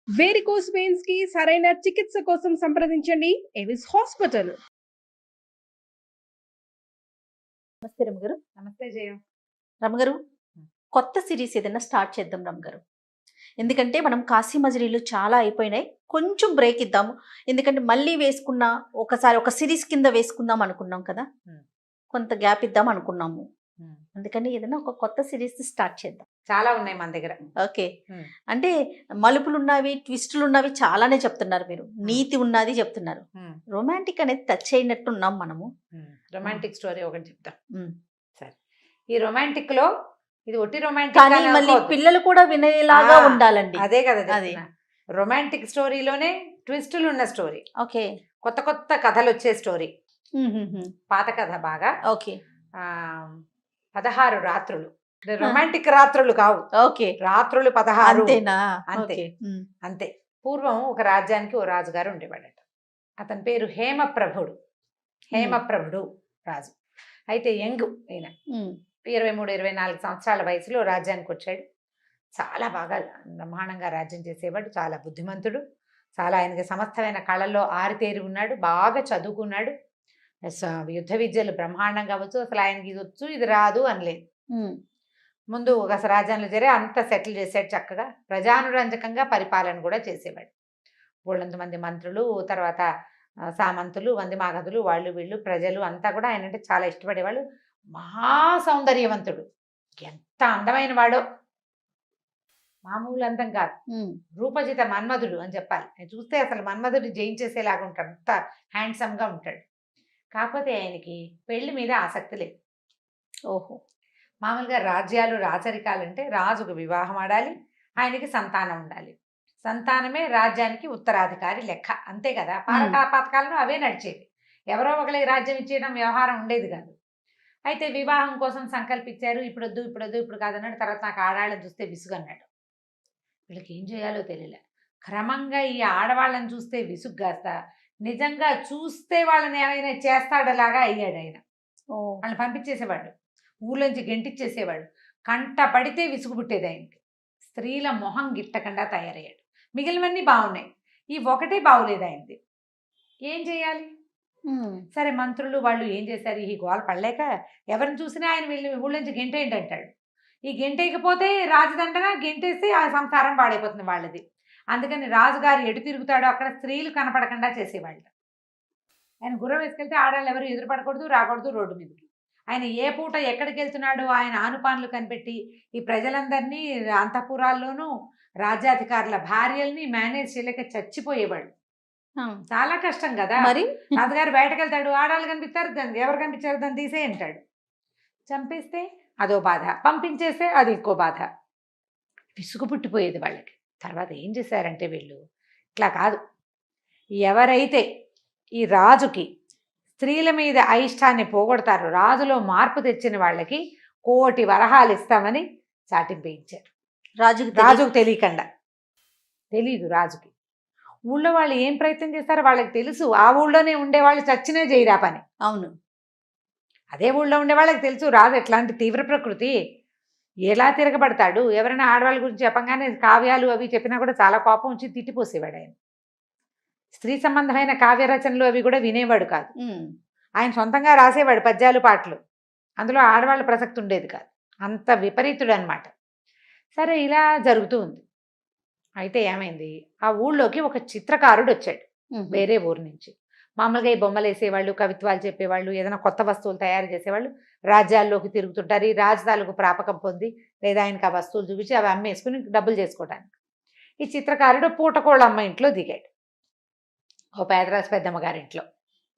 Varicose veins కి సరైన చికిత్స కోసం సంప్రదించండి ఎవిస్ హాస్పిటల్. నమస్తే రమగారు. నమస్తే జయ. రమగారు, కొత్త సిరీస్ ఏదైనా స్టార్ట్ చేద్దాం రమగారు. ఎందుకంటే మనం కాశీ మజిలీలు చాలా అయిపోయినాయి, కొంచెం బ్రేక్ ఇద్దాము. ఎందుకంటే మళ్ళీ వేసుకున్నా ఒకసారి ఒక సిరీస్ కింద వేసుకుందాం అనుకున్నాం కదా, కొంత గ్యాప్ ఇద్దాం అనుకున్నాము. అందుకని ఏదైనా ఒక కొత్త సిరీస్ స్టార్ట్ చేద్దాం. చాలా ఉన్నాయి మన దగ్గర. ఓకే, అంటే మలుపులు ఉన్నవి, ట్విస్టులు ఉన్నవి చాలానే చెప్తున్నారు మీరు, నీతి ఉన్నది చెప్తున్నారు. రొమాంటిక్ అనేది టచ్ అయినట్టు ఉన్నాం మనము. రొమాంటిక్ స్టోరీ ఒకటి చెప్తాం. సరే, ఈ రొమాంటిక్ లో ఇది ఒట్టి రొమాంటిక్ కానీ మళ్ళీ పిల్లలు కూడా వినేలాగా ఉండాలండి. అదే కదా, అదే రొమాంటిక్ స్టోరీలోనే ట్విస్టులు ఉన్న స్టోరీ. ఓకే, కొత్త కొత్త కథలు వచ్చే స్టోరీ. పాత కథ బాగా. ఓకే, 16 రాత్రులు. రొమాంటిక్ రాత్రులు కావు. ఓకే, రాత్రులు 16. అంతేనా? అంతే అంతే. పూర్వం ఒక రాజ్యానికి ఓ రాజుగారు ఉండేవాడట. అతని పేరు హేమప్రభుడు. హేమప్రభుడు రాజు. అయితే యంగ్ ఈయన 23-24 సంవత్సరాల వయసులో రాజ్యానికి వచ్చాడు. చాలా బాగా బ్రహ్మాండంగా రాజ్యం చేసేవాడు. చాలా బుద్ధిమంతుడు. చాలా ఆయనకి సమస్తమైన కళల్లో ఆరితేరి ఉన్నాడు. బాగా చదువుకున్నాడు. యుద్ధ విద్యలు బ్రహ్మాండంగా వచ్చు. అసలు ఆయనకి ఇది వచ్చు ఇది రాదు అనలేదు. ముందు ఒక రాజ్యంలో చేరి అంతా సెటిల్ చేసాడు. చక్కగా ప్రజానురంజకంగా పరిపాలన కూడా చేసేవాడు. బోళ్ళంతమంది మంత్రులు, తర్వాత సామంతులు, వందిమాగధులు, వాళ్ళు వీళ్ళు ప్రజలు అంతా కూడా ఆయన అంటే చాలా ఇష్టపడేవాళ్ళు. మహా సౌందర్యవంతుడు. ఎంత అందమైన వాడో, మామూలు అందం కాదు. రూపజిత మన్మధుడు అని చెప్పాలి. ఆయన చూస్తే అసలు మన్మధుడు జయించేసేలాగా ఉంటాడు. అంత హ్యాండ్సమ్గా ఉంటాడు. కాకపోతే ఆయనకి పెళ్లి మీద ఆసక్తి లేదు. ఓహో, మామూలుగా రాజ్యాలు రాచరికాలంటే రాజుకు వివాహం ఆడాలి, ఆయనకి సంతానం ఉండాలి. సంతానమే రాజ్యానికి ఉత్తరాధికారి లెక్క, అంతే కదా. పథకాలను అవే నడిచేవి. ఎవరో ఒకరికి రాజ్యం ఇచ్చేయడం వ్యవహారం ఉండేది కాదు. అయితే వివాహం కోసం సంకల్పించారు. ఇప్పుడు వద్దు ఇప్పుడు వద్దు ఇప్పుడు కాదన్నాడు. తర్వాత నాకు ఆడవాళ్ళని చూస్తే విసుగు అన్నాడు. వీళ్ళకి ఏం చేయాలో తెలియలే. క్రమంగా ఈ ఆడవాళ్ళని చూస్తే విసుగు కాస్త నిజంగా చూస్తే వాళ్ళని ఏమైనా చేస్తాడలాగా అయ్యాడు ఆయన. వాళ్ళని పంపించేసేవాడు, ఊళ్ళోంచి గెంటిచ్చేసేవాడు. కంట పడితే విసుగు పుట్టేది ఆయనకి. స్త్రీల మొహం గిట్టకుండా తయారయ్యాడు. మిగిలినవన్నీ బాగున్నాయి, ఈ ఒకటే బాగులేదు ఆయనది. ఏం చేయాలి? సరే, మంత్రులు వాళ్ళు ఏం చేశారు, ఈ గోల పడలేక ఎవరిని చూసినా ఆయన వెళ్ళి ఊళ్ళోంచి గెంటేయండి అంటాడు. ఈ గెంటేయకపోతే రాజదండన, గెంటేస్తే ఆ సంసారం పాడైపోతుంది వాళ్ళది. అందుకని రాజుగారు ఎటు తిరుగుతాడో అక్కడ స్త్రీలు కనపడకుండా చేసేవాళ్ళు. ఆయన గుర్రం వేసుకెళ్తే ఆడవాళ్ళు ఎవరు ఎదురుపడకూడదు, రాకూడదు రోడ్డు మీదకి. ఆయన ఏ పూట ఎక్కడికి వెళ్తున్నాడో ఆయన ఆనుపానులు కనిపెట్టి ఈ ప్రజలందరినీ అంతఃపురాల్లోనూ రాజ్యాధికారుల భార్యల్ని మేనేజ్ చేయలేక చచ్చిపోయేవాడు. చాలా కష్టం కదా. మరి రాజుగారు బయటకు వెళ్తాడు, ఆడవాళ్ళు కనిపిస్తారు, దాన్ని ఎవరు కనిపించారు దాన్ని తీసే అంటాడు. చంపేస్తే అదో బాధ, పంపించేస్తే అది ఇంకో బాధ. విసుగు పుట్టిపోయేది వాళ్ళకి. తర్వాత ఏం చేశారంటే వీళ్ళు ఇట్లా కాదు, ఎవరైతే ఈ రాజుకి స్త్రీల మీద అయిష్టాన్ని పోగొడతారు, రాజులో మార్పు తెచ్చిన వాళ్ళకి 1,00,00,000 వరహాలు ఇస్తామని చాటింపేయించారు. రాజుకు తెలియకుండా. తెలీదు రాజుకి. ఊళ్ళో వాళ్ళు ఏం ప్రయత్నం చేస్తారో వాళ్ళకి తెలుసు. ఆ ఊళ్ళోనే ఉండేవాళ్ళు చచ్చినా చేయరా పని. అవును, అదే ఊళ్ళో ఉండే వాళ్ళకి తెలుసు రాజు ఎట్లాంటి తీవ్ర ప్రకృతి, ఎలా తిరగబడతాడు. ఎవరైనా ఆడవాళ్ళ గురించి చెప్పగానే కావ్యాలు అవి చెప్పినా కూడా చాలా కోపం వచ్చి తిట్టిపోసేవాడు ఆయన. స్త్రీ సంబంధమైన కావ్య రచనలు అవి కూడా వినేవాడు కాదు. ఆయన సొంతంగా రాసేవాడు పద్యాలు, పాటలు. అందులో ఆడవాళ్ళ ప్రసక్తి ఉండేది కాదు. అంత విపరీతుడు అనమాట. సరే, ఇలా జరుగుతూ ఉంది. అయితే ఏమైంది, ఆ ఊళ్ళోకి ఒక చిత్రకారుడు వచ్చాడు వేరే ఊరు నుంచి. మామూలుగా ఈ బొమ్మలు వేసేవాళ్ళు, కవిత్వాలు చెప్పేవాళ్ళు, ఏదైనా కొత్త వస్తువులు తయారు చేసేవాళ్ళు రాజ్యాల్లోకి తిరుగుతుంటారు. ఈ రాజధానులకు ప్రాపకం పొంది లేదా ఆయనకు ఆ వస్తువులు చూపించి అవి అమ్మేసుకుని డబ్బులు చేసుకోవడానికి. ఈ చిత్రకారుడు పూటకోళ్ళ అమ్మ ఇంట్లో దిగాడు. ఓ పేదరాజు పెద్దమ్మ గారింట్లో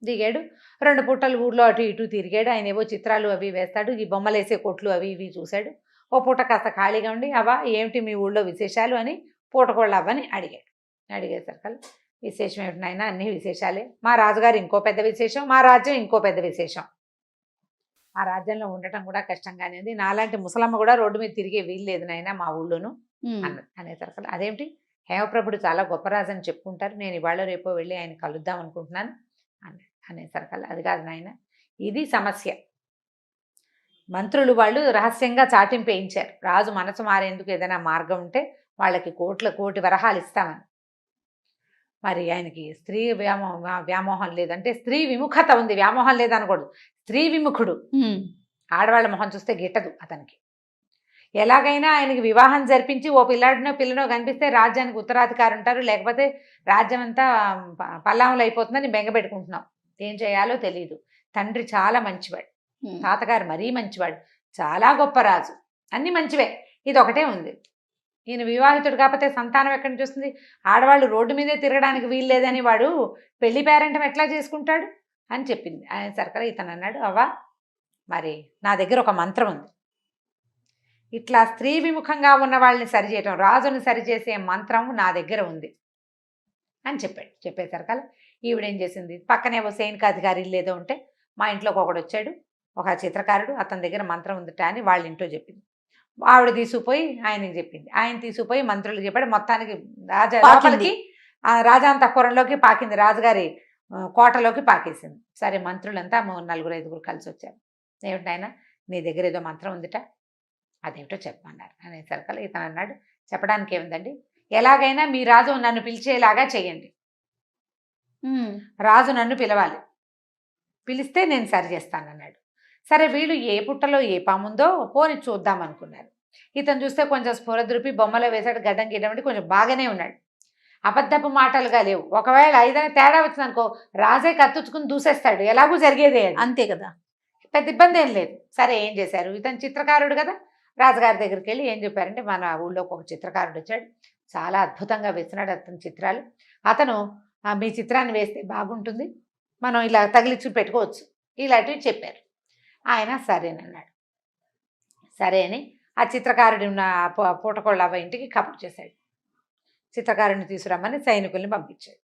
దిగాడు. 2 పూటలు ఊళ్ళో అటు ఇటు తిరిగాడు. ఆయన ఏవో చిత్రాలు అవి వేస్తాడు. ఈ బొమ్మలు వేసే కొట్లు అవి ఇవి చూశాడు. ఓ పూట కాస్త ఖాళీగా ఉండి, అవ్వ ఏమిటి మీ ఊళ్ళో విశేషాలు అని పూటకోళ్ళ అవ్వని అడిగాడు. అడిగేసరికి విశేషం ఏమిటి నాయన, అన్ని విశేషాలే. మా రాజుగారు ఇంకో పెద్ద విశేషం, మా రాజ్యం ఇంకో పెద్ద విశేషం. ఆ రాజ్యంలో ఉండటం కూడా కష్టంగానే ఉంది. నాలాంటి ముసలమ్మ కూడా రోడ్డు మీద తిరిగే వీలు లేదు నాయన మా ఊళ్ళోను అనేసరికి, అదేమిటి హేమప్రభుడు చాలా గొప్ప రాజు అని చెప్పుకుంటారు, నేను ఇవాళ రేపో వెళ్ళి ఆయన కలుద్దాం అనుకుంటున్నాను అనేసరికి, అది కాదు నాయన, ఇది సమస్య. మంత్రులు వాళ్ళు రహస్యంగా చాటింపేయించారు. రాజు మనసు మారేందుకు ఏదైనా మార్గం ఉంటే వాళ్ళకి 1,00,00,000 వరహాలు ఇస్తామని. మరి ఆయనకి స్త్రీ వ్యామోహం లేదంటే స్త్రీ విముఖత ఉంది, వ్యామోహం లేదనకూడదు, స్త్రీ విముఖుడు. ఆడవాళ్ళ మొహం చూస్తే గిట్టదు అతనికి. ఎలాగైనా ఆయనకి వివాహం జరిపించి ఓ పిల్లాడినో పిల్లనో కనిపిస్తే రాజ్యానికి ఉత్తరాధికారి ఉంటారు, లేకపోతే రాజ్యం అంతా పల్లాములు అయిపోతుందని బెంగపెట్టుకుంటున్నాం. ఏం చేయాలో తెలియదు. తండ్రి చాలా మంచివాడు, తాతగారు మరీ మంచివాడు, చాలా గొప్ప రాజు, అన్నీ మంచివే. ఇది ఒకటే ఉంది, ఈయన వివాహితుడు కాకపోతే సంతానం ఎక్కడి నుంచి వస్తుంది? ఆడవాళ్ళు రోడ్డు మీదే తిరగడానికి వీలు లేదని వాడు పెళ్లి పేరెంటం ఎట్లా చేసుకుంటాడు అని చెప్పింది. ఆయన సరకర ఇతను అన్నాడు, అవ్వా మరి నా దగ్గర ఒక మంత్రం ఉంది, ఇట్లా స్త్రీ విముఖంగా ఉన్న వాళ్ళని సరిచేయటం, రాజుని సరిచేసే మంత్రం నా దగ్గర ఉంది అని చెప్పాడు. చెప్పేసరికల్లా ఈవిడేం చేసింది, పక్కనే ఓ సైనికాధికారి ఇల్లు ఏదో ఉంటే మా ఇంట్లోకి ఒకడు వచ్చాడు, ఒక చిత్రకారుడు, అతని దగ్గర మంత్రం ఉందిట అని వాళ్ళ ఇంట్లో చెప్పింది. ఆవిడ తీసుకుపోయి ఆయనకి చెప్పింది, ఆయన తీసుకుపోయి మంత్రులు చెప్పాడు. మొత్తానికి లోపలికి రాజాంతఃపురంలోకి పాకింది, రాజుగారి కోటలోకి పాకేసింది. సరే మంత్రులంతా 4-5 కలిసి వచ్చారు. ఏమిటైనా నీ దగ్గర ఏదో మంత్రం ఉందిట, అదేమిటో చెప్పమన్నారు. అనేసరికల్లా ఇతను అన్నాడు, చెప్పడానికి ఏముందండి, ఎలాగైనా మీ రాజు నన్ను పిలిచేలాగా చేయండి, రాజు నన్ను పిలవాలి, పిలిస్తే నేను సరి చేస్తానన్నాడు. సరే వీళ్ళు ఏ పుట్టలో ఏ పాముందో పోని చూద్దాం అనుకున్నారు. ఇతను చూస్తే కొంచెం స్ఫురద్రూపి, బొమ్మలో వేసాడు, గడ్డం గిడ్డం కొంచెం బాగానే ఉన్నాడు, అబద్ధపు మాటలుగా లేవు. ఒకవేళ ఏదైనా తేడా వచ్చిందనుకో రాజే కత్తుచ్చుకుని దూసేస్తాడు, ఎలాగూ జరిగేదే అంతే కదా, పెద్ద ఇబ్బంది ఏం లేదు. సరే ఏం చేశారు, ఇతను చిత్రకారుడు కదా, రాజుగారి దగ్గరికి వెళ్ళి ఏం చెప్పారంటే, మన ఊళ్ళోకి ఒక చిత్రకారుడు వచ్చాడు, చాలా అద్భుతంగా వేస్తున్నాడు అతని చిత్రాలు, అతను మీ చిత్రాన్ని వేస్తే బాగుంటుంది, మనం ఇలా తగిలిచ్చి పెట్టుకోవచ్చు, ఇలాంటివి చెప్పారు. ఆయన సరేనన్నాడు. సరే అని ఆ చిత్రకారుడి ఉన్న పూటకోళ్ళ అవ్వ ఇంటికి కబురు చేశాడు. చిత్రకారుడిని తీసుకురమ్మని సైనికుల్ని పంపించాడు.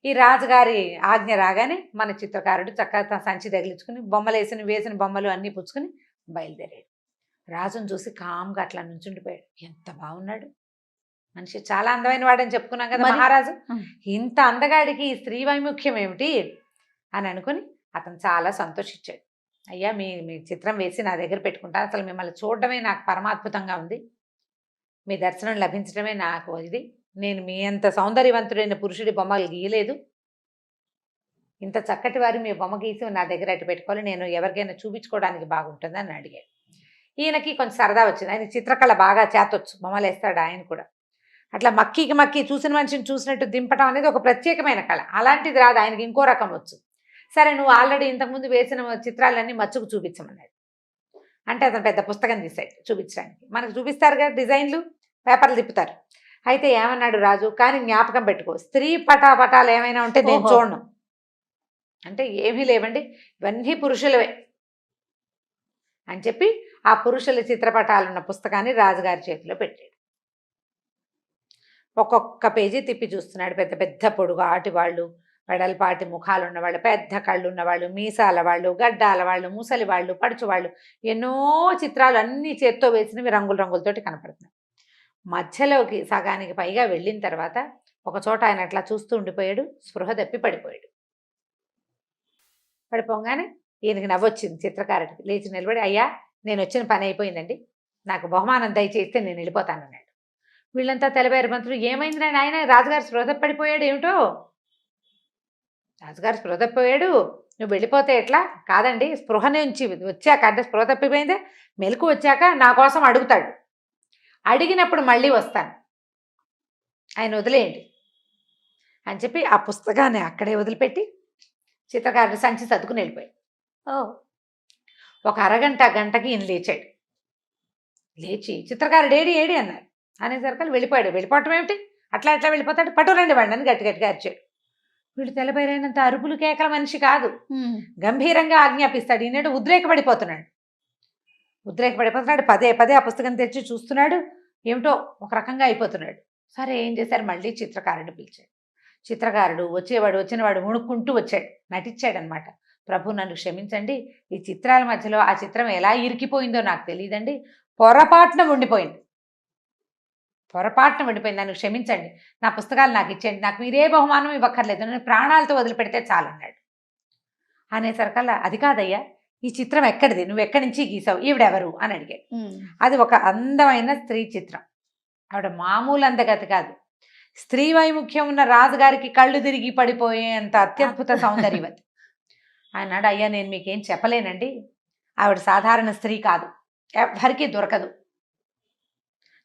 ఈ రాజుగారి ఆజ్ఞ రాగానే మన చిత్రకారుడు చక్కగా సంచి తగిలించుకుని బొమ్మలు వేసిన బొమ్మలు అన్నీ పుచ్చుకుని బయలుదేరాడు. రాజును చూసి కామ్గా అట్లా నుంచుండిపోయాడు. ఎంత బాగున్నాడు మనిషి, చాలా అందమైన వాడని చెప్పుకున్నాం కదా మహారాజు, ఇంత అందగాడికి ఈ స్త్రీ వైముఖ్యం ఏమిటి అని అనుకుని అతను చాలా సంతోషించాడు. అయ్యా మీ చిత్రం వేసి నా దగ్గర పెట్టుకుంటాను, అసలు మిమ్మల్ని చూడడమే నాకు పరమాద్భుతంగా ఉంది, మీ దర్శనం లభించడమే నాకు ఇది, నేను మీ అంత సౌందర్యవంతుడైన పురుషుడి బొమ్మలు గీయలేదు, ఇంత చక్కటి వారు మీ బొమ్మ గీసి నా దగ్గర అటు పెట్టుకోవాలి, నేను ఎవరికైనా చూపించుకోవడానికి బాగుంటుంది అని అడిగాడు. ఈయనకి కొంచెం సరదా వచ్చింది, ఆయన చిత్రకళ బాగా చేతొచ్చు, బొమ్మలు వేస్తాడు ఆయన కూడా. అట్లా మక్కి చూసిన మనిషిని చూసినట్టు దింపడం అనేది ఒక ప్రత్యేకమైన కళ, అలాంటిది రాదు ఆయనకి, ఇంకో రకం వచ్చు. సరే నువ్వు ఆల్రెడీ ఇంతకుముందు వేసిన చిత్రాలన్నీ మచ్చుకు చూపించమన్నాడు. అంటే అతను పెద్ద పుస్తకం తీసాడు చూపించడానికి, మనకు చూపిస్తారు కదా డిజైన్లు, పేపర్లు తిప్పుతారు. అయితే ఏమన్నాడు రాజు, కానీ జ్ఞాపకం పెట్టుకో, స్త్రీ పటాలు ఏమైనా ఉంటే నేను చూడను అంటే, ఏమీ లేవండి ఇవన్నీ పురుషులవే అని చెప్పి ఆ పురుషుల చిత్రపటాలున్న పుస్తకాన్ని రాజుగారి చేతిలో పెట్టాడు. ఒక్కొక్క పేజీ తిప్పి చూస్తున్నాడు. పెద్ద పెద్ద పొడుగు ఆటి వాళ్ళు, వెడల్పాటి ముఖాలు ఉన్నవాళ్ళు, పెద్ద కళ్ళు ఉన్నవాళ్ళు, మీసాల వాళ్ళు, గడ్డాల వాళ్ళు, ముసలి వాళ్ళు, పడుచు వాళ్ళు, ఎన్నో చిత్రాలు అన్నీ చేత్తో వేసినవి రంగులతోటి కనపడుతున్నాయి. మధ్యలోకి సగానికి పైగా వెళ్ళిన తర్వాత ఒక చోట ఆయన అట్లా చూస్తూ ఉండిపోయాడు, స్పృహ తప్పి పడిపోయాడు. పడిపోగానే ఈయనకి నవ్వొచ్చింది చిత్రకారుడికి. లేచి నిలబడి, అయ్యా నేను వచ్చిన పని అయిపోయిందండి, నాకు బహుమానం దయచేస్తే నేను వెళ్ళిపోతానన్నాడు. వీళ్ళంతా తెలవేరు మంత్రులు, ఏమైంది ఆయన, రాజుగారు స్పృహ పడిపోయాడు ఏమిటో, రాజుగారు స్పృహ తప్పిపోయాడు, నువ్వు వెళ్ళిపోతే ఎట్లా? కాదండి, స్పృహ నుంచి వచ్చాక, అంటే స్పృహ తప్పిపోయిందే మెలకు వచ్చాక నా కోసం అడుగుతాడు, అడిగినప్పుడు మళ్ళీ వస్తాను, ఆయన వదిలేయండి అని చెప్పి ఆ పుస్తకాన్ని అక్కడే వదిలిపెట్టి చిత్రకారుడు సంచి సర్దుకుని వెళ్ళిపోయాడు. ఒక గంటకి ఈయన లేచాడు. లేచి చిత్రకారుడు ఏడి అన్నారు. అనేసరికి వెళ్ళిపోయాడు. వెళ్ళిపోవటం ఏమిటి, అట్లా వెళ్ళిపోతాడు, పట్టురండి వాడిని అని గట్టిగా అరిచాడు. వీడు తెల్లబైరైనంత అరుపులు కేకల మనిషి కాదు, గంభీరంగా ఆజ్ఞాపిస్తాడు. ఈనాడు ఉద్రేకపడిపోతున్నాడు. పదే ఆ పుస్తకం తెచ్చి చూస్తున్నాడు, ఏమిటో ఒక రకంగా అయిపోతున్నాడు. సరే ఏం చేశారు, మళ్ళీ చిత్రకారుడిని పిలిచాడు. చిత్రకారుడు వచ్చినవాడు ముణుక్కుంటూ వచ్చాడు, నటించాడనమాట. ప్రభు నన్ను క్షమించండి, ఈ చిత్రాల మధ్యలో ఆ చిత్రం ఎలా ఇరికిపోయిందో నాకు తెలియదండి, పొరపాటున ఉండిపోయింది, నన్ను క్షమించండి, నా పుస్తకాలు నాకు ఇచ్చేయండి, నాకు మీరే బహుమానం ఇవ్వక్కర్లేదు, నేను ప్రాణాలతో వదిలిపెడితే చాలన్నాడు. అనేసరికల్లా, అది కాదయ్యా, ఈ చిత్రం ఎక్కడిది, నువ్వు ఎక్కడి నుంచి గీసావు, ఈవిడెవరు అని అడిగాడు. అది ఒక అందమైన స్త్రీ చిత్రం, ఆవిడ మామూలు అందగతి కాదు, స్త్రీ వైముఖ్యం ఉన్న రాజుగారికి కళ్ళు తిరిగి పడిపోయేంత అత్యద్భుత సౌందర్యవతి. అన్నాడు, అయ్యా నేను మీకేం చెప్పలేనండి, ఆవిడ సాధారణ స్త్రీ కాదు, ఎవ్వరికీ దొరకదు,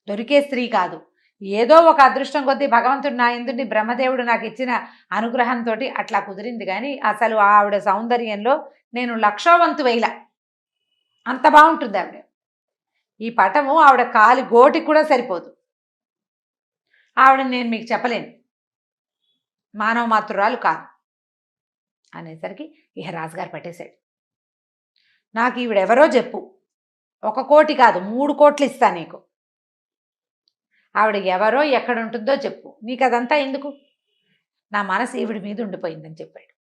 దొరికే స్త్రీ కాదు. ఏదో ఒక అదృష్టం కొద్దీ భగవంతుడు నా ఎందుని బ్రహ్మదేవుడు నాకు ఇచ్చిన అనుగ్రహంతో అట్లా కుదిరింది. కానీ అసలు ఆవిడ సౌందర్యంలో నేను లక్షోవంతు వేల, అంత బాగుంటుంది ఆవిడ. ఈ పటము ఆవిడ కాలి గోటికి కూడా సరిపోదు. ఆవిడ నేను మీకు చెప్పలేను, మానవ మాతృరాలు కాదు అనేసరికి ఇహ రాజుగారు పట్టేశాడు. నాకు ఈవిడెవరో చెప్పు, 1 కోటి కాదు 3 కోట్లు ఇస్తా నీకు, ఆవిడ ఎవరో ఎక్కడ ఉంటుందో చెప్పు, నీకు అదంతా ఎందుకు, నా మనసు ఈవిడి మీద ఉండిపోయిందని చెప్పాడు.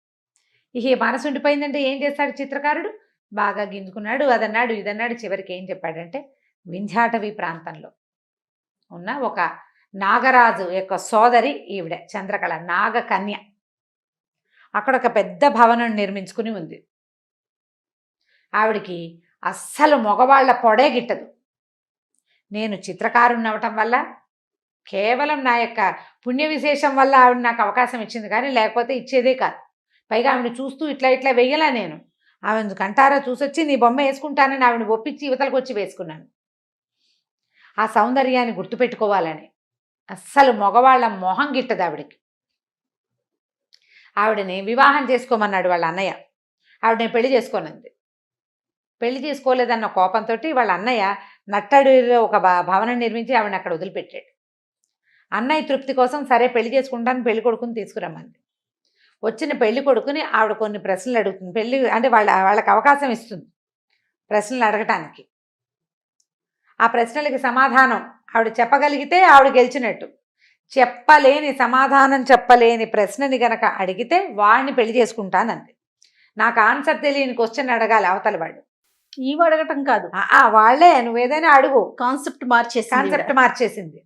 ఈ మనసు ఉండిపోయిందంటే ఏం చేస్తాడు చిత్రకారుడు, బాగా గింజుకున్నాడు, అదన్నాడు ఇదన్నాడు. చివరికి ఏం చెప్పాడంటే, వింధ్యాటవి ప్రాంతంలో ఉన్న ఒక నాగరాజు యొక్క సోదరి ఈవిడ చంద్రకళ, నాగకన్య, అక్కడ ఒక పెద్ద భవనం నిర్మించుకుని ఉంది. ఆవిడికి అస్సలు మగవాళ్ల పొడే గిట్టదు. నేను చిత్రకారుని అవ్వటం వల్ల, కేవలం నా యొక్క పుణ్య విశేషం వల్ల ఆవిడ నాకు అవకాశం ఇచ్చింది, కానీ లేకపోతే ఇచ్చేదే కాదు. పైగా ఆవిడ చూస్తూ ఇట్లా ఇట్లా వెయ్యలా నేను, ఆవిడ కంటారా చూసొచ్చి నీ బొమ్మ వేసుకుంటానని ఆవిడ ఒప్పించి యువతలకు వచ్చి వేసుకున్నాను. ఆ సౌందర్యాన్ని గుర్తుపెట్టుకోవాలని. అస్సలు మగవాళ్ళ మొహం గిట్టదు ఆవిడకి. ఆవిడని వివాహం చేసుకోమన్నాడు వాళ్ళ అన్నయ్య. ఆవిడ నేను పెళ్లి చేసుకోనంది. పెళ్లి చేసుకోలేదన్న కోపంతో వాళ్ళ అన్నయ్య నట్టడిలో ఒక భవనం నిర్మించి ఆవిడని అక్కడ వదిలిపెట్టాడు. అన్నయ్య తృప్తి కోసం సరే పెళ్లి చేసుకుంటాను, పెళ్లి కొడుకుని తీసుకురమ్మంది. వచ్చిన పెళ్లి కొడుకుని ఆవిడ కొన్ని ప్రశ్నలు అడుగుతుంది. పెళ్లి అంటే వాళ్ళకి అవకాశం ఇస్తుంది ప్రశ్నలు అడగటానికి. ఆ ప్రశ్నలకి సమాధానం ఆవిడ చెప్పగలిగితే ఆవిడ గెలిచినట్టు. సమాధానం చెప్పలేని ప్రశ్నని గనక అడిగితే వాడిని పెళ్లి చేసుకుంటానంది. నాకు ఆన్సర్ తెలియని క్వశ్చన్ అడగాలి అవతల వాడు. ఈవి అడగటం కాదు, వాళ్ళే నువ్వేదైనా అడుగు. కాన్సెప్ట్ మార్చేసింది.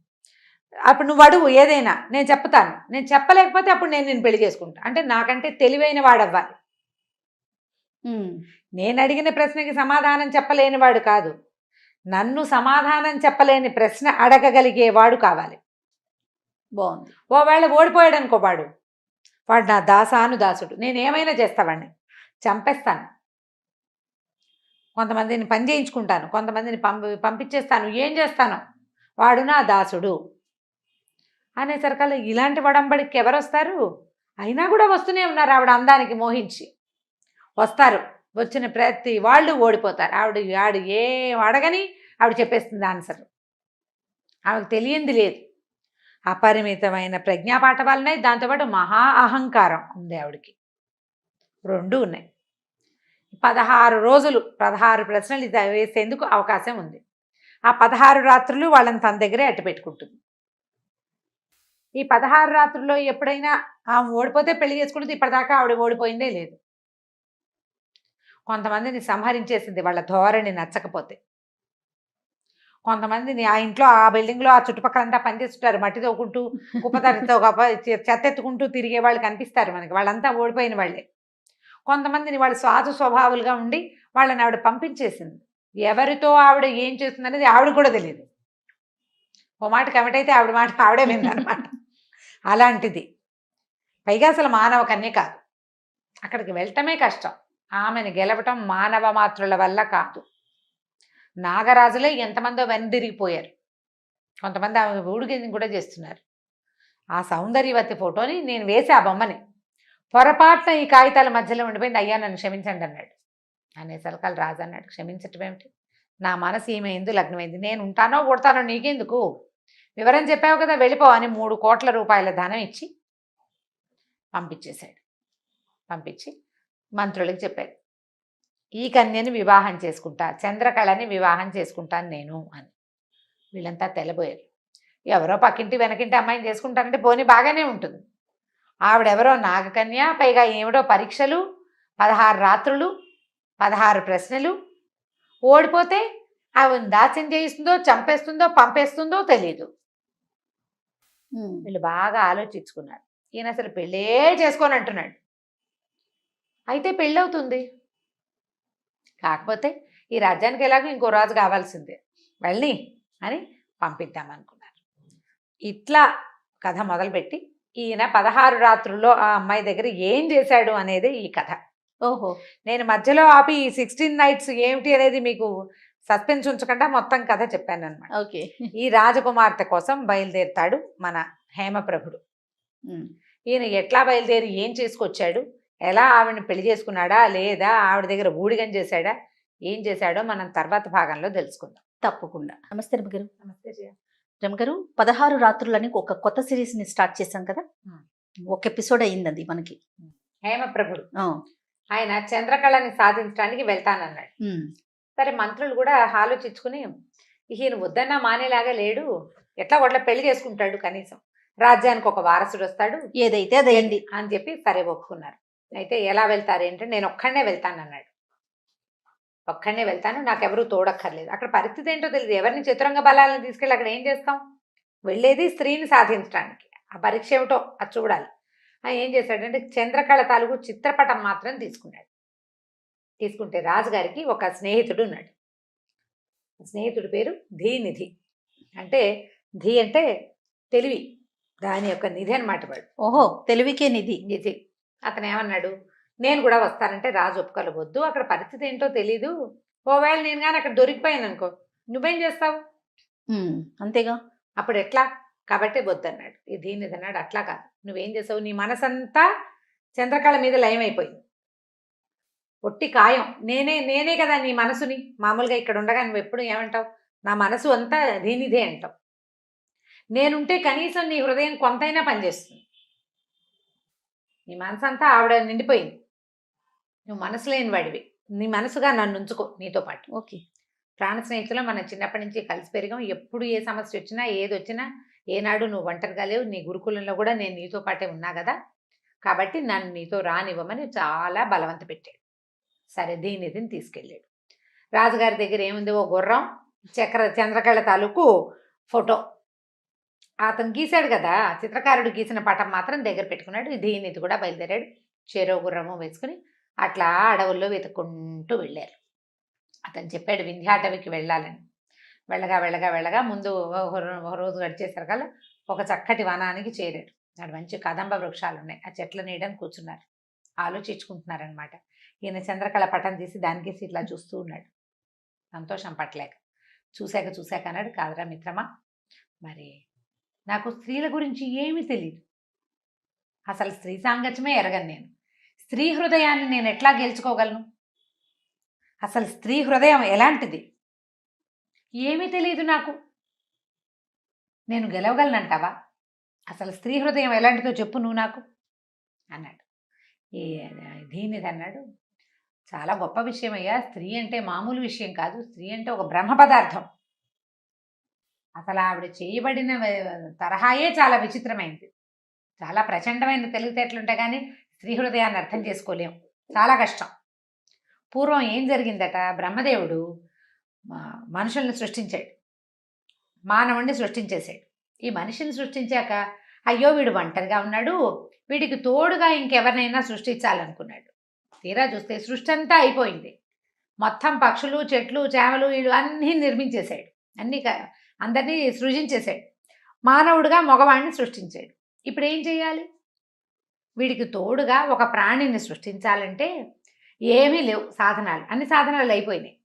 అప్పుడు నువ్వు అడుగు ఏదైనా, నేను చెప్తాను. నేను చెప్పలేకపోతే అప్పుడు నేను పెళ్లి చేసుకుంటా. అంటే నాకంటే తెలివైన వాడు అవ్వాలి. నేను అడిగిన ప్రశ్నకి సమాధానం చెప్పలేని వాడు కాదు, నన్ను సమాధానం చెప్పలేని ప్రశ్న అడగగలిగేవాడు కావాలి. బాగుంది. ఓవేళ ఓడిపోయాడు అనుకో, వాడు నా దాసుడు, నేనేమైనా చేస్తావాడిని, చంపేస్తాను, కొంతమందిని పని చేయించుకుంటాను, కొంతమందిని పంపించేస్తాను, ఏం చేస్తాను, వాడు నా దాసుడు అనేసరికల్లా ఇలాంటి వడంబడికి ఎవరు వస్తారు? అయినా కూడా వస్తూనే ఉన్నారు. ఆవిడ అందానికి మోహించి వస్తారు. వచ్చిన ప్రతి వాళ్ళు ఓడిపోతారు. ఆవిడ ఏం అడగని ఆవిడ చెప్పేస్తుంది ఆన్సర్. ఆవిడకి తెలియంది లేదు. అపరిమితమైన ప్రజ్ఞాపాఠవాలు ఉన్నాయి, దాంతోపాటు మహా అహంకారం ఉంది ఆవిడకి. 2 ఉన్నాయి. 16 రోజులు 16 ప్రశ్నలు వేసేందుకు అవకాశం ఉంది. ఆ 16 రాత్రులు వాళ్ళని తన దగ్గరే అట్టు పెట్టుకుంటుంది. ఈ 16 రాత్రుల్లో ఎప్పుడైనా ఆమె ఓడిపోతే పెళ్లి చేసుకుంటుంది. ఇప్పటిదాకా ఆవిడ ఓడిపోయిందే లేదు. కొంతమందిని సంహరించేసింది వాళ్ళ ధోరణి నచ్చకపోతే. కొంతమందిని ఆ ఇంట్లో, ఆ బిల్డింగ్లో, ఆ చుట్టుపక్కలంతా పనిచేస్తుంటారు, మట్టి తోకుంటూ కుప్పతరితో చెత్త ఎత్తుకుంటూ తిరిగే వాళ్ళు కనిపిస్తారు మనకి, వాళ్ళంతా ఓడిపోయిన వాళ్ళే. కొంతమందిని వాళ్ళు స్వాదు స్వభావులుగా ఉండి వాళ్ళని ఆవిడ పంపించేసింది. ఎవరితో ఆవిడ ఏం చేస్తుంది అనేది ఆవిడ కూడా తెలియదు. ఓ మాట కమిట్ అయితే ఆవిడ మాట ఆవిడే విందనమాట. అలాంటిది. పైగా అసలు మానవ కన్య కాదు, అక్కడికి వెళ్ళటమే కష్టం. ఆమెను గెలవటం మానవ మాతృల వల్ల కాదు. నాగరాజులే ఎంతమందో వెనుదిరిగిపోయారు. కొంతమంది ఆమె ఊడికి కూడా చేస్తున్నారు. ఆ సౌందర్యవతి ఫోటోని నేను వేసి ఆ బొమ్మని పొరపాటున ఈ కాగితాల మధ్యలో ఉండిపోయింది. అయ్యా నన్ను క్షమించండి అన్నాడు. అనేసరికల్ రాజు అన్నాడు, క్షమించటం ఏమిటి, నా మనసు ఈమె ఎందు లగ్నమైంది, నేను ఉంటానో కొడతానో నీకెందుకు, వివరం చెప్పావు కదా, వెళ్ళిపో అని 3 కోట్ల రూపాయల ధనం ఇచ్చి పంపించేశాడు. పంపించి మంత్రులకు చెప్పాడు, ఈ కన్యని వివాహం చేసుకుంటా, చంద్రకళని వివాహం చేసుకుంటాను నేను అని. వీళ్ళంతా తెల్లబోయారు. ఎవరో పక్కింటి వెనకింటి అమ్మాయిని చేసుకుంటానంటే పోనీ బాగానే ఉంటుంది. ఆవిడెవరో నాగకన్య, పైగా ఏమిడో పరీక్షలు, 16 రాత్రులు, 16 ప్రశ్నలు. ఓడిపోతే ఆవిడ దాస్యం చేయిస్తుందో, చంపేస్తుందో, పంపేస్తుందో తెలియదు. వీళ్ళు బాగా ఆలోచించుకున్నారు. ఈయన అసలు పెళ్ళే చేసుకొని అంటున్నాడు. అయితే పెళ్ళవుతుంది, కాకపోతే ఈ రాజ్యానికి ఎలాగో ఇంకో రాజు కావాల్సిందే, వెళ్ళి అని పంపిద్దామనుకున్నారు. ఇట్లా కథ మొదలుపెట్టి ఈయన 16 రాత్రుల్లో ఆ అమ్మాయి దగ్గర ఏం చేశాడు అనేది ఈ కథ. ఓహో. నేను మధ్యలో ఆపి ఈ 16 నైట్స్ ఏమిటి అనేది మీకు సస్పెన్స్ ఉంచకుండా మొత్తం కథ చెప్పాను అనమాట. ఓకే. ఈ రాజకుమార్తె కోసం బయలుదేరుతాడు మన హేమప్రభుడు. ఈయన ఎట్లా బయలుదేరి ఏం చేసుకొచ్చాడు, ఎలా ఆవిడని పెళ్లి చేసుకున్నాడా లేదా, ఆవిడ దగ్గర ఊడిగం చేశాడా, ఏం చేశాడో మనం తర్వాత భాగంలో తెలుసుకుందాం. తప్పకుండా. నమస్తే రమగారు. నమస్తే జయ. రమగారు, 16 రాత్రులని ఒక కొత్త సిరీస్ ని స్టార్ట్ చేశాం కదా. ఒక ఎపిసోడ్ అయింది అది మనకి. హేమప్రభుడు ఆ. ఆయన చంద్రకళని సాధించడానికి వెళ్తానన్నాడు. సరే మంత్రులు కూడా ఆలోచించుకుని ఈయన వద్దన్నా మానేలాగా లేడు, ఎట్లా ఒట్లా పెళ్లి చేసుకుంటాడు, కనీసం రాజ్యానికి ఒక వారసుడు వస్తాడు, ఏదైతే అదైంది అని చెప్పి సరే ఒప్పుకున్నారు. అయితే ఎలా వెళ్తారు ఏంటంటే నేను ఒక్కడనే వెళ్తానన్నాడు. ఒక్కడనే వెళ్తాను, నాకెవరూ తోడక్కర్లేదు. అక్కడ పరిస్థితి ఏంటో తెలియదు, ఎవరిని చతురంగ బలాలను తీసుకెళ్ళి అక్కడ ఏం చేస్తాం, వెళ్ళేది స్త్రీని సాధించడానికి, ఆ పరీక్ష ఏమిటో అది చూడాలి. ఏం చేశాడంటే చంద్రకళ తాలూకు చిత్రపటం మాత్రం తీసుకున్నాడు. తీసుకుంటే రాజుగారికి ఒక స్నేహితుడు ఉన్నాడు. స్నేహితుడి పేరు ధీనిధి. అంటే ధీ అంటే తెలివి, దాని యొక్క నిధి అనమాట వాడు. ఓహో, తెలివికే నిధి. నిధి. అతను ఏమన్నాడు, నేను కూడా వస్తానంటే రాజు ఒప్పుకోలవద్దు, అక్కడ పరిస్థితి ఏంటో తెలీదు, ఓవేళ నేను కానీ అక్కడ దొరికిపోయాను అనుకో నువ్వేం చేస్తావు, అంతేగా, అప్పుడు ఎట్లా, కాబట్టి వద్దన్నాడు. ఈ ధీనిధి అన్నాడు, అట్లా కాదు, నువ్వేం చేసావు, నీ మనసంతా చంద్రకళ మీద లయమైపోయింది, ఒట్టి కాయం, నేనే కదా నీ మనసుని, మామూలుగా ఇక్కడ ఉండగా నువ్వు ఎప్పుడు ఏమంటావు, నా మనసు అంతా దీనిదే అంటావు, నేనుంటే కనీసం నీ హృదయం కొంతైనా పనిచేస్తుంది, నీ మనసు అంతా ఆవిడ నిండిపోయింది, నువ్వు మనసు లేని వాడివి, నీ మనసుగా నన్ను ఉంచుకో నీతో పాటు. ఓకే. ప్రాణ స్నేహితులు మనం చిన్నప్పటి నుంచి కలిసి పెరిగాం, ఎప్పుడు ఏ సమస్య వచ్చినా ఏది వచ్చినా ఏనాడు నువ్వు ఒంటరిగా లేవు, నీ గురుకులంలో కూడా నేను నీతో పాటే ఉన్నా కదా, కాబట్టి నన్ను నీతో రానివ్వమని చాలా బలవంత పెట్టాడు. సరే దీనిదిని తీసుకెళ్ళాడు. రాజుగారి దగ్గర ఏముంది, ఓ గుర్రం, చంద్రకళ తాలూకు ఫోటో అతను గీశాడు కదా, చిత్రకారుడు గీసిన పటం మాత్రం దగ్గర పెట్టుకున్నాడు. దీనిది కూడా బయలుదేరాడు, చెరో గుర్రము వేసుకుని అట్లా అడవుల్లో వెతుక్కుంటూ వెళ్ళారు. అతను చెప్పాడు వింధ్యాటవికి వెళ్ళాలని. వెళ్ళగా వెళ్ళగా వెళ్ళగా ముందు ఒక రోజు గడిచేసరి కల్లా ఒక చక్కటి వనానికి చేరాడు. అక్కడ మంచి కదంబ వృక్షాలు ఉన్నాయి, ఆ చెట్ల నీడని కూర్చున్నారు, ఆలోచించుకుంటున్నారనమాట. ఈయన చంద్రకళ పటం తీసి దానికేసి ఇట్లా చూస్తూ ఉన్నాడు, సంతోషం పట్టలేక. చూశాక అన్నాడు, కాదురా మిత్రమా, మరి నాకు స్త్రీల గురించి ఏమీ తెలియదు, అసలు స్త్రీ సాంగత్యమే ఎరగను నేను, స్త్రీ హృదయాన్ని నేను ఎట్లా గెలుచుకోగలను, అసలు స్త్రీ హృదయం ఎలాంటిది ఏమీ తెలియదు నాకు, నేను గెలవగలనంటావా, అసలు స్త్రీ హృదయం ఎలాంటిదో చెప్పు నువ్వు నాకు అన్నాడు. దీనిది అన్నాడు, చాలా గొప్ప విషయం అయ్యా, స్త్రీ అంటే మామూలు విషయం కాదు, స్త్రీ అంటే ఒక బ్రహ్మ పదార్థం, అసలు ఆవిడ చేయబడిన తరహాయే చాలా విచిత్రమైనది, చాలా ప్రచండమైన తెలివితేటలుంటే కానీ స్త్రీ హృదయాన్ని అర్థం చేసుకోలేం, చాలా కష్టం. పూర్వం ఏం జరిగిందట, బ్రహ్మదేవుడు మనుషుల్ని సృష్టించాడు, మానవుణ్ణి సృష్టించేశాడు. ఈ మనిషిని సృష్టించాక అయ్యో వీడు ఒంటరిగా ఉన్నాడు, వీడికి తోడుగా ఇంకెవరినైనా సృష్టించాలనుకున్నాడు. తీరా చూస్తే సృష్టి అంతా అయిపోయింది, మొత్తం పక్షులు చెట్లు చేమలు వీళ్ళు అన్నీ నిర్మించేశాడు, అందరినీ సృజించేశాడు, మానవుడిగా మగవాడిని సృష్టించాడు. ఇప్పుడు ఏం చేయాలి, వీడికి తోడుగా ఒక ప్రాణిని సృష్టించాలంటే ఏమీ లేవు సాధనాలు, అన్ని సాధనాలు అయిపోయినాయి.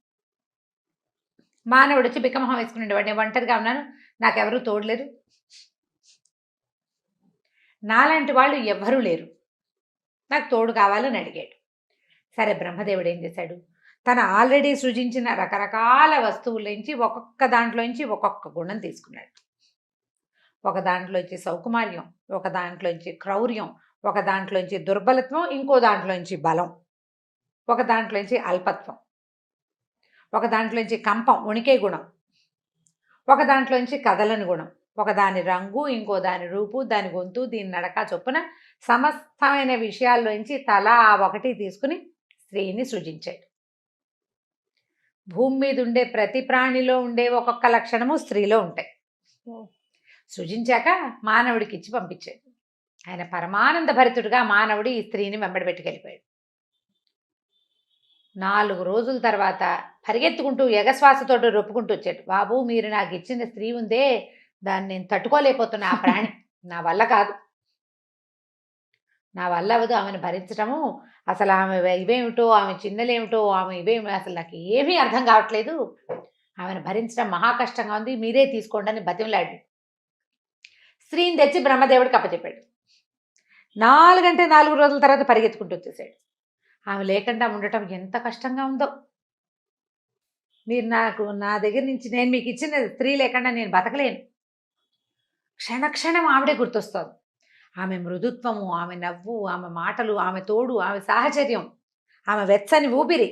మానవుడు వచ్చి బిక్కమొహం వేసుకునేవాడు, నేను ఒంటరిగా ఉన్నాను, నాకెవరూ తోడలేరు, నాలాంటి వాళ్ళు ఎవ్వరూ లేరు, నాకు తోడు కావాలని అడిగాడు. సరే బ్రహ్మదేవుడు ఏం చేశాడు, తను ఆల్రెడీ సృజించిన రకరకాల వస్తువుల్లోంచి ఒక్కొక్క దాంట్లోంచి ఒక్కొక్క గుణం తీసుకున్నాడు. ఒక దాంట్లోంచి సౌకుమార్యం, ఒక దాంట్లోంచి క్రౌర్యం, ఒక దాంట్లోంచి దుర్బలత్వం, ఇంకో దాంట్లోంచి బలం, ఒక దాంట్లోంచి అల్పత్వం, ఒక దాంట్లోంచి కంపం ఉణికే గుణం, ఒక దాంట్లోంచి కదలని గుణం, ఒక దాని రంగు, ఇంకో దాని రూపు, దాని గొంతు, దీని నడక చొప్పున సమస్తమైన విషయాల్లోంచి తలా ఒకటి తీసుకుని స్త్రీని సృజించాడు. భూమి మీద ఉండే ప్రతి ప్రాణిలో ఉండే ఒక్కొక్క లక్షణము స్త్రీలో ఉంటాయి. సృజించాక మానవుడికి ఇచ్చి పంపించాడు. ఆయన పరమానంద భరితుడిగా మానవుడు ఈ స్త్రీని వెంబడి పెట్టుకెళ్ళిపోయాడు. 4 రోజుల తర్వాత పరిగెత్తుకుంటూ ఎగశ్వాసతోటి రొప్పుకుంటూ వచ్చాడు. బాబు మీరు నాకు ఇచ్చిన స్త్రీ ఉందే, దాన్ని నేను తట్టుకోలేకపోతున్నా, ఆ ప్రాణి నా వల్ల కాదు, నా వల్ల అవ్వదు ఆమెను భరించడము. అసలు ఆమె ఇవేమిటో, ఆమె చిన్నలేమిటో, ఆమె ఇవేమి అసలు నాకు ఏమీ అర్థం కావట్లేదు. ఆమెను భరించడం మహా కష్టంగా ఉంది, మీరే తీసుకోండి అని బతిమలాడి స్త్రీని తెచ్చి బ్రహ్మదేవుడికి అప్పచెప్పాడు. 4 రోజుల తర్వాత పరిగెత్తుకుంటూ వచ్చేసాడు. ఆమె లేకుండా ఉండటం ఎంత కష్టంగా ఉందో. మీరు నా దగ్గర నుంచి నేను మీకు ఇచ్చిన స్త్రీ లేకుండా నేను బతకలేను. క్షణక్షణం ఆవిడే గుర్తొస్తోంది. ఆమె మృదుత్వము, ఆమె నవ్వు, ఆమె మాటలు, ఆమె తోడు, ఆమె సాహచర్యం, ఆమె వెచ్చని ఊపిరి,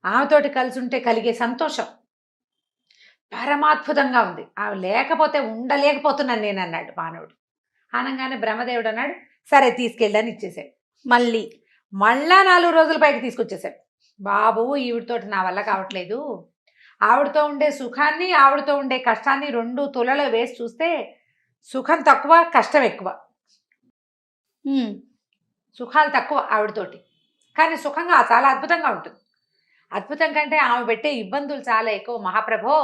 ఆమెతోటి కలిసి ఉంటే కలిగే సంతోషం పరమాద్భుతంగా ఉంది. ఆమె లేకపోతే ఉండలేకపోతున్నాను నేను అన్నాడు మానవుడు. అనగానే బ్రహ్మదేవుడు అన్నాడు, సరే తీసుకెళ్ళని ఇచ్చేసాడు. మళ్ళా 4 రోజుల పైకి తీసుకొచ్చేసాడు. బాబు ఈవిడతోటి నా వల్ల కావట్లేదు, ఆవిడతో ఉండే సుఖాన్ని ఆవిడతో ఉండే కష్టాన్ని 2 తులలో వేసి చూస్తే సుఖం తక్కువ, కష్టం ఎక్కువ. సుఖాలు తక్కువ ఆవిడతోటి, కానీ సుఖంగా చాలా అద్భుతంగా ఉంటుంది. అద్భుతం కంటే ఆమె పెట్టే ఇబ్బందులు చాలా ఎక్కువ. మహాప్రభో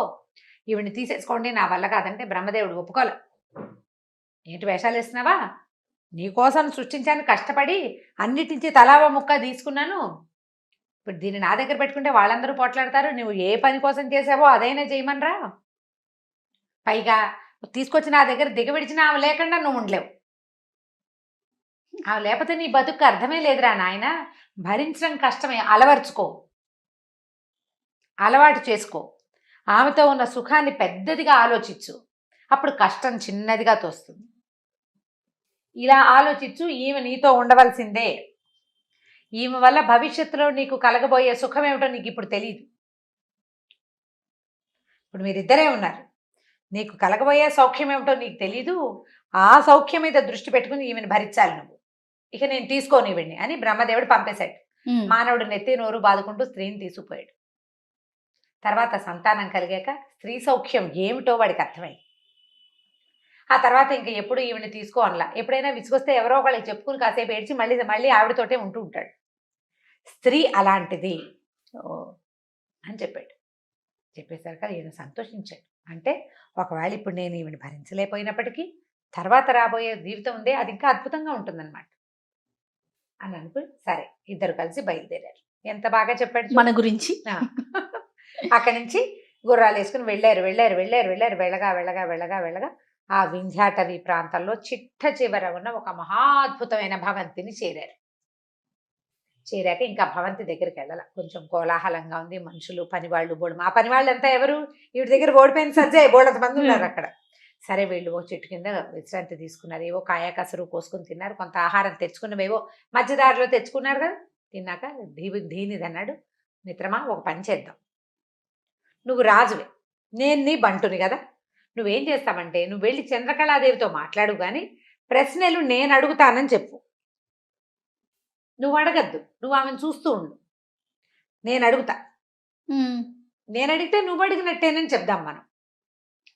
ఈవిడిని తీసేసుకోండి, నా వల్ల కాదంటే బ్రహ్మదేవుడు ఒప్పుకోలే. ఏంటి వేషాలు వేస్తున్నావా, నీకోసం సృష్టించాను, కష్టపడి అన్నిటించి తలావ ముక్క తీసుకున్నాను, ఇప్పుడు దీన్ని నా దగ్గర పెట్టుకుంటే వాళ్ళందరూ పోట్లాడతారు, నువ్వు ఏ పని కోసం చేసావో అదైనా చేయమనరా. పైగా తీసుకొచ్చి నా దగ్గర దిగబిడిచిన ఆమె లేకుండా నువ్వు ఉండలేవు. ఆమె లేకపోతే నీ బతుకు అర్థమే లేదురా నాయన. భరించడం కష్టమే, అలవాటు చేసుకో. ఆమెతో ఉన్న సుఖాన్ని పెద్దదిగా ఆలోచించు, అప్పుడు కష్టం చిన్నదిగా తోస్తుంది. ఇలా ఆలోచించు, ఈమె నీతో ఉండవలసిందే, ఈమె వల్ల భవిష్యత్తులో నీకు కలగబోయే సుఖం ఏమిటో నీకు ఇప్పుడు తెలియదు. ఇప్పుడు మీరిద్దరే ఉన్నారు, నీకు కలగబోయే సౌఖ్యం ఏమిటో నీకు తెలీదు. ఆ సౌఖ్యం మీద దృష్టి పెట్టుకుని ఈమెను భరించాలి నువ్వు. ఇక నేను తీసుకోని ఇవ్వండి అని బ్రహ్మదేవుడు పంపేశాడు. మానవుడు నెత్తి నోరు బాదుకుంటూ స్త్రీని తీసుకుపోయాడు. తర్వాత సంతానం కలిగాక స్త్రీ సౌఖ్యం ఏమిటో వాడికి అర్థమైంది. ఆ తర్వాత ఇంక ఎప్పుడు ఈవిని తీసుకో అనలా. ఎప్పుడైనా విసుగొస్తే ఎవరో ఒకళ్ళకి చెప్పుకుని కాసేపు ఏడ్చి మళ్ళీ ఆవిడతోటే ఉంటూ ఉంటాడు. స్త్రీ అలాంటిది అని చెప్పాడు. చెప్పేసరికి ఈయన సంతోషించాడు. అంటే ఒకవేళ ఇప్పుడు నేను ఈవిని భరించలేకపోయినప్పటికీ తర్వాత రాబోయే జీవితం ఉందే అది ఇంకా అద్భుతంగా ఉంటుందన్నమాట అని అనుకుని సరే ఇద్దరు కలిసి బయలుదేరారు. ఎంత బాగా చెప్పాడు మన గురించి. అక్కడి నుంచి గుర్రాలు వేసుకుని వెళ్ళగా ఆ వింధ్యాటవి ప్రాంతంలో చిట్ట చివర ఉన్న ఒక మహాద్భుతమైన భవంతిని చేరారు. చేరాక ఇంకా భవంతి దగ్గరికి వెళ్ళాల. కొంచెం కోలాహలంగా ఉంది, మనుషులు, పనివాళ్ళు, ఆ పనివాళ్ళంతా ఎవరు, వీడి దగ్గర ఓడిపోయిన సజ్జాయి బోళ్ళంత మంది ఉన్నారు అక్కడ. సరే వీళ్ళు ఓ చెట్టు కింద విశ్రాంతి తీసుకున్నారు. ఏవో కాయ కసరు కోసుకుని తిన్నారు, కొంత ఆహారం తెచ్చుకున్నవేవో మధ్యదారిలో తెచ్చుకున్నారు కదా. తిన్నాక దీనిది అన్నాడు, మిత్రమా ఒక పని చేద్దాం, నువ్వు రాజువే, నేను నీ బంటుని కదా, నువ్వేం చేస్తావంటే నువ్వు వెళ్ళి చంద్రకళాదేవితో మాట్లాడు, కానీ ప్రశ్నలు నేను అడుగుతానని చెప్పు. నువ్వు అడగద్దు, నువ్వు ఆమెను చూస్తూ ఉండు, నేను అడుగుతా, నేను అడిగితే నువ్వు అడిగినట్టేనని చెప్దాం మనం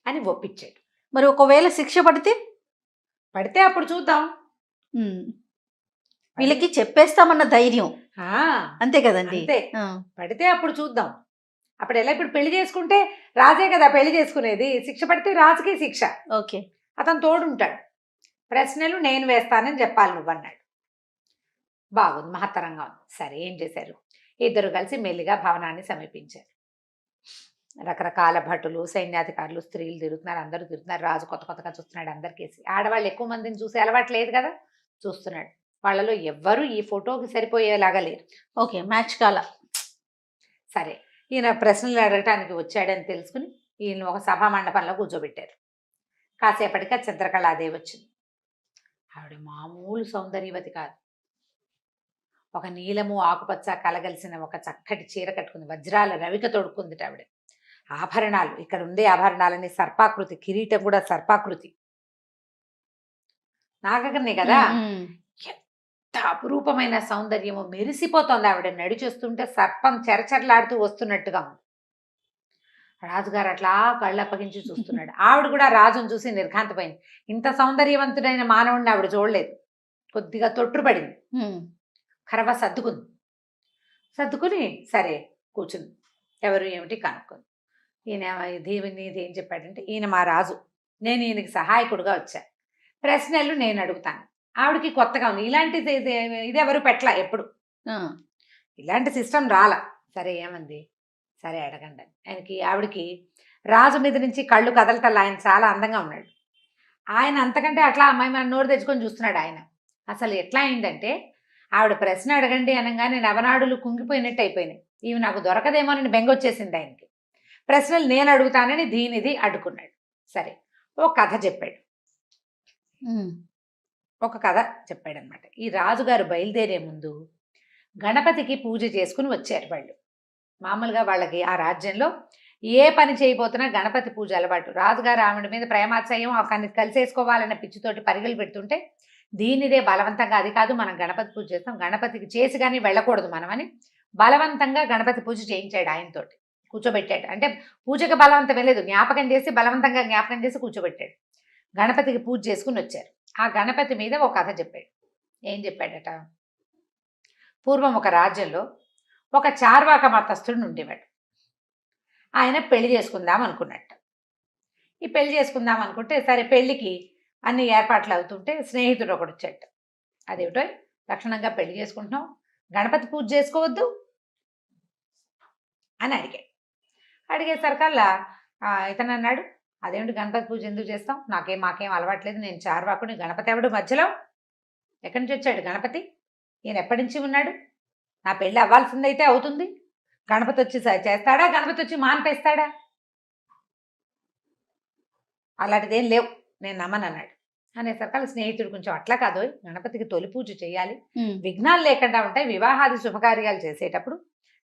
అని ఒప్పించాడు. మరి ఒకవేళ శిక్ష పడితే అప్పుడు చూద్దాం. వీళ్ళకి చెప్పేస్తామన్న ధైర్యం అంతే కదండి. అంతే, పడితే అప్పుడు చూద్దాం. అప్పుడు ఎలా, ఇప్పుడు పెళ్లి చేసుకుంటే రాజే కదా పెళ్లి చేసుకునేది, శిక్ష పడితే రాజుకే శిక్ష. ఓకే, అతను తోడుంటాడు. ప్రశ్నలు నేను వేస్తానని చెప్పాలి నువ్వు అన్నాడు. బాగుంది, మహత్తరంగా ఉంది. సరే ఏం చేశారు, ఇద్దరు కలిసి మెల్లిగా భవనాన్ని సమీపించారు. రకరకాల భటులు, సైన్యాధికారులు, స్త్రీలు తిరుగుతున్నారు, అందరూ తిరుగుతున్నారు. రాజు కొత్తగా చూస్తున్నాడు అందరికేసి. ఆడవాళ్ళు ఎక్కువ మందిని చూసి అలవాటు లేదు కదా, చూస్తున్నాడు. వాళ్ళలో ఎవ్వరూ ఈ ఫోటోకి సరిపోయేలాగా లేరు. ఓకే, మ్యాచ్ కాల. సరే ఈయన ప్రశ్నలు అడగటానికి వచ్చాడని తెలుసుకుని ఈయన ఒక సభా మండపంలో కూర్చోబెట్టారు. కాసేపటికి చంద్రకళాదేవి వచ్చింది. ఆవిడ మామూలు సౌందర్యవతి కాదు. ఒక నీలము ఆకుపచ్చ కలగలిసిన ఒక చక్కటి చీర కట్టుకుంది, వజ్రాల రవిక తొడుక్కుంది ఆవిడ. ఆభరణాలు, ఇక్కడ ఉండే ఆభరణాలని సర్పాకృతి, కిరీటం కూడా సర్పాకృతి, నాగకన్నే కదా. ఎంత అపురూపమైన సౌందర్యము, మెరిసిపోతోంది ఆవిడ. నడిచొస్తుంటే సర్పం చెరచెరలాడుతూ వస్తున్నట్టుగా ఉంది. రాజుగారు అట్లా కళ్ళప్పగించి చూస్తున్నాడు. ఆవిడ కూడా రాజును చూసి నిర్ఘాంతపోయింది. ఇంత సౌందర్యవంతుడైన మానవుడిని ఆవిడ చూడలేదు. కొద్దిగా తొట్టుపడింది, కరవ సర్దుకుని సరే కూర్చుంది. ఎవరు ఏమిటి కనుక్కుంది. ఈయన దీవిని ఏం చెప్పాడంటే, ఈయన మా రాజు, నేను ఈయనకి సహాయకుడుగా వచ్చా. ప్రశ్నలు నేను అడుగుతాను. ఆవిడకి కొత్తగా ఉంది. ఇలాంటిది ఇది ఎవరు పెట్టలా ఎప్పుడు. ఆ, ఇలాంటి సిస్టమ్ రాలా. సరే ఏమంది? సరే అడగండి అని. ఆవిడకి రాజు మీద నుంచి కళ్ళు కదలటల్లా. ఆయన చాలా అందంగా ఉన్నాడు. ఆయన అంతకంటే అట్లా అమ్మాయి మన నోరు తెచ్చుకొని చూస్తున్నాడు ఆయన. అసలు ఎట్లా అయిందంటే ఆవిడ ప్రశ్న అడగండి అనగానే నవనాడులు కుంగిపోయినట్టు అయిపోయినాయి. ఇవి నాకు దొరకదేమోనని బెంగొచ్చేసింది ఆయనకి. ప్రశ్నలు నేను అడుగుతానని దీనిది అడ్డుకున్నాడు. సరే ఓ కథ చెప్పాడు. ఉమ్, ఒక కథ చెప్పాడనమాట. ఈ రాజుగారు బయలుదేరే ముందు గణపతికి పూజ చేసుకుని వచ్చారు వాళ్ళు. మామూలుగా వాళ్ళకి ఆ రాజ్యంలో ఏ పని చేయబోతున్నా గణపతి పూజ అలవాటు. రాజుగారు ఆవిడ మీద ప్రేమాశ్రయం కలిసేసుకోవాలన్న పిచ్చితోటి పరిగెలు పెడుతుంటే దీనిదే బలవంతంగా, అది కాదు మనం గణపతి పూజ చేస్తాం, గణపతికి చేసి కానీ వెళ్ళకూడదు మనమని బలవంతంగా గణపతి పూజ చేయించాడు ఆయనతోటి. కూర్చోబెట్టాడు. అంటే పూజకి బలవంతం లేదు, జ్ఞాపకం చేసి బలవంతంగా జ్ఞాపకం చేసి కూర్చోబెట్టాడు. గణపతికి పూజ చేసుకుని వచ్చారు. ఆ గణపతి మీద ఒక కథ చెప్పాడు. ఏం చెప్పాడట? పూర్వం ఒక రాజ్యంలో ఒక చార్వాక మతస్థుడు ఉండేవాడు. ఆయన పెళ్లి చేసుకుందాం అనుకున్నట్టు. ఈ పెళ్లి చేసుకుందాం అనుకుంటే సరే పెళ్లికి అన్ని ఏర్పాట్లు అవుతుంటే స్నేహితుడు ఒకడు వచ్చాడు. అదేమిటో లక్షణంగా పెళ్లి చేసుకుంటున్నాం, గణపతి పూజ చేసుకోవద్దు అని అడిగాడు. అడిగేసరికల్లా ఇతను అన్నాడు, అదేమిటి గణపతి పూజ ఎందుకు చేస్తాం, మాకేం అలవాట్లేదు, నేను చార్వాకుని, గణపతి ఎవడు మధ్యలో, ఎక్కడి నుంచి వచ్చాడు గణపతి, ఈయన ఎప్పటి నుంచి ఉన్నాడు, నా పెళ్ళి అవ్వాల్సిందైతే అవుతుంది, గణపతి వచ్చి చేస్తాడా, గణపతి వచ్చి మాన్పేస్తాడా, అలాంటిదేం లేవు, నేను నమ్మనన్నాడు. అనేసరికి స్నేహితుడు కొంచెం అట్లా కాదు, గణపతికి తొలి పూజ చేయాలి, విఘ్నాలు లేకుండా ఉంటాయి, వివాహాది శుభకార్యాలు చేసేటప్పుడు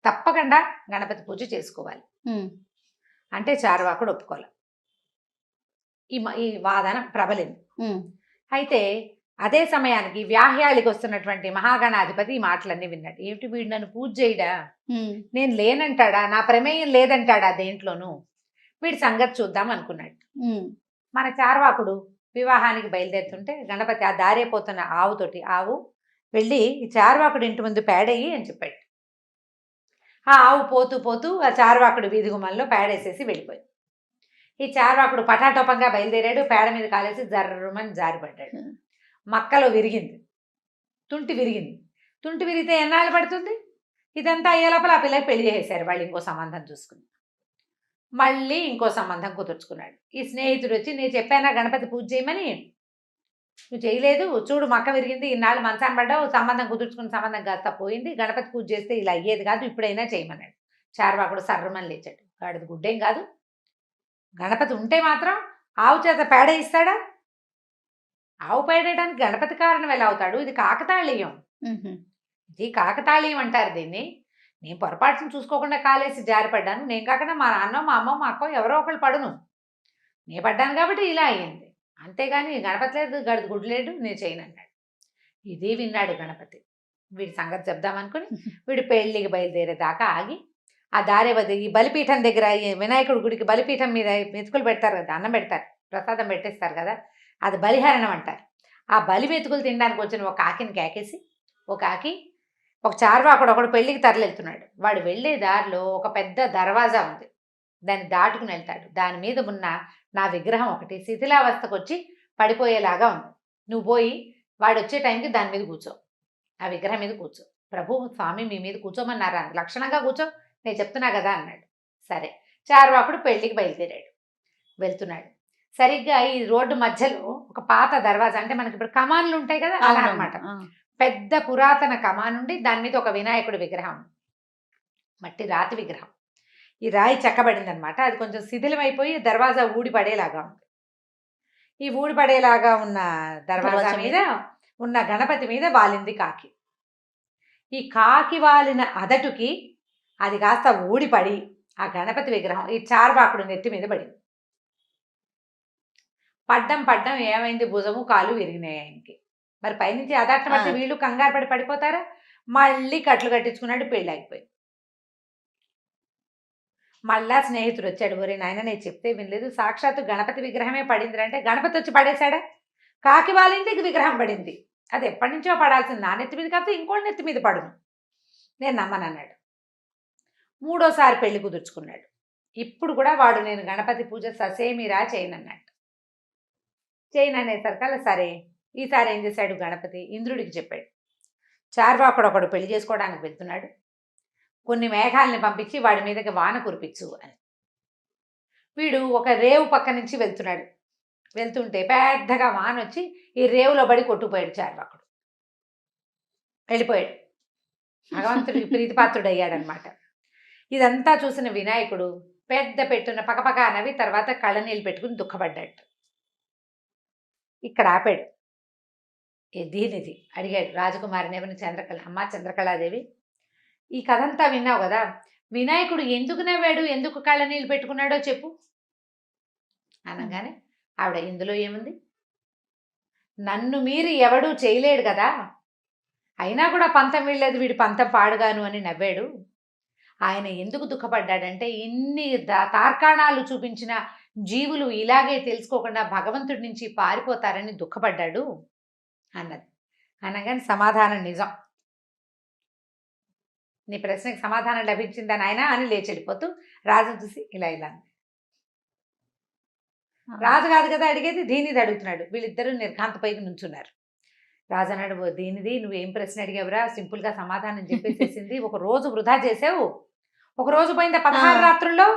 తప్పకుండా గణపతి పూజ చేసుకోవాలి అంటే చార్వాకుడు ఒప్పుకోవాలి. ఈ వాదన ప్రబలింది. అయితే అదే సమయానికి వ్యాహ్యాళికి వస్తున్నటువంటి మహాగణాధిపతి ఈ మాటలన్నీ విన్నాడు. ఏమిటి వీడు నన్ను పూజ చేయడా, నేను లేనంటాడా, నా ప్రమేయం లేదంటాడా దేంట్లోనూ, వీడి సంగతి చూద్దాం అనుకున్నాడు. మన చార్వాకుడు వివాహానికి బయలుదేరుతుంటే గణపతి ఆ దారైపోతున్న ఆవుతోటి, ఆవు వెళ్ళి ఈ చార్వాకుడు ఇంటి ముందు పేడయ్యి అని చెప్పాడు. ఆ ఆవు పోతూ పోతూ ఆ చార్వాకుడు వీధి గుమ్మంలో పేడేసేసి వెళ్ళిపోయి, ఈ చార్వాకుడు పటాటోపంగా బయలుదేరాడు. పేడ మీద కాలేసి జర్రమని జారిపడ్డాడు. మక్కలో విరిగింది, తుంటి విరిగింది. తుంటి విరిగితే ఎన్నాళ్ళు పడుతుంది, ఇదంతా అయ్యే లోపల ఆ పిల్లకి పెళ్లి చేసేశారు వాళ్ళు. ఇంకో సంబంధం చూసుకుని మళ్ళీ ఇంకో సంబంధం కుదుర్చుకున్నాడు. ఈ స్నేహితుడు వచ్చి, నేను చెప్పానా గణపతి పూజ చేయమని, నువ్వు చేయలేదు, చూడు మక్క విరిగింది, ఇన్నాళ్ళు మంచాన్ని పడ్డావు, సంబంధం కుదుర్చుకున్న సంబంధం కాస్త పోయింది, గణపతి పూజ చేస్తే ఇలా అయ్యేది కాదు, ఇప్పుడైనా చేయమన్నాడు. చార్వాకుడు సర్రమని లేచాడు. వాడిది గుడ్డేం కాదు, గణపతి ఉంటే మాత్రం ఆవు చేత పేడ ఇస్తాడా, ఆవు పేడేయడానికి గణపతి కారణం ఎలా అవుతాడు, ఇది కాకతాళీయం, ఇది కాకతాళీయం అంటారు దీన్ని. నేను పొరపాటును చూసుకోకుండా కాలేసి జారిపడ్డాను, నేను కాకుండా మా నాన్న మా అమ్మ మా అక్క ఎవరో ఒకళ్ళు పడును, నేను పడ్డాను కాబట్టి ఇలా అయ్యింది, అంతేగాని గణపతి లేదు, గడిది గుడ్డు లేడు, నేను చేయను అన్నాడు. ఇది విన్నాడు గణపతి. వీడి సంగతి చెప్దామనుకుని వీడు పెళ్ళికి బయలుదేరేదాకా ఆగి ఆ దారి ఈ బలిపీఠం దగ్గర, వినాయకుడి గుడికి బలిపీఠం మీద మెతుకులు పెడతారు కదా, అన్నం పెడతారు, ప్రసాదం పెట్టేస్తారు కదా, అది బలిహరణం అంటారు. ఆ బలి మెతుకులు తినడానికి వచ్చిన ఒక ఆకిని కేకేసి, ఒక చార్వాకుడు ఒకడు పెళ్ళికి తరలివెళ్తున్నాడు. వాడు వెళ్ళే దారిలో ఒక పెద్ద దర్వాజా ఉంది, దాన్ని దాటుకుని వెళ్తాడు. దాని మీద ఉన్న నా విగ్రహం ఒకటి శిథిలావస్థకు వచ్చి పడిపోయేలాగా ఉంది, నువ్వు పోయి వాడు వచ్చే టైంకి దాని మీద కూర్చో, ఆ విగ్రహం మీద కూర్చో. ప్రభు స్వామి మీ మీద కూర్చోమన్నారా, లక్షణంగా కూర్చో, నేను చెప్తున్నా కదా అన్నాడు. సరే చార్వాకుడు పెళ్ళికి బయలుదేరాడు. వెళ్తున్నాడు. సరిగ్గా ఈ రోడ్డు మధ్యలో ఒక పాత దర్వాజా, అంటే మనకి ఇప్పుడు కమాన్లు ఉంటాయి కదా అలా అనమాట, పెద్ద పురాతన కమానుండి దాని మీద ఒక వినాయకుడి విగ్రహం, మట్టి రాతి విగ్రహం. ఈ రాయి చెక్కబడింది అనమాట. అది కొంచెం శిథిలమైపోయి దర్వాజా ఊడిపడేలాగా ఉంది. ఈ ఊడిపడేలాగా ఉన్న దర్వాజా మీద ఉన్న గణపతి మీద వాలింది కాకి. ఈ కాకి వాలిన అదటుకి అది కాస్త ఊడిపడి ఆ గణపతి విగ్రహం ఈ చార్వాకుడు నెత్తి మీద పడింది. పడ్డం ఏమైంది, భుజము కాలు విరిగినాయి ఆయనకి. మరి పైనుంచి అదట్టం పడితే వీళ్ళు కంగారు పడి పడిపోతారా, మళ్ళీ కట్లు కట్టించుకున్నాడు, పెళ్ళి అయిపోయింది. మళ్ళా స్నేహితుడు వచ్చాడు, ఒరే నాయన నేను చెప్తే వినలేదు, సాక్షాత్తు గణపతి విగ్రహమే పడింది అంటే, గణపతి వచ్చి పడేశాడా, కాకి వాలింది విగ్రహం పడింది, అది ఎప్పటి నుంచో పడాల్సింది, నా నెత్తి మీద కాకపోతే ఇంకోటి నెత్తి మీద పడును, నేను నమ్మనన్నాడు. మూడోసారి పెళ్లి కుదుర్చుకున్నాడు. ఇప్పుడు కూడా వాడు నేను గణపతి పూజ ససేమిరా చేయనన్నాడు. చేయను అనేసరికల్లా సరే ఈసారి ఏం చేశాడు గణపతి ఇంద్రుడికి చెప్పాడు, చార్వాకుడు ఒకడు పెళ్లి చేసుకోవడానికి వెళ్తున్నాడు, కొన్ని మేఘాలని పంపించి వాడి మీదకి వాన కురిపించు అని. వీడు ఒక రేవు పక్క నుంచి వెళ్తున్నాడు, వెళ్తుంటే పెద్దగా వాన వచ్చి ఈ రేవులో పడి కొట్టుకుపోయాడు చార్వాకుడు, వెళ్ళిపోయాడు. భగవంతుడికి ప్రీతిపాత్రుడు అయ్యాడనమాట. ఇదంతా చూసిన వినాయకుడు పెద్ద పెట్టున పకపక నవ్వి తర్వాత కళ్ళనీళ్ళు పెట్టుకుని దుఃఖపడ్డాడు. ఇక్కడ ఆపాడు. దీనిది అడిగాడు రాజకుమారిని ఎవరిని, చంద్రకళ. అమ్మ చంద్రకళాదేవి, ఈ కథ అంతా విన్నావు కదా, వినాయకుడు ఎందుకు నవ్వాడు, ఎందుకు కళ్ళనీళ్ళు పెట్టుకున్నాడో చెప్పు అనగానే ఆవిడ, ఇందులో ఏముంది, నన్ను మీరి ఎవడూ చేయలేడు కదా, అయినా కూడా పంతం వీళ్ళేది, వీడి పంతం పాడుగాను అని నవ్వాడు. ఆయన ఎందుకు దుఃఖపడ్డాడంటే ఇన్ని తార్కాణాలు చూపించిన జీవులు ఇలాగే తెలుసుకోకుండా భగవంతుడి నుంచి పారిపోతారని దుఃఖపడ్డాడు అన్నది. అనగానే సమాధానం నిజం, నీ ప్రశ్నకి సమాధానం లభించిందని ఆయన అని లేచి వెళ్ళిపోతూ రాజును చూసి ఇలా ఇలా రాజు కాదు కదా అడిగేది, దీనిది అడుగుతున్నాడు. వీళ్ళిద్దరూ నిర్ఘాంతపైకి నుంచున్నారు. రాజు అన్నాడు, దీనిది నువ్వేం ప్రశ్న అడిగావురా, సింపుల్గా సమాధానం చెప్పేసేసింది. ఒక రోజు వృధా చేసావు, ఒక రోజు పోయింది 16 రాత్రుల్లో,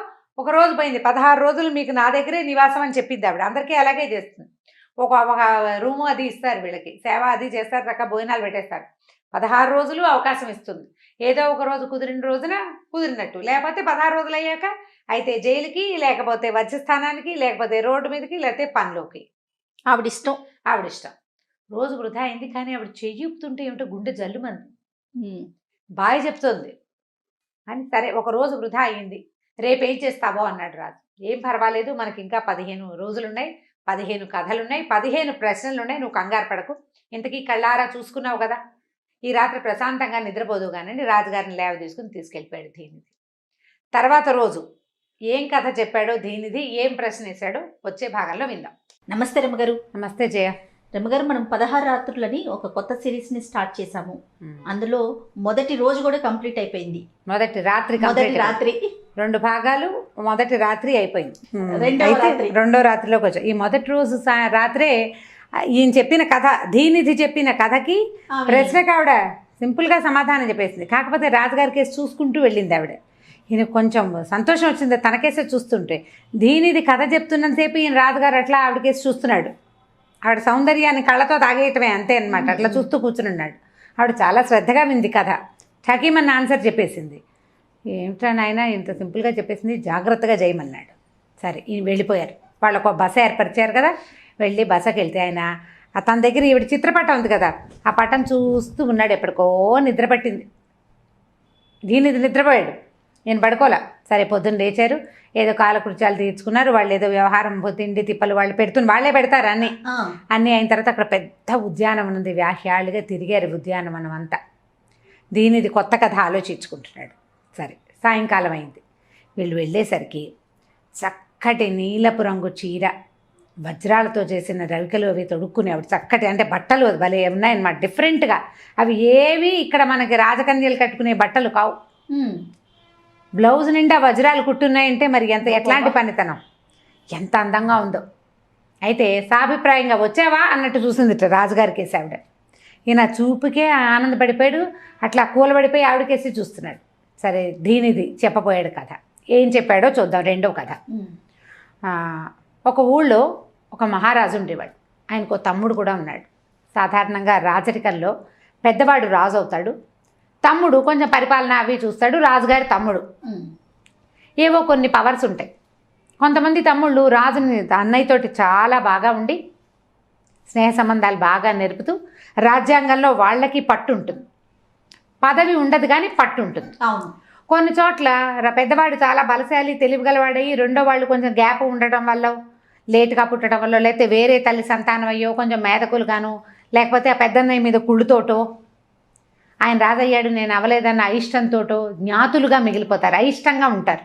ఒక రోజు పోయింది 16 రోజులు మీకు నా దగ్గరే నివాసం అని చెప్పింది ఆవిడ. అందరికీ అలాగే చేస్తుంది. ఒక రూము అది ఇస్తారు, వీళ్ళకి సేవ అది చేస్తారు, రక భోజనాలు పెట్టేస్తారు. 16 రోజులు అవకాశం ఇస్తుంది. ఏదో ఒక రోజు కుదిరిన రోజున కుదిరినట్టు, లేకపోతే 16 రోజులు అయ్యాక అయితే జైలుకి, లేకపోతే వజ్రస్థానానికి, లేకపోతే రోడ్డు మీదకి, లేకపోతే పనిలోకి. ఆవిడిష్టం. ఆవిడిష్టం. రోజు వృధా అయింది, కానీ ఆవిడ చెయ్యుపుతుంటే ఏమిటో గుండె జల్లుమంది. బాయ్ చెప్తుంది అని. సరే ఒక రోజు వృధా అయ్యింది, రేపేం చేస్తావో అన్నాడు రాజు. ఏం పర్వాలేదు, మనకి ఇంకా 15 రోజులున్నాయి, 15 కథలున్నాయి, 15 ప్రశ్నలున్నాయి, నువ్వు కంగారు పడకు. ఇంతకీ కళ్ళారా చూసుకున్నావు కదా, ఈ రాత్రి ప్రశాంతంగా నిద్రపోదు కానీ రాజుగారిని లేవ తీసుకెళ్ళిపోయాడు దీనిది. తర్వాత రోజు ఏం కథ చెప్పాడో దీనిది, ఏం ప్రశ్న వేశాడో వచ్చే భాగంలో విందాం. నమస్తే రమ్మగారు. నమస్తే జయ. రమ్మగారు, మనం 16 రాత్రులని ఒక కొత్త సిరీస్ని స్టార్ట్ చేశాము. అందులో మొదటి రోజు కూడా కంప్లీట్ అయిపోయింది. మొదటి రాత్రి 2 భాగాలు, మొదటి రాత్రి అయిపోయింది. రెండో రాత్రిలోకి వచ్చాం. ఈ మొదటి రోజు రాత్రే ఈయన చెప్పిన కథ, దీనిది చెప్పిన కథకి ప్రశ్నకు ఆవిడ సింపుల్గా సమాధానం చెప్పేసింది. కాకపోతే రాజుగారి కేసు చూసుకుంటూ వెళ్ళింది ఆవిడ. ఈయన కొంచెం సంతోషం వచ్చింది తన కేసే చూస్తుంటే. దీనిది కథ చెప్తున్నంతసేపు ఈయన రాజుగారు అట్లా ఆవిడ కేసు చూస్తున్నాడు. ఆవిడ సౌందర్యాన్ని కళ్ళతో తాగేయటమే అంతే అనమాట. అట్లా చూస్తూ కూర్చుని ఆవిడ చాలా శ్రద్ధగా వింది కథ. ఠకీమన్న ఆన్సర్ చెప్పేసింది. ఏమిటా నాయన ఇంత సింపుల్గా చెప్పేసింది, జాగ్రత్తగా చేయమన్నాడు. సరే ఈయన వెళ్ళిపోయారు. వాళ్ళకు ఒక బస ఏర్పరిచారు కదా, వెళ్ళి బసకి వెళ్తే ఆయన తన దగ్గర ఈవిడ చిత్రపటం ఉంది కదా, ఆ పటం చూస్తూ ఉన్నాడు. ఎప్పటికో నిద్ర పట్టింది. దీనిది నిద్రపోయాడు, నేను పడుకోలే. సరే పొద్దున్న లేచారు, ఏదో కాలకృత్యాలు తీర్చుకున్నారు. వాళ్ళు ఏదో వ్యవహారం, తిండి తిప్పలు వాళ్ళు వాళ్ళే పెడతారు అన్నీ అయిన తర్వాత అక్కడ పెద్ద ఉద్యానవనం ఉంది. వ్యాహ్యాలుగా తిరిగారు ఉద్యానవనం అంతా. దీనిది కొత్త కథ ఆలోచించుకుంటున్నాడు. సరే సాయంకాలం అయింది. వీళ్ళు వెళ్ళేసరికి చక్కటి నీలపు రంగు చీర, వజ్రాలతో చేసిన రవికలు అవి తొడుక్కునేవాడు. చక్కటి అంటే బట్టలు భలే ఉన్నాయన్నమాట, డిఫరెంట్గా. అవి ఏవి ఇక్కడ మనకి రాజకన్యలు కట్టుకునే బట్టలు కావు. బ్లౌజ్ నిండా వజ్రాలు కుట్టున్నాయంటే మరి ఎట్లాంటి పనితనం, ఎంత అందంగా ఉందో. అయితే సాభిప్రాయంగా వచ్చావా అన్నట్టు చూసింది రాజుగారికి వేసి ఆవిడ. ఈయన చూపుకే ఆనందపడిపోయాడు, అట్లా కూలబడిపోయి ఆవిడకేసి చూస్తున్నాడు. సరే దీనిది చెప్పబోయాడు కథ. ఏం చెప్పాడో చూద్దాం. రెండో కథ. ఒక ఊళ్ళో ఒక మహారాజు ఉండేవాడు. ఆయనకు తమ్ముడు కూడా ఉన్నాడు. సాధారణంగా రాజరికంలో పెద్దవాడు రాజు అవుతాడు, తమ్ముడు కొంచెం పరిపాలన అవి చూస్తాడు. రాజుగారి తమ్ముడు ఏవో కొన్ని పవర్స్ ఉంటాయి. కొంతమంది తమ్ముళ్ళు రాజుని అన్నయ్యతోటి చాలా బాగా ఉండి స్నేహ సంబంధాలు బాగా నేర్పుతూ రాజ్యాంగంలో వాళ్ళకి పట్టు ఉంటుంది. పదవి ఉండదు కానీ పట్టు ఉంటుంది. కొన్ని చోట్ల పెద్దవాడు చాలా బలశాలి తెలివిగలవాడయ్యి రెండో వాళ్ళు కొంచెం గ్యాప్ ఉండడం వల్ల, లేటుగా పుట్టడం వల్ల, లేకపోతే వేరే తల్లి సంతానం అయ్యో కొంచెం మేధకులు గాను, లేకపోతే ఆ పెద్దన్నయ్య మీద కుళ్ళుతోటో, ఆయన రాజయ్యాడు నేను అవ్వలేదన్న అయిష్టంతోటో జ్ఞాతులుగా మిగిలిపోతారు, అయిష్టంగా ఉంటారు.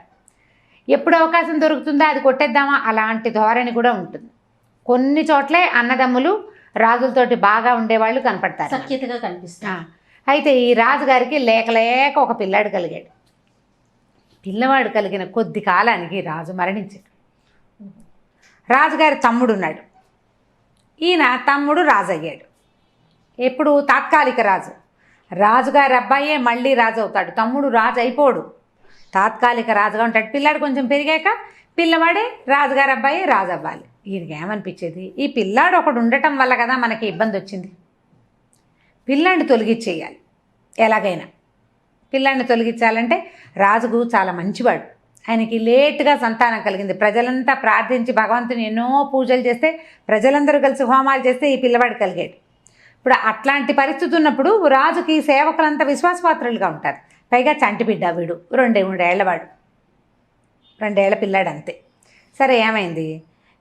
ఎప్పుడు అవకాశం దొరుకుతుందో అది కొట్టేద్దామా అలాంటి ధోరణి కూడా ఉంటుంది. కొన్ని చోట్లే అన్నదమ్ములు రాజులతోటి బాగా ఉండేవాళ్ళు కనపడతారు, సఖ్యతగా కనిపిస్తారు. అయితే ఈ రాజుగారికి లేక ఒక పిల్లాడు కలిగాడు. పిల్లవాడు కలిగిన కొద్ది కాలానికి రాజు మరణించాడు. రాజుగారి తమ్ముడు ఉన్నాడు. ఈయన తమ్ముడు రాజు అయ్యాడు. ఎప్పుడు తాత్కాలిక రాజు. రాజుగారి అబ్బాయే మళ్ళీ రాజు అవుతాడు, తమ్ముడు రాజు అయిపోడు, తాత్కాలిక రాజుగా ఉంటాడు. పిల్లాడు కొంచెం పెరిగాక పిల్లవాడే రాజుగారి అబ్బాయి రాజు అవ్వాలి. ఈయనకి ఏమనిపించేది, ఈ పిల్లాడు ఒకడు ఉండటం వల్ల కదా మనకి ఇబ్బంది వచ్చింది, పిల్లాడిని తొలగించేయాలి ఎలాగైనా. పిల్లాడిని తొలగించాలంటే రాజుకు చాలా మంచివాడు, ఆయనకి లేటుగా సంతానం కలిగింది. ప్రజలంతా ప్రార్థించి భగవంతుని ఎన్నో పూజలు చేస్తే, ప్రజలందరూ కలిసి హోమాలు చేస్తే ఈ పిల్లవాడు కలిగాడు. ఇప్పుడు అట్లాంటి పరిస్థితి ఉన్నప్పుడు రాజుకి సేవకులంతా విశ్వాసపాత్రులుగా ఉంటారు. పైగా చంటి బిడ్డ వీడు, 2-3 ఏళ్లవాడు, 2 ఏళ్ల పిల్లాడు అంతే. సరే ఏమైంది,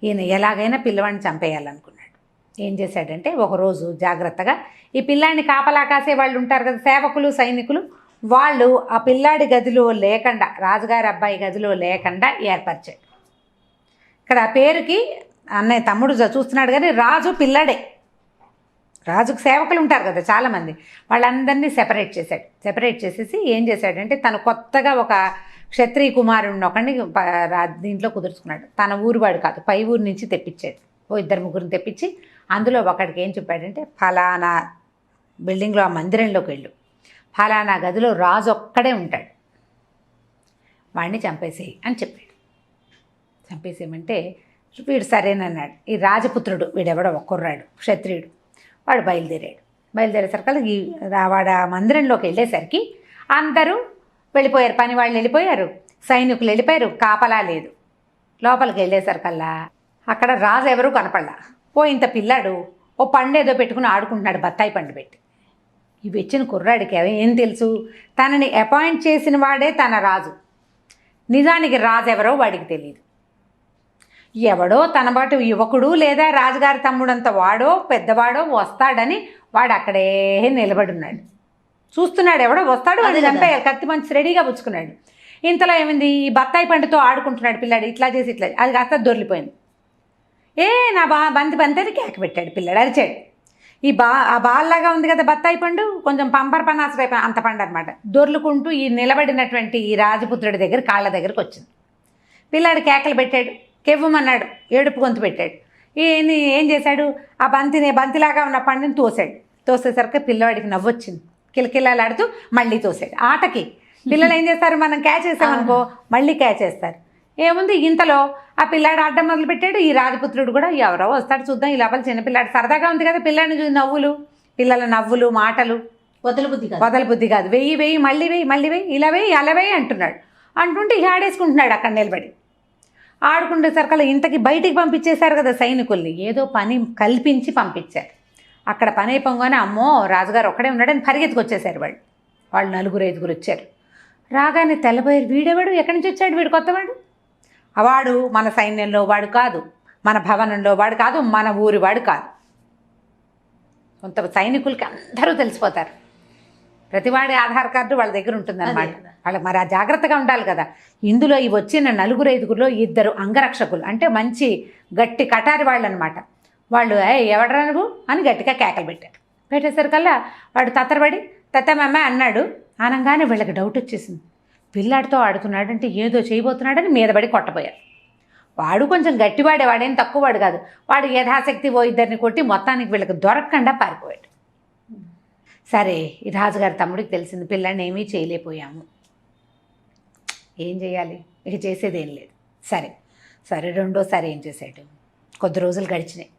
ఈయన ఎలాగైనా పిల్లవాడిని చంపేయాలనుకున్నాడు. ఏం చేశాడంటే ఒకరోజు జాగ్రత్తగా ఈ పిల్లాడిని కాపలా కాసే వాళ్ళు ఉంటారు కదా, సేవకులు సైనికులు, వాళ్ళు ఆ పిల్లాడి గదిలో లేకుండా, రాజుగారి అబ్బాయి గదిలో లేకుండా ఏర్పరిచాడు. ఇక్కడ పేరుకి అన్నయ్య తమ్ముడు చూస్తున్నాడు కానీ రాజు పిల్లాడే. రాజుకు సేవకులు ఉంటారు కదా చాలామంది, వాళ్ళందరినీ సెపరేట్ చేశాడు. సెపరేట్ చేసేసి ఏం చేశాడంటే తను కొత్తగా ఒక క్షత్రియ కుమారుడిని ఒకడిని దీంట్లో కుదుర్చుకున్నాడు. తన ఊరువాడు కాదు, పై ఊరు నుంచి తెప్పించాడు. 2-3 తెప్పించి అందులో ఒకడికి ఏం చెప్పాడంటే, ఫలానా బిల్డింగ్లో ఆ మందిరంలోకి వెళ్ళు, ఫలానా గదిలో రాజు ఒక్కడే ఉంటాడు, వాడిని చంపేసేయి అని చెప్పాడు. చంపేసేయమంటే వీడు సరేనన్నాడు. ఈ రాజపుత్రుడు వీడెవడో ఒక్కర్రాడు క్షత్రియుడు, వాడు బయలుదేరేసరికి ఈ వాడు ఆ మందిరంలోకి వెళ్ళేసరికి అందరూ వెళ్ళిపోయారు, పని వాళ్ళు వెళ్ళిపోయారు, సైనికులు వెళ్ళిపోయారు, కాపలా లేదు. లోపలికి వెళ్ళేసరికల్లా అక్కడ రాజు ఎవరూ కనపడలా. ఇంత పిల్లాడు ఓ పండు ఏదో పెట్టుకుని ఆడుకుంటున్నాడు, బత్తాయి పండు పెట్టి. ఇవి ఇచ్చిన కుర్రాడికి ఏం తెలుసు, తనని అపాయింట్ చేసిన వాడే తన రాజు, నిజానికి రాజు ఎవరో వాడికి తెలియదు. ఎవడో తన బాటు యువకుడు లేదా రాజుగారి తమ్ముడంత వాడో పెద్దవాడో వస్తాడని వాడు అక్కడే నిలబడున్నాడు, చూస్తున్నాడు. ఎవడో వస్తాడు, వాడు చంపేయాలి, కత్తి మంచి రెడీగా పుచ్చుకున్నాడు. ఇంతలో ఏమైంది, ఈ బత్తాయి పండుతో ఆడుకుంటున్నాడు పిల్లాడు, ఇట్లా చేసి ఇట్లా, అది కాస్త దొర్లిపోయింది. నా బంతి కేక పెట్టాడు పిల్లాడు, అరిచాడు. ఆ బాల్లాగా ఉంది కదా బత్తాయి పండు, కొంచెం పంపర్ పనాస టైప్ అంత పండు అనమాట, దొర్లుకుంటూ ఈ నిలబడినటువంటి ఈ రాజపుత్రుడి దగ్గర కాళ్ళ దగ్గరకు వచ్చింది. పిల్లాడు కేకలు పెట్టాడు, కెవ్వమన్నాడు, ఏడుపు గొంతు పెట్టాడు. ఏం చేశాడు, ఆ బంతిలాగా ఉన్న పండుని తోసేసరికి పిల్లవాడికి నవ్వొచ్చింది, కిలకిలాడుతూ మళ్ళీ తోసాడు. ఆటకి పిల్లలు ఏం చేస్తారు, మనం క్యాచ్ చేసామనుకో మళ్ళీ క్యాచ్ చేస్తారు. ఏముంది, ఇంతలో ఆ పిల్లాడు ఆడడం మొదలుపెట్టాడు. ఈ రాజపుత్రుడు కూడా ఎవరో వస్తాడు చూద్దాం, ఈ లోపల చిన్నపిల్లాడు సరదాగా ఉంది కదా, పిల్లాడిని చూసి పిల్లల నవ్వులు మాటలు వదల బుద్ధి కాదు, వెయ్యి మళ్ళీ వెయ్యి ఇలా వెయ్యి అలా వెయ్యి అంటున్నాడు. అంటుంటే ఆడేసుకుంటున్నాడు అక్కడ నిలబడి. ఆడుకుంటేసరికల్లా ఇంతకి బయటికి పంపించేశారు కదా సైనికుల్ని, ఏదో పని కల్పించి పంపించారు. అక్కడ పని అయిపోగానే అమ్మో రాజుగారు ఒక్కడే ఉన్నాడని పరిగెత్తుకొచ్చేసారు వాళ్ళు 4-5 వచ్చారు. రాగానే తెల్లబోయారు, వీడెవాడు, ఎక్కడి నుంచి వచ్చాడు, వీడు కొత్తవాడు, వాడు మన సైన్యంలో వాడు కాదు, మన భవనంలో వాడు కాదు, మన ఊరి వాడు కాదు. కొంత సైనికులకి అందరూ తెలిసిపోతారు, ప్రతివాడి ఆధార్ కార్డు వాళ్ళ దగ్గర ఉంటుందన్నమాట. వాళ్ళకి మరి ఆ జాగ్రత్తగా ఉండాలి కదా. ఇందులో ఈ వచ్చిన 4-5 2 అంగరక్షకులు, అంటే మంచి గట్టి కటారి వాళ్ళు అనమాట. వాళ్ళు ఎవడరా నువ్వు అని గట్టిగా కేకలు పెట్టేసరికల్లా వాడు తత్తరబడి తత్తమ్మ అన్నాడు. అనగానే వీళ్ళకి డౌట్ వచ్చేసింది, పిల్లాడితో ఆడుతున్నాడంటే ఏదో చేయబోతున్నాడని మీదబడి కొట్టబోయారు. వాడు కొంచెం గట్టివాడే, వాడేం తక్కువవాడు కాదు. వాడు యథాశక్తి 2 కొట్టి మొత్తానికి వీళ్ళకి దొరకకుండా పారిపోయాడు. సరే ఈ రాజుగారి తమ్ముడికి తెలిసింది, పిల్లాడిని ఏమీ చేయలేకపోయాము, ఏం చేయాలి, ఇక చేసేదేం లేదు. సరే రెండోసారి ఏం చేశాడు, కొద్ది రోజులు గడిచినాయి.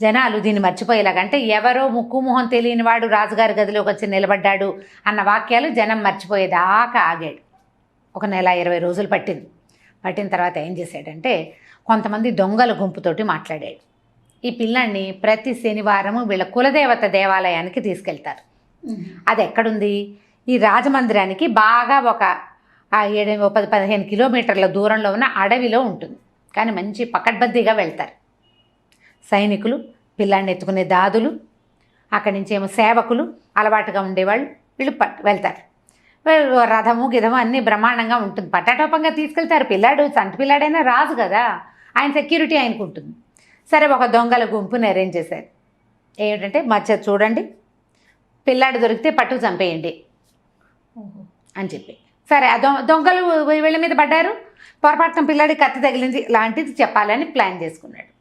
జనాలు దీన్ని మర్చిపోయేలాగంటే ఎవరో ముక్కు మొహం తెలియని వాడు రాజుగారి గదిలోకి వచ్చి నిలబడ్డాడు అన్న వాక్యాలు జనం మర్చిపోయేదాకా ఆగాడు. 1 నెల 20 రోజులు పట్టిన తర్వాత ఏం చేశాడంటే కొంతమంది దొంగల గుంపుతోటి మాట్లాడాడు. ఈ పిల్లాన్ని ప్రతి శనివారము వీళ్ళ కులదేవత దేవాలయానికి తీసుకెళ్తారు. అది ఎక్కడుంది, ఈ రాజమందిరానికి బాగా ఒక 10-15 కిలోమీటర్ల దూరంలో ఉన్న అడవిలో ఉంటుంది. కానీ మంచి పకడ్బందీగా వెళ్తారు సైనికులు, పిల్లాన్ని ఎత్తుకునే దాదులు, అక్కడి నుంచి ఏమో సేవకులు అలవాటుగా ఉండేవాళ్ళు, వీళ్ళు వెళ్తారు. రథము గిధము అన్నీ బ్రహ్మాండంగా ఉంటుంది, పట్టాటోపంగా తీసుకెళ్తారు. పిల్లాడు చంటి పిల్లాడైనా రాజు కదా, ఆయన సెక్యూరిటీ ఆయనకు ఉంటుంది. సరే ఒక దొంగల గుంపుని అరేంజ్ చేశారు. ఏమిటంటే మధ్య చూడండి, పిల్లాడు దొరికితే పట్టు చంపేయండి అని చెప్పి. సరే ఆ దొంగలు వీళ్ళ మీద పడ్డారు, పొరపాటున పిల్లాడికి కత్తి తగిలింది లాంటిది చెప్పాలని ప్లాన్ చేసుకున్నాడు.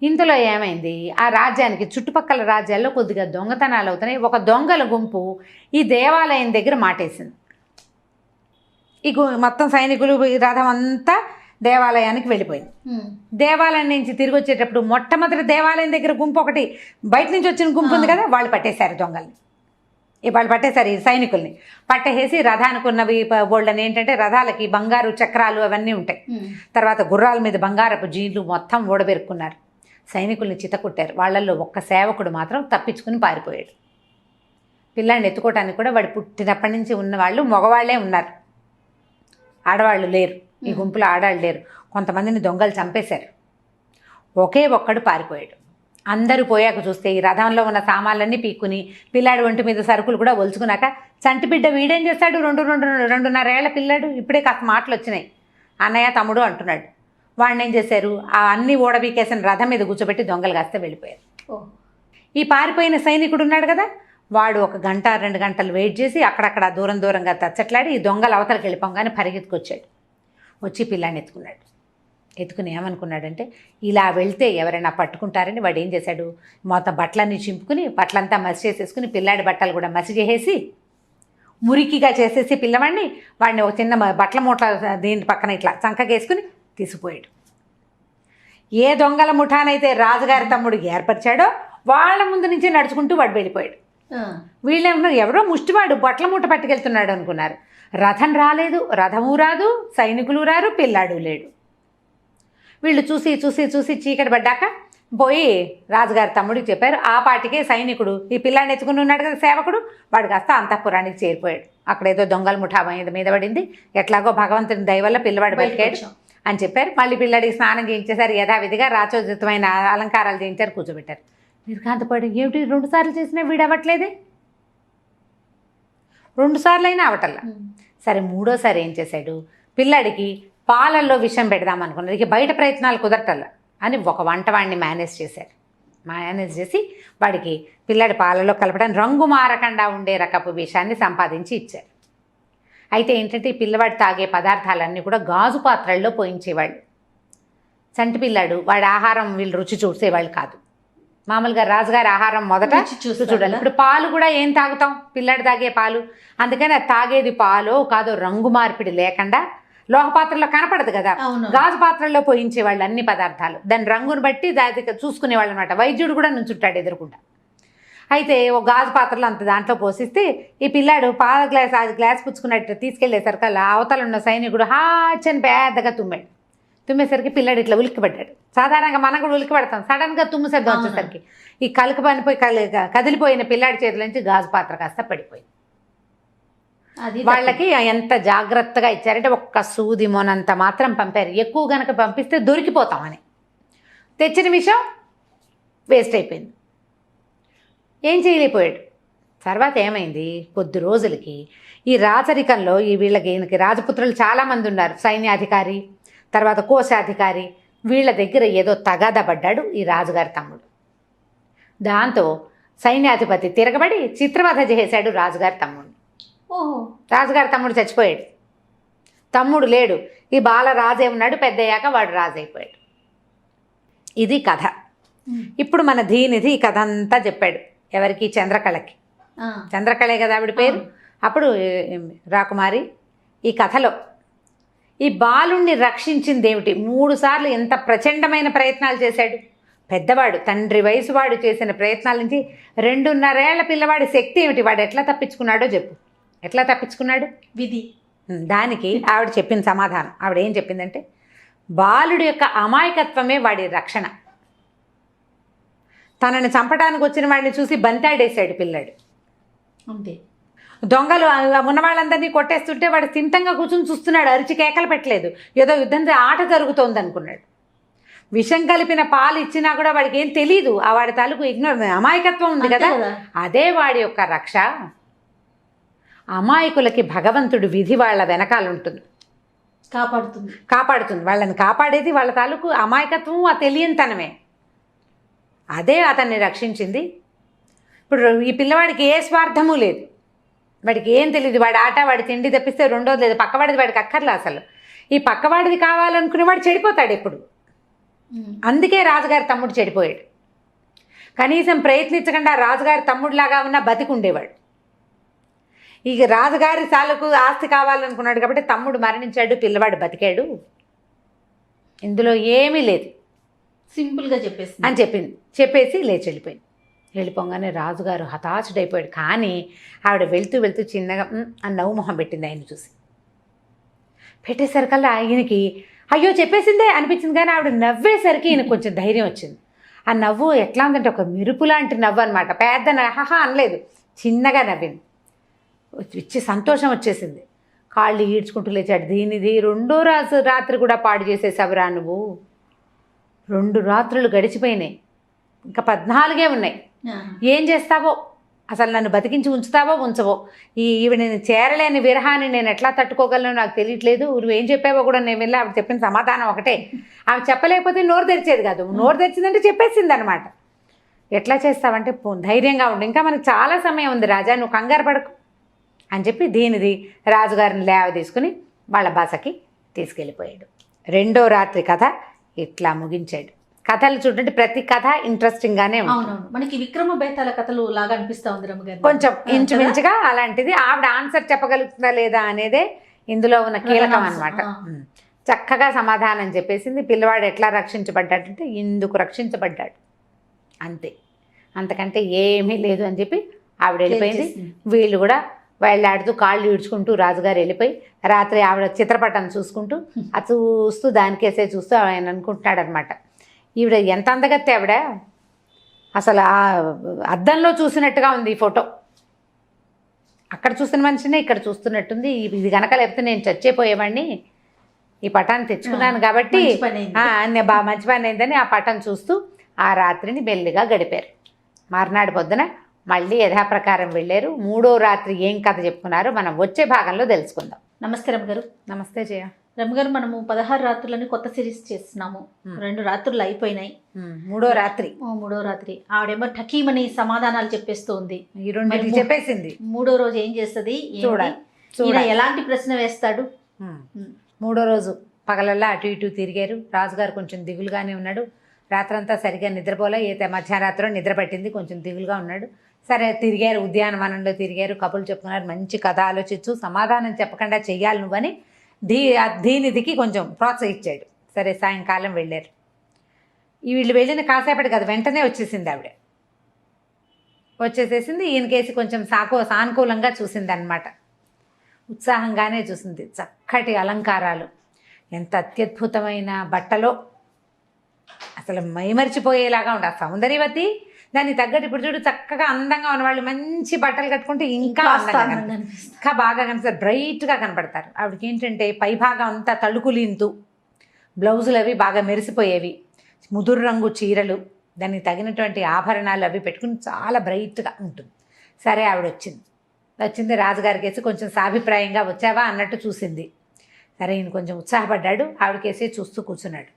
ఇంతలో ఏమైంది, ఆ రాజ్యానికి చుట్టుపక్కల రాజ్యాల్లో కొద్దిగా దొంగతనాలు అవుతున్నాయి. ఒక దొంగల గుంపు ఈ దేవాలయం దగ్గర మాటేసింది. మొత్తం సైనికులు ఈ రథం అంతా దేవాలయానికి వెళ్ళిపోయింది. దేవాలయం నుంచి తిరిగి వచ్చేటప్పుడు మొట్టమొదటి దేవాలయం దగ్గర గుంపు ఒకటి బయట నుంచి వచ్చిన గుంపు ఉంది కదా, వాళ్ళు పట్టేశారు దొంగల్ని. వాళ్ళు పట్టేశారు ఈ సైనికుల్ని. పట్టేసి రథానికి ఉన్నవి బోళ్ళని ఏంటంటే రథాలకి బంగారు చక్రాలు అవన్నీ ఉంటాయి. తర్వాత గుర్రాల మీద బంగారపు జీన్లు మొత్తం ఓడబెరుక్కున్నారు. సైనికుల్ని చితకొట్టారు. వాళ్ళల్లో ఒక్క సేవకుడు మాత్రం తప్పించుకుని పారిపోయాడు. పిల్లాడిని ఎత్తుకోవటానికి కూడా వాడు పుట్టినప్పటి నుంచి ఉన్నవాళ్ళు మగవాళ్లే ఉన్నారు, ఆడవాళ్ళు లేరు. ఈ గుంపులో ఆడవాళ్ళు లేరు. కొంతమందిని దొంగలు చంపేశారు. ఒకే ఒక్కడు పారిపోయాడు. అందరూ పోయాక చూస్తే ఈ రథంలో ఉన్న సామాన్లన్నీ పీక్కుని పిల్లాడు ఒంటి మీద సరుకులు కూడా ఒలుచుకున్నాక చంటి బిడ్డ వీడేం చేస్తాడు, 2-2.5 ఏళ్ల పిల్లాడు, ఇప్పుడే కాస్త మాటలు వచ్చినాయి, అన్నయ్య తమ్ముడు అంటున్నాడు. వాడిని ఏం చేశారు, ఆ అన్ని ఓడబీకేసిన రథం మీద కూర్చోబెట్టి దొంగలు కాస్తే వెళ్ళిపోయారు. ఈ పారిపోయిన సైనికుడు ఉన్నాడు కదా, వాడు 1 గంట 2 గంటలు వెయిట్ చేసి అక్కడక్కడ దూరంగా తచ్చట్లాడి ఈ దొంగలు అవతలకి వెళ్ళిపోగానే పరిగెత్తుకొచ్చాడు. వచ్చి పిల్లాన్ని ఎత్తుకున్నాడు. ఎత్తుకుని ఏమనుకున్నాడంటే ఇలా వెళ్తే ఎవరైనా పట్టుకుంటారని వాడు ఏం చేశాడు, మొత్తం బట్టలన్నీ చింపుకుని బట్టలంతా మసి చేసేసుకుని పిల్లాడి బట్టలు కూడా మసి చేసేసి మురికిగా చేసేసి పిల్లవాడిని వాడిని ఒక చిన్న బట్టల మూట దీని పక్కన ఇట్లా చంకకేసుకుని తీసుకుపోయాడు. ఏ దొంగల ముఠానైతే రాజుగారి తమ్ముడు ఏర్పరిచాడో వాళ్ళ ముందు నుంచి నడుచుకుంటూ వాడు వెళ్ళిపోయాడు. వీళ్ళేమన్నా ఎవరో ముష్టివాడు బట్టల మూట పట్టుకెళ్తున్నాడు అనుకున్నారు. రథం రాలేదు, రథము రాదు, సైనికులు రారు, పిల్లాడు లేడు. వీళ్ళు చూసి చీకటి పడ్డాక పోయి రాజుగారి తమ్ముడికి చెప్పారు. ఆ పాటికే సైనికుడు ఈ పిల్లాడిని ఎత్తుకుని ఉన్నాడు కదా సేవకుడు, వాడు కాస్త అంతఃపురానికి చేరిపోయాడు. అక్కడేదో దొంగల ముఠా మీద పడింది, ఎట్లాగో భగవంతుని దయ వల్ల పిల్లవాడు బతికాడు అని చెప్పారు. మళ్ళీ పిల్లాడికి స్నానం చేయించేశారు, యథావిధిగా రాచోచితమైన అలంకారాలు చేయించారు, కూర్చోబెట్టారు. మీరు కాంతపడి ఏమిటి 2 సార్లు చేసినా వీడు అవ్వట్లేదే, 2 సార్లు అయినా అవటల్లా. సరే 3ఓసారి ఏం చేశాడు, పిల్లాడికి పాలల్లో విషం పెడదామనుకున్నారు. ఇక బయట ప్రయత్నాలు కుదరటల్లా అని ఒక వంటవాడిని మేనేజ్ చేశారు. మేనేజ్ చేసి వాడికి పిల్లాడి పాలలో కలపడానికి రంగు మారకుండా ఉండే రకపు విషాన్ని సంపాదించి ఇచ్చారు. అయితే ఏంటంటే ఈ పిల్లవాడు తాగే పదార్థాలన్నీ కూడా గాజు పాత్రల్లో పోయించేవాళ్ళు. చంటి పిల్లాడు వాడి ఆహారం వీళ్ళు రుచి చూసేవాళ్ళు కాదు. మామూలుగా రాజుగారి ఆహారం మొదట చూడాలి. ఇప్పుడు పాలు కూడా ఏం తాగుతాం, పిల్లాడు తాగే పాలు, అందుకని అది తాగేది పాలో కాదో రంగు మార్పిడి లేకుండా లోహ పాత్రలో కనపడదు కదా, గాజు పాత్రల్లో పోయించేవాళ్ళు అన్ని పదార్థాలు. దాని రంగును బట్టి దాని చూసుకునేవాళ్ళు అనమాట. వైద్యుడు కూడా నుంచుంటాడు ఎదురుకుండా. అయితే ఒక గాజు పాత్రలో అంత దాంట్లో పోసిస్తే ఈ పిల్లాడు పాల గ్లాస్ ఆ గ్లాస్ పుచ్చుకున్నట్టు తీసుకెళ్లేసరికల్లా అవతల ఉన్న సైనికుడు హాచని పెద్దగా తుమ్మాడు. తుమ్మేసరికి పిల్లాడు ఇట్లా ఉలిక్కిపడ్డాడు. సాధారణంగా మనం కూడా ఉలిక్కిపడతాం, సడన్గా తుమ్ము శబ్దం వచ్చేసరికి ఈ కలుకపనిపోయి కదిలిపోయిన పిల్లాడి చేతుల నుంచి గాజు పాత్ర కాస్త పడిపోయింది. వాళ్ళకి ఎంత జాగ్రత్తగా ఇచ్చారంటే ఒక్క సూది మొనంత మాత్రం పంపారు. ఎక్కువ గనక పంపిస్తే దొరికిపోతామని. తెచ్చిన విషయం వేస్ట్ అయిపోయింది, ఏం చేయలేకపోయాడు. తర్వాత ఏమైంది, కొద్ది రోజులకి ఈ రాచరికంలో ఈయనకి రాజపుత్రులు చాలామంది ఉన్నారు. సైన్యాధికారి, తర్వాత కోశాధికారి, వీళ్ళ దగ్గర ఏదో తగాదా పడ్డాడు ఈ రాజుగారి తమ్ముడు. దాంతో సైన్యాధిపతి తిరగబడి చిత్రవధ చేశాడు రాజుగారి తమ్ముడిని. రాజుగారి తమ్ముడు చచ్చిపోయాడు, తమ్ముడు లేడు. ఈ బాల రాజే ఉన్నాడు, పెద్దయ్యాక వాడు రాజు అయిపోయాడు. ఇది కథ. ఇప్పుడు మన ధీనిధి ఈ కథ అంతా చెప్పాడు. ఎవరికి, చంద్రకళకి. చంద్రకళే కదా ఆవిడ పేరు. అప్పుడు రాకుమారి ఈ కథలో ఈ బాలుణ్ణి రక్షించింది ఏమిటి, 3 సార్లు ఎంత ప్రచండమైన ప్రయత్నాలు చేశాడు. పెద్దవాడు తండ్రి వయసు వాడు చేసిన ప్రయత్నాల నుంచి 2.5 ఏళ్ల పిల్లవాడి శక్తి ఏమిటి, వాడు ఎట్లా తప్పించుకున్నాడో చెప్పు. ఎట్లా తప్పించుకున్నాడు, విధి. దానికి ఆవిడ చెప్పిన సమాధానం, ఆవిడ ఏం చెప్పిందంటే బాలుడి యొక్క అమాయకత్వమే వాడి రక్షణ. తనని చంపడానికి వచ్చిన వాడిని చూసి బంతాడేశాడు పిల్లాడు. అంతే. దొంగలు ఉన్న వాళ్ళందరినీ కొట్టేస్తుంటే వాడు స్థిమితంగా కూర్చుని చూస్తున్నాడు, అరిచి కేకలు పెట్టలేదు. ఏదో యుద్ధంతో ఆట జరుగుతోంది అనుకున్నాడు. విషం కలిపిన పాలు ఇచ్చినా కూడా వాడికి ఏం తెలీదు. ఆ వాడి తాలూకు అమాయకత్వం ఉంది కదా, అదే వాడి యొక్క రక్ష. అమాయకులకి భగవంతుడు విధి వాళ్ళ వెనకాల ఉంటుంది, కాపాడుతుంది. వాళ్ళని కాపాడేది వాళ్ళ తాలూకు అమాయకత్వం, ఆ తెలియనితనమే. అదే అతన్ని రక్షించింది. ఇప్పుడు ఈ పిల్లవాడికి ఏ స్వార్థము లేదు, వాడికి ఏం తెలియదు. వాడి ఆట, వాడి తిండి తప్పిస్తే రెండోది లేదు. పక్కవాడిది వాడికి అక్కర్లే అసలు. ఈ పక్కవాడిది కావాలనుకునేవాడు చెడిపోతాడు ఎప్పుడు. అందుకే రాజుగారి తమ్ముడు చెడిపోయాడు. కనీసం ప్రయత్నించకుండా రాజుగారి తమ్ముడిలాగా ఉన్న బతికి ఉండేవాడు. ఇక రాజుగారి సాలకు ఆస్తి కావాలనుకున్నాడు కాబట్టి తమ్ముడు మరణించాడు, పిల్లవాడు బతికాడు, ఇందులో ఏమీ లేదు సింపుల్గా చెప్పేసి అని చెప్పేసి లేచి వెళ్ళిపోయింది. వెళ్ళిపోగానే రాజుగారు హతాశుడైపోయాడు. కానీ ఆవిడ వెళ్తూ వెళ్తూ చిన్నగా అని నవ్వు మొహం పెట్టింది ఆయన చూసి. పెట్టేసరికల్లా ఆయనకి అయ్యో చెప్పేసిందే అనిపించింది. కానీ ఆవిడ నవ్వేసరికి ఈయనకు కొంచెం ధైర్యం వచ్చింది. ఆ నవ్వు ఎట్లా ఉందంటే ఒక మెరుపు లాంటి నవ్వు అనమాట. పెద్ద హహా అనలేదు, చిన్నగా నవ్వింది. ఇచ్చి సంతోషం వచ్చేసింది. కాళ్ళు ఈడ్చుకుంటూ లేచాడు. దీనిది 2వ రాత్రి కూడా పాడు చేసేసావురా నువ్వు. 2 రాత్రులు గడిచిపోయినాయి, ఇంకా 14 ఉన్నాయి. ఏం చేస్తావో, అసలు నన్ను బతికించి ఉంచుతావో ఉంచవో, ఈవిడ నేను చేరలేని విరహాన్ని నేను ఎట్లా తట్టుకోగలను నాకు తెలియట్లేదు. నువ్వేం చెప్పావో కూడా నేను వెళ్ళి ఆవిడ చెప్పిన సమాధానం ఒకటే. ఆవిడ చెప్పలేకపోతే నోరు తెరిచేది కాదు, నోరు తెరిచిందంటే చెప్పేసింది అనమాట. ఎట్లా చేస్తావంటే ధైర్యంగా ఉండు, ఇంకా మనకు చాలా సమయం ఉంది రాజా, నువ్వు కంగారు పడకు అని చెప్పి దీనిది రాజుగారిని లేవ తీసుకుని వాళ్ళ బసకి తీసుకెళ్ళిపోయాడు. 2వ రాత్రి కథ ఇట్లా ముగించాడు. కథలు చూడండి, ప్రతి కథ ఇంట్రెస్టింగ్గానే ఉంటుంది. మనకి విక్రమ బేతాల కథలు లాగా అనిపిస్తా ఉంది రమ్మగారు, కొంచెం ఇంచుమించుగా అలాంటిది. ఆవిడ ఆన్సర్ చెప్పగలుగుతుందా లేదా అనేదే ఇందులో ఉన్న కీలకం అనమాట. చక్కగా సమాధానం చెప్పేసింది. పిల్లవాడు ఎట్లా రక్షించబడ్డాడంటే ఇందుకు రక్షించబడ్డాడు, అంతే, అంతకంటే ఏమీ లేదు అని చెప్పి ఆవిడ వెళ్ళిపోయింది. వీళ్ళు కూడా వెళ్ళాడుతూ కాళ్ళు ఈడ్చుకుంటూ రాజుగారు వెళ్ళిపోయి రాత్రి ఆవిడ చిత్రపటం చూసుకుంటూ అది చూస్తూ దానికేసే చూస్తూ ఆయన అనుకుంటున్నాడు అనమాట, ఈవిడ ఎంత అందగత్తే ఆవిడ, అసలు ఆ అద్దంలో చూసినట్టుగా ఉంది ఈ ఫోటో. అక్కడ చూసిన మనిషినే ఇక్కడ చూస్తున్నట్టుంది. ఇది కనుక లేకపోతే నేను చచ్చిపోయేవాడిని. ఈ పటాన్ని తెచ్చుకున్నాను కాబట్టి బాగా మంచి పని అయిందని ఆ పటం చూస్తూ ఆ రాత్రిని మెల్లిగా గడిపారు. మర్నాడు పొద్దున మళ్ళీ యథాప్రకారం వెళ్ళారు. 3వ రాత్రి ఏం కథ చెప్పుకున్నారో మనం వచ్చే భాగంలో తెలుసుకుందాం. నమస్తే రమ్మగారు. నమస్తే జయ. రమ్మగారు, మనము 16 రాత్రులని కొత్త సిరీస్ చేస్తున్నాము. 2 రాత్రులు అయిపోయినాయి, 3వ రాత్రి. 3వ రాత్రి ఆవిడేమో ఠకీమని సమాధానాలు చెప్పేస్తూ ఉంది. ఈ 2 చెప్పేసింది. 3వ రోజు ఏం చేస్తుంది, ఈయన ఎలాంటి ప్రశ్న వేస్తాడు? 3వ రోజు పగలల్లా అటు ఇటు తిరిగారు. రాజుగారు కొంచెం దిగులుగానే ఉన్నాడు. రాత్రంతా సరిగ్గా నిద్రపోలే, మధ్యరాత్రిలో నిద్ర పట్టింది, కొంచెం దిగులుగా ఉన్నాడు. సరే తిరిగారు, ఉద్యానవనంలో తిరిగారు, కబుర్లు చెప్పుకున్నారు. మంచి కథ ఆలోచించు, సమాధానం చెప్పకుండా చెయ్యాలి నువ్వని దీనిదికి కొంచెం ప్రోత్సహించాడు. సరే సాయంకాలం వెళ్ళారు. వీళ్ళు వెళ్ళిన కాసేపటి కదా వెంటనే వచ్చేసింది ఆవిడ. వచ్చేసేసింది. ఈయనకేసి కొంచెం సానుకూలంగా చూసింది అనమాట. ఉత్సాహంగానే చూసింది. చక్కటి అలంకారాలు, ఎంత అత్యద్భుతమైన బట్టలో, అసలు మైమరిచిపోయేలాగా ఉండే సౌందర్యవతి. దాన్ని తగ్గట్టు ఇప్పుడు చూడు చక్కగా అందంగా ఉన్నవాళ్ళు మంచి బట్టలు కట్టుకుంటే ఇంకా అందంగా ఇంకా బాగా కనిపిస్తారు, బ్రైట్గా కనపడతారు. ఆవిడకి ఏంటంటే పైభాగం అంతా తళుకులింతు, బ్లౌజులు అవి బాగా మెరిసిపోయేవి, ముదురు రంగు చీరలు, దానికి తగినటువంటి ఆభరణాలు అవి పెట్టుకుని చాలా బ్రైట్గా ఉంటుంది. సరే ఆవిడ వచ్చింది రాజుగారికి వేసి కొంచెం సాభిప్రాయంగా వచ్చావా అన్నట్టు చూసింది. సరే ఈయన కొంచెం ఉత్సాహపడ్డాడు. ఆవిడకేసి చూస్తూ కూర్చున్నాడు.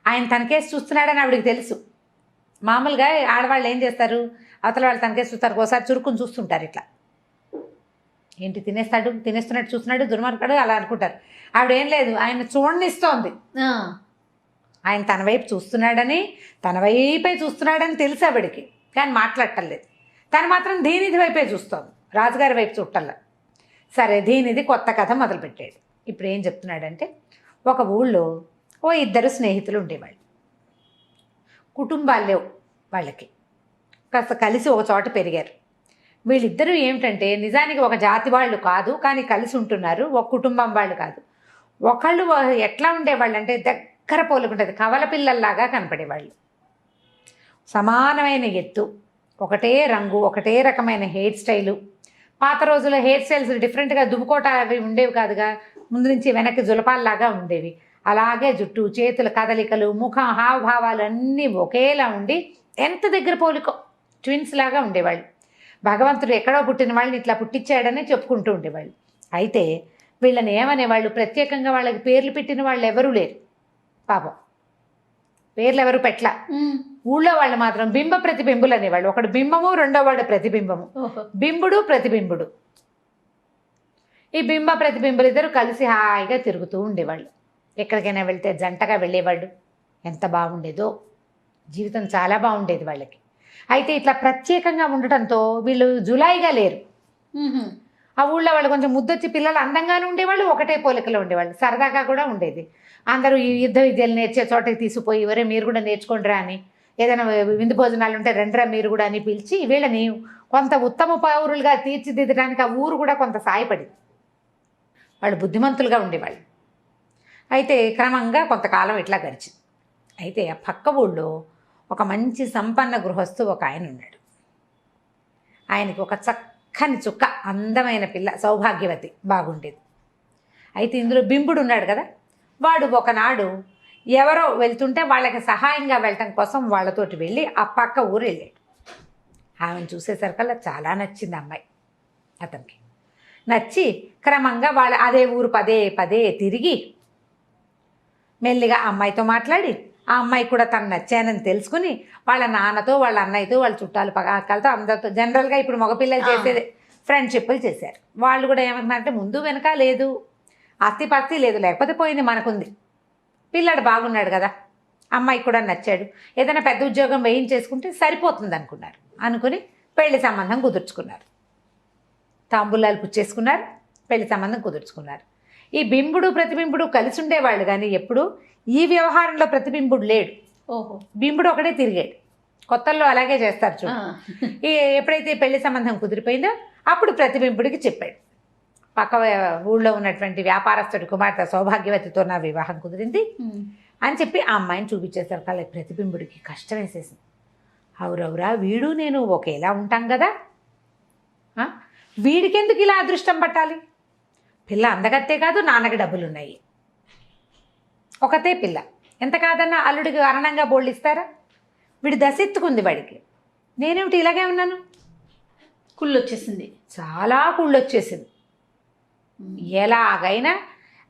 ఆయన తనకేసి చూస్తున్నాడని ఆవిడకి తెలుసు. మామూలుగా ఆడవాళ్ళు ఏం చేస్తారు, అవతల వాళ్ళు తనకేసి చూస్తారు, ఒకసారి చురుకుని చూస్తుంటారు. ఇట్లా ఏంటి తినేస్తున్నట్టు చూస్తున్నాడు దుర్మార్గుడు అలా అనుకుంటారు. ఆవిడేం లేదు, ఆయన చూడనిస్తోంది. ఆయన తన వైపు చూస్తున్నాడని, తన వైపే చూస్తున్నాడని తెలుసు ఆవిడికి, కానీ మాట్లాడటలేదు. తను మాత్రం దీనిది వైపే చూస్తోంది, రాజుగారి వైపు చూడటల్లా. సరే దీనిది కొత్త కథ మొదలుపెట్టాడు. ఇప్పుడు ఏం చెప్తున్నాడంటే, ఒక ఊళ్ళో 2 స్నేహితులు ఉండేవాళ్ళు. కుటుంబాలు లేవు వాళ్ళకి, కాస్త కలిసి ఒక చోట పెరిగారు. వీళ్ళిద్దరూ ఏమిటంటే నిజానికి ఒక జాతి వాళ్ళు కాదు, కానీ కలిసి ఉంటున్నారు. ఒక కుటుంబం వాళ్ళు కాదు. ఒకళ్ళు ఎట్లా ఉండేవాళ్ళు అంటే దగ్గర పోలుకుంటుంది, కవల పిల్లల్లాగా కనపడేవాళ్ళు. సమానమైన ఎత్తు, ఒకటే రంగు, ఒకటే రకమైన హెయిర్ స్టైలు. పాత రోజుల్లో హెయిర్ స్టైల్స్ డిఫరెంట్గా దువ్వుకోట అవి ఉండేవి కాదుగా, ముందు నుంచి వెనక్కి జులపాల్లాగా ఉండేవి. అలాగే జుట్టు, చేతుల కదలికలు, ముఖం హావభావాలు అన్నీ ఒకేలా ఉండి ఎంత దగ్గర పోలికో, ట్విన్స్ లాగా ఉండేవాళ్ళు. భగవంతుడు ఎక్కడో పుట్టిన వాళ్ళని ఇట్లా పుట్టించాడని చెప్పుకుంటూ ఉండేవాళ్ళు. అయితే వీళ్ళని ఏమనేవాళ్ళు, ప్రత్యేకంగా వాళ్ళకి పేర్లు పెట్టిన వాళ్ళు ఎవరూ లేరు పాపం, పేర్లు ఎవరు పెట్ల. ఊళ్ళో వాళ్ళు మాత్రం బింబ ప్రతిబింబులు అనేవాళ్ళు. ఒకడు బింబము, రెండో వాడు ప్రతిబింబము, బింబుడు ప్రతిబింబుడు. ఈ బింబ ప్రతిబింబులు ఇద్దరు కలిసి హాయిగా తిరుగుతూ ఉండేవాళ్ళు. ఎక్కడికైనా వెళ్తే జంటగా వెళ్ళేవాళ్ళు. ఎంత బాగుండేదో, జీవితం చాలా బాగుండేది వాళ్ళకి. అయితే ఇట్లా ప్రత్యేకంగా ఉండటంతో వీళ్ళు జులాయిగా లేరు. ఆ ఊళ్ళో వాళ్ళు కొంచెం ముద్దొచ్చి పిల్లలు అందంగానే ఉండేవాళ్ళు, ఒకటే పోలికలో ఉండేవాళ్ళు, సరదాగా కూడా ఉండేది. అందరూ ఈ యుద్ధ విద్యలు నేర్చే చోటకి తీసుకుపోయి ఎవరే మీరు కూడా నేర్చుకోండిరా అని, ఏదైనా విందు భోజనాలు ఉంటే రండిరా మీరు కూడా అని పిలిచి వీళ్ళని కొంత ఉత్తమ పౌరులుగా తీర్చిదిద్దడానికి ఆ ఊరు కూడా కొంత సాయపడింది. వాళ్ళు బుద్ధిమంతులుగా ఉండేవాళ్ళు. అయితే క్రమంగా కొంతకాలం ఇట్లా గడిచింది. అయితే ఆ పక్క ఊళ్ళో ఒక మంచి సంపన్న గృహస్థు ఒక ఆయన ఉన్నాడు. ఆయనకి ఒక చక్కని చుక్క అందమైన పిల్ల, సౌభాగ్యవతి, బాగుండేది. అయితే ఇందులో బింబుడు ఉన్నాడు కదా, వాడు ఒకనాడు ఎవరో వెళ్తుంటే వాళ్ళకి సహాయంగా వెళ్ళటం కోసం వాళ్ళతోటి వెళ్ళి ఆ పక్క ఊరు వెళ్ళాడు. ఆమెను చూసేసరికల్లా చాలా నచ్చింది అమ్మాయి అతనికి. నచ్చి క్రమంగా వాళ్ళ అదే ఊరు పదే పదే తిరిగి మెల్లిగా అమ్మాయితో మాట్లాడి ఆ అమ్మాయి కూడా తను నచ్చానని తెలుసుకుని వాళ్ళ నాన్నతో వాళ్ళ అన్నయ్యతో వాళ్ళ చుట్టాలు పగాకలతో అందరితో జనరల్గా ఇప్పుడు మగపిల్లలు చేసేది ఫ్రెండ్షిప్లు చేశారు. వాళ్ళు కూడా ఏమంటున్నారంటే ముందు వెనక లేదు, ఆస్తిపాస్తి లేదు, లేకపోతే పోయింది, మనకుంది, పిల్లాడు బాగున్నాడు కదా, అమ్మాయికి కూడా నచ్చాడు, ఏదైనా పెద్ద ఉద్యోగం వేయించేసుకుంటే సరిపోతుంది అనుకున్నారు. అనుకుని పెళ్లి సంబంధం కుదుర్చుకున్నారు. తాంబూలాలు పుచ్చేసుకున్నారు, పెళ్లి సంబంధం కుదుర్చుకున్నారు. ఈ బింబుడు ప్రతిబింబుడు కలిసి ఉండేవాళ్ళు, కానీ ఎప్పుడు ఈ వ్యవహారంలో ప్రతిబింబుడు లేడు. ఓహో, బింబుడు ఒకటే తిరిగాడు. కొత్తల్లో అలాగే చేస్తారు చూడు. ఎప్పుడైతే పెళ్లి సంబంధం కుదిరిపోయిందో అప్పుడు ప్రతిబింబుడికి చెప్పాడు, పక్క ఊళ్ళో ఉన్నటువంటి వ్యాపారస్తుడి కుమార్తె సౌభాగ్యవతితో నా వివాహం కుదిరింది అని చెప్పి ఆ అమ్మాయిని చూపించేసరికి కల ప్రతిబింబుడికి కష్టం వేసేసింది. అవురవురా, వీడు నేను ఒకేలా ఉంటాం కదా, వీడికెందుకు ఇలా అదృష్టం పట్టాలి? పిల్ల అందగత్తే కాదు, నాన్నకి డబ్బులున్నాయి, ఒకతే పిల్ల, ఎంత కాదన్నా అల్లుడికి అరణంగా బోళ్ళు ఇస్తారా? వీడి దశెత్తుకుంది వాడికి, నేనేమిటి ఇలాగే ఉన్నాను? కుళ్ళు వచ్చేసింది, చాలా కుళ్ళు వచ్చేసింది. ఎలాగైనా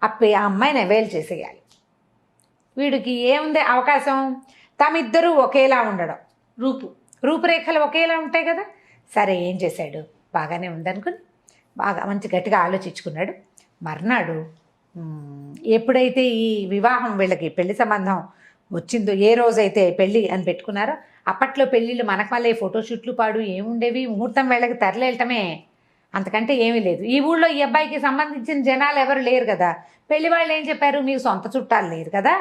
ఆ అమ్మాయిని అవైల్ చేసేయాలి. వీడికి ఏముంది అవకాశం? తమిద్దరూ ఒకేలా ఉండడం, రూపురేఖలు ఒకేలా ఉంటాయి కదా. సరే, ఏం చేశాడు, బాగానే ఉందనుకుని బాగా మంచి గట్టిగా ఆలోచించుకున్నాడు. మర్నాడు ఎప్పుడైతే ఈ వివాహం వీళ్ళకి పెళ్లి సంబంధం వచ్చిందో, ఏ రోజైతే పెళ్ళి అని పెట్టుకున్నారో, అప్పట్లో పెళ్ళిళ్ళు మనకు మళ్ళీ ఫోటోషూట్లు పాడు ఏముండేవి, ముహూర్తం వేళకి తరలేయటమే, అంతకంటే ఏమీ లేదు. ఈ ఊళ్ళో ఈ అబ్బాయికి సంబంధించిన జనాలు ఎవరు లేరు కదా. పెళ్లి వాళ్ళు ఏం చెప్పారు, మీకు సొంత చుట్టాలు లేరు కదా,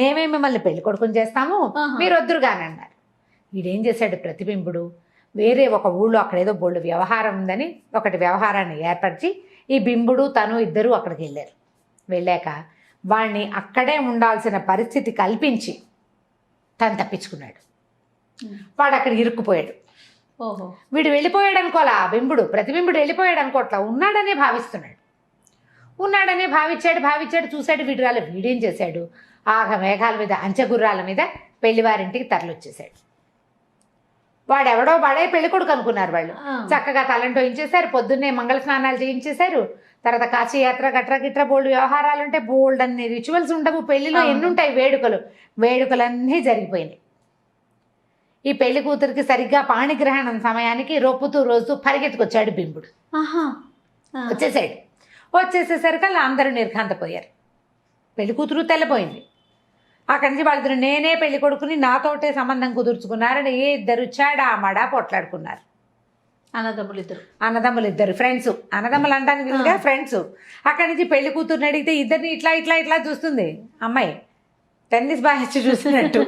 మేమే మిమ్మల్ని పెళ్లి కొడుకుని చేస్తాము, మీరు వద్దురుగాని అన్నారు. వీడేం చేశాడు ప్రతిబింబుడు, వేరే ఒక ఊళ్ళో అక్కడేదో బోళ్ళు వ్యవహారం ఉందని ఒకటి వ్యవహారాన్ని ఏర్పరిచి ఈ బింబుడు తను ఇద్దరూ అక్కడికి వెళ్ళారు. వెళ్ళాక వాడిని అక్కడే ఉండాల్సిన పరిస్థితి కల్పించి తను తప్పించుకున్నాడు. వాడు అక్కడ ఇరుక్కుపోయాడు. ఓహో, వీడు వెళ్ళిపోయాడు అనుకోవాలా, బింబుడు ప్రతిబింబుడు వెళ్ళిపోయాడు అనుకోవట్లా, ఉన్నాడనే భావిస్తున్నాడు. ఉన్నాడనే భావించాడు చూశాడు, వీడు రాలే. వీడేం చేశాడు, ఆగ మేఘాల మీద అంచెగుర్రాల మీద పెళ్లివారింటికి తరలొచ్చేశాడు. వాడెవడో వాడే పెళ్లి కొడుకు అనుకున్నారు వాళ్ళు. చక్కగా తలంటో ఇచ్చేశారు, పొద్దున్నే మంగళ స్నానాలు చేయించేశారు, తర్వాత కాశీయాత్ర గిట్ర బోల్డ్ వ్యవహారాలు ఉంటే బోల్డ్ అన్ని రిచువల్స్ ఉండవు పెళ్లిలో. ఎన్ని ఉంటాయి వేడుకలన్నీ జరిగిపోయినాయి. ఈ పెళ్లి కూతురికి సరిగ్గా పాణిగ్రహణం సమయానికి రొప్పుతూ రోజు పరిగెత్తుకొచ్చాడు బింబుడు. వచ్చేసేసరికి అలా అందరూ నిర్ఘాంతపోయారు. పెళ్లి కూతురు తెల్లపోయింది. అక్కడి నుంచి వాళ్ళిద్దరు నేనే పెళ్లి కొడుకుని నాతోటే సంబంధం కుదుర్చుకున్నారని ఇద్దరు చాడామాడా పొట్లాడుకున్నారు. అన్నదమ్ములు ఇద్దరు ఫ్రెండ్స్, అన్నదమ్ములు అంటానికి వీలుగా ఫ్రెండ్స్. అక్కడి నుంచి పెళ్లి కూతురుని అడిగితే ఇద్దరిని ఇట్లా చూస్తుంది అమ్మాయి, టెన్నిస్ బ్యాచ్ చూసినట్టు.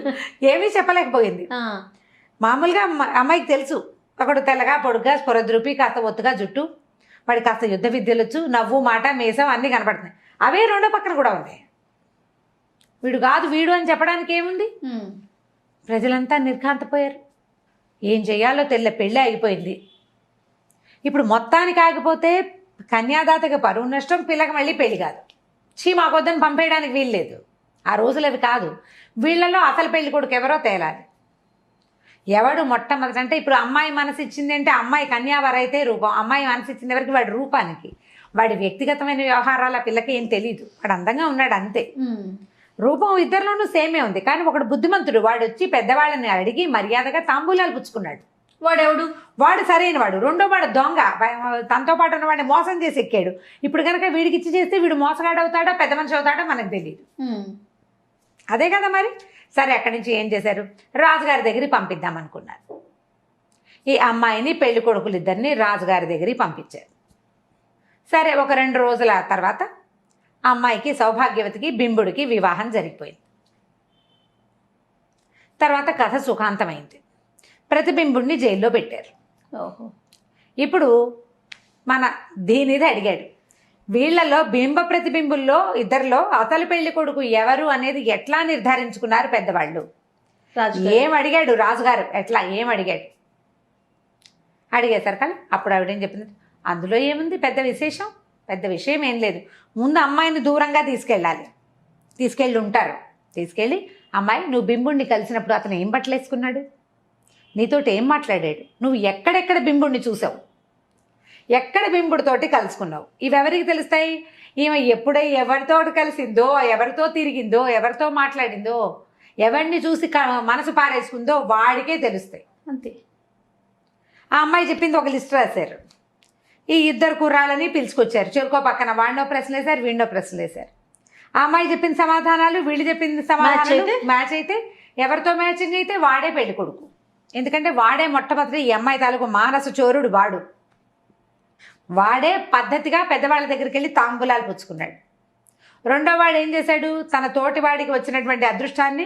ఏమీ చెప్పలేకపోయింది. మామూలుగా అమ్మాయికి తెలుసు, ఒకడు తెల్లగా పొడుగ్గా స్పొరద్రూపి, కాస్త ఒత్తుగా జుట్టు, వాడి కాస్త యుద్ధ విద్యలొచ్చు, నవ్వు మాట మేసం అన్నీ కనపడుతున్నాయి. అవే రెండో పక్కన కూడా ఉన్నాయి. వీడు కాదు వీడు అని చెప్పడానికి ఏముంది? ప్రజలంతా నిర్ఘాంతపోయారు. ఏం చెయ్యాలో పెళ్ళి ఆగిపోయింది. ఇప్పుడు మొత్తానికి ఆగిపోతే కన్యాదాతకి పరువు నష్టం, పిల్లకి మళ్ళీ పెళ్లి కాదు. మాకొద్దని పంపేయడానికి వీల్లేదు. ఆ రోజులు అవి కాదు. వీళ్ళలో అసలు పెళ్లి కొడుకు ఎవరో తేలాలి. ఎవడు మొట్టమొదటి అంటే ఇప్పుడు అమ్మాయి మనసు ఇచ్చింది అంటే అమ్మాయి కన్యావరైతే రూపం, అమ్మాయి మనసు ఇచ్చింది ఎవరికి? వాడి రూపానికి. వాడి వ్యక్తిగతమైన వ్యవహారాల పిల్లకి ఏం తెలీదు, వాడు అందంగా ఉన్నాడు అంతే. రూపం ఇద్దరిలోనూ సేమే ఉంది. కానీ ఒకడు బుద్ధిమంతుడు, వాడు వచ్చి పెద్దవాళ్ళని అడిగి మర్యాదగా తాంబూలాలు పుచ్చుకున్నాడు. వాడెవడు? వాడు సరైన వాడు. రెండో వాడు దొంగ, తనతో పాటు ఉన్న వాడిని మోసం చేసి ఎక్కాడు. ఇప్పుడు కనుక వీడికి ఇచ్చి చేస్తే వీడు మోసగాడు అవుతాడో పెద్ద మనిషి అవుతాడో మనకు తెలియదు. అదే కదా మరి. సరే అక్కడి నుంచి ఏం చేశారు, రాజుగారి దగ్గరికి పంపిద్దాం అనుకున్నారు. ఈ అమ్మాయిని పెళ్లి కొడుకులు ఇద్దరిని రాజుగారి దగ్గరికి పంపించారు. సరే ఒక 2 రోజుల తర్వాత అమ్మాయికి సౌభాగ్యవతికి బింబుడికి వివాహం జరిగిపోయింది. తర్వాత కథ సుఖాంతమైంది. ప్రతిబింబుడిని జైల్లో పెట్టారు. ఓహో. ఇప్పుడు మన దీనిది అడిగాడు, వీళ్ళలో బింబ ప్రతిబింబుల్లో ఇద్దరిలో అసలు పెళ్లి కొడుకు ఎవరు అనేది ఎట్లా నిర్ధారించుకున్నారు పెద్దవాళ్ళు? ఏం అడిగాడు రాజుగారు, ఎట్లా ఏం అడిగాడు? అడిగేసరికి అప్పుడు ఆవిడేం చెప్పింది, అందులో ఏముంది పెద్ద విశేషం, పెద్ద విషయం ఏం లేదు. ముందు అమ్మాయిని దూరంగా తీసుకెళ్ళి ఉంటారు. తీసుకెళ్ళి అమ్మాయి, నువ్వు బింబుడిని కలిసినప్పుడు అతను ఏం బట్టలు వేసుకున్నాడు, నీతోటి ఏం మాట్లాడాడు, నువ్వు ఎక్కడెక్కడ బింబుడిని చూసావు, ఎక్కడ బింబుడితోటి కలుసుకున్నావు, ఇవెవరికి తెలుస్తాయి? ఈమె ఎప్పుడై ఎవరితోటి కలిసిందో, ఎవరితో తిరిగిందో, ఎవరితో మాట్లాడిందో, ఎవరిని చూసి మనసు పారేసుకుందో వాడికే తెలుస్తాయి. అంతే. ఆ అమ్మాయి చెప్పింది ఒక లిస్ట్ రాశారు. ఈ ఇద్దరు కుర్రాళ్ళని పిలుచుకొచ్చారు. చెరుకో పక్కన వాడినో ప్రశ్నలు వేశారు, వీడినో ప్రశ్నలు వేశారు. ఆ అమ్మాయి చెప్పిన సమాధానాలు వీళ్ళు చెప్పింది సమాధానాలు మ్యాచ్ అయితే, ఎవరితో మ్యాచింగ్ అయితే వాడే పెళ్లి కొడుకు. ఎందుకంటే వాడే మొట్టమొదటి ఈ అమ్మాయి తాలూకు మానస చోరుడు వాడు. వాడే పద్ధతిగా పెద్దవాళ్ళ దగ్గరికి వెళ్ళి తాంబూలాలు పుచ్చుకున్నాడు. రెండో వాడు ఏం చేశాడు, తన తోటి వాడికి వచ్చినటువంటి అదృష్టాన్ని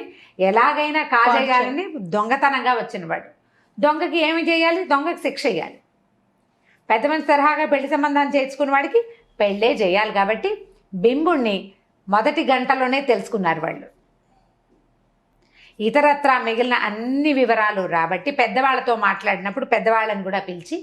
ఎలాగైనా కాజేయాలని దొంగతనంగా వచ్చినవాడు. దొంగకి ఏమి చేయాలి, దొంగకి శిక్ష చేయాలి. పెద్ద మంచి తరహాగా పెళ్లి సంబంధాన్ని చేర్చుకున్న వాడికి పెళ్ళే చేయాలి. కాబట్టి బింబుణ్ణి మొదటి గంటలోనే తెలుసుకున్నారు వాళ్ళు. ఇతరత్రా మిగిలిన అన్ని వివరాలు రాబట్టి పెద్దవాళ్ళతో మాట్లాడినప్పుడు పెద్దవాళ్ళని కూడా పిలిచి,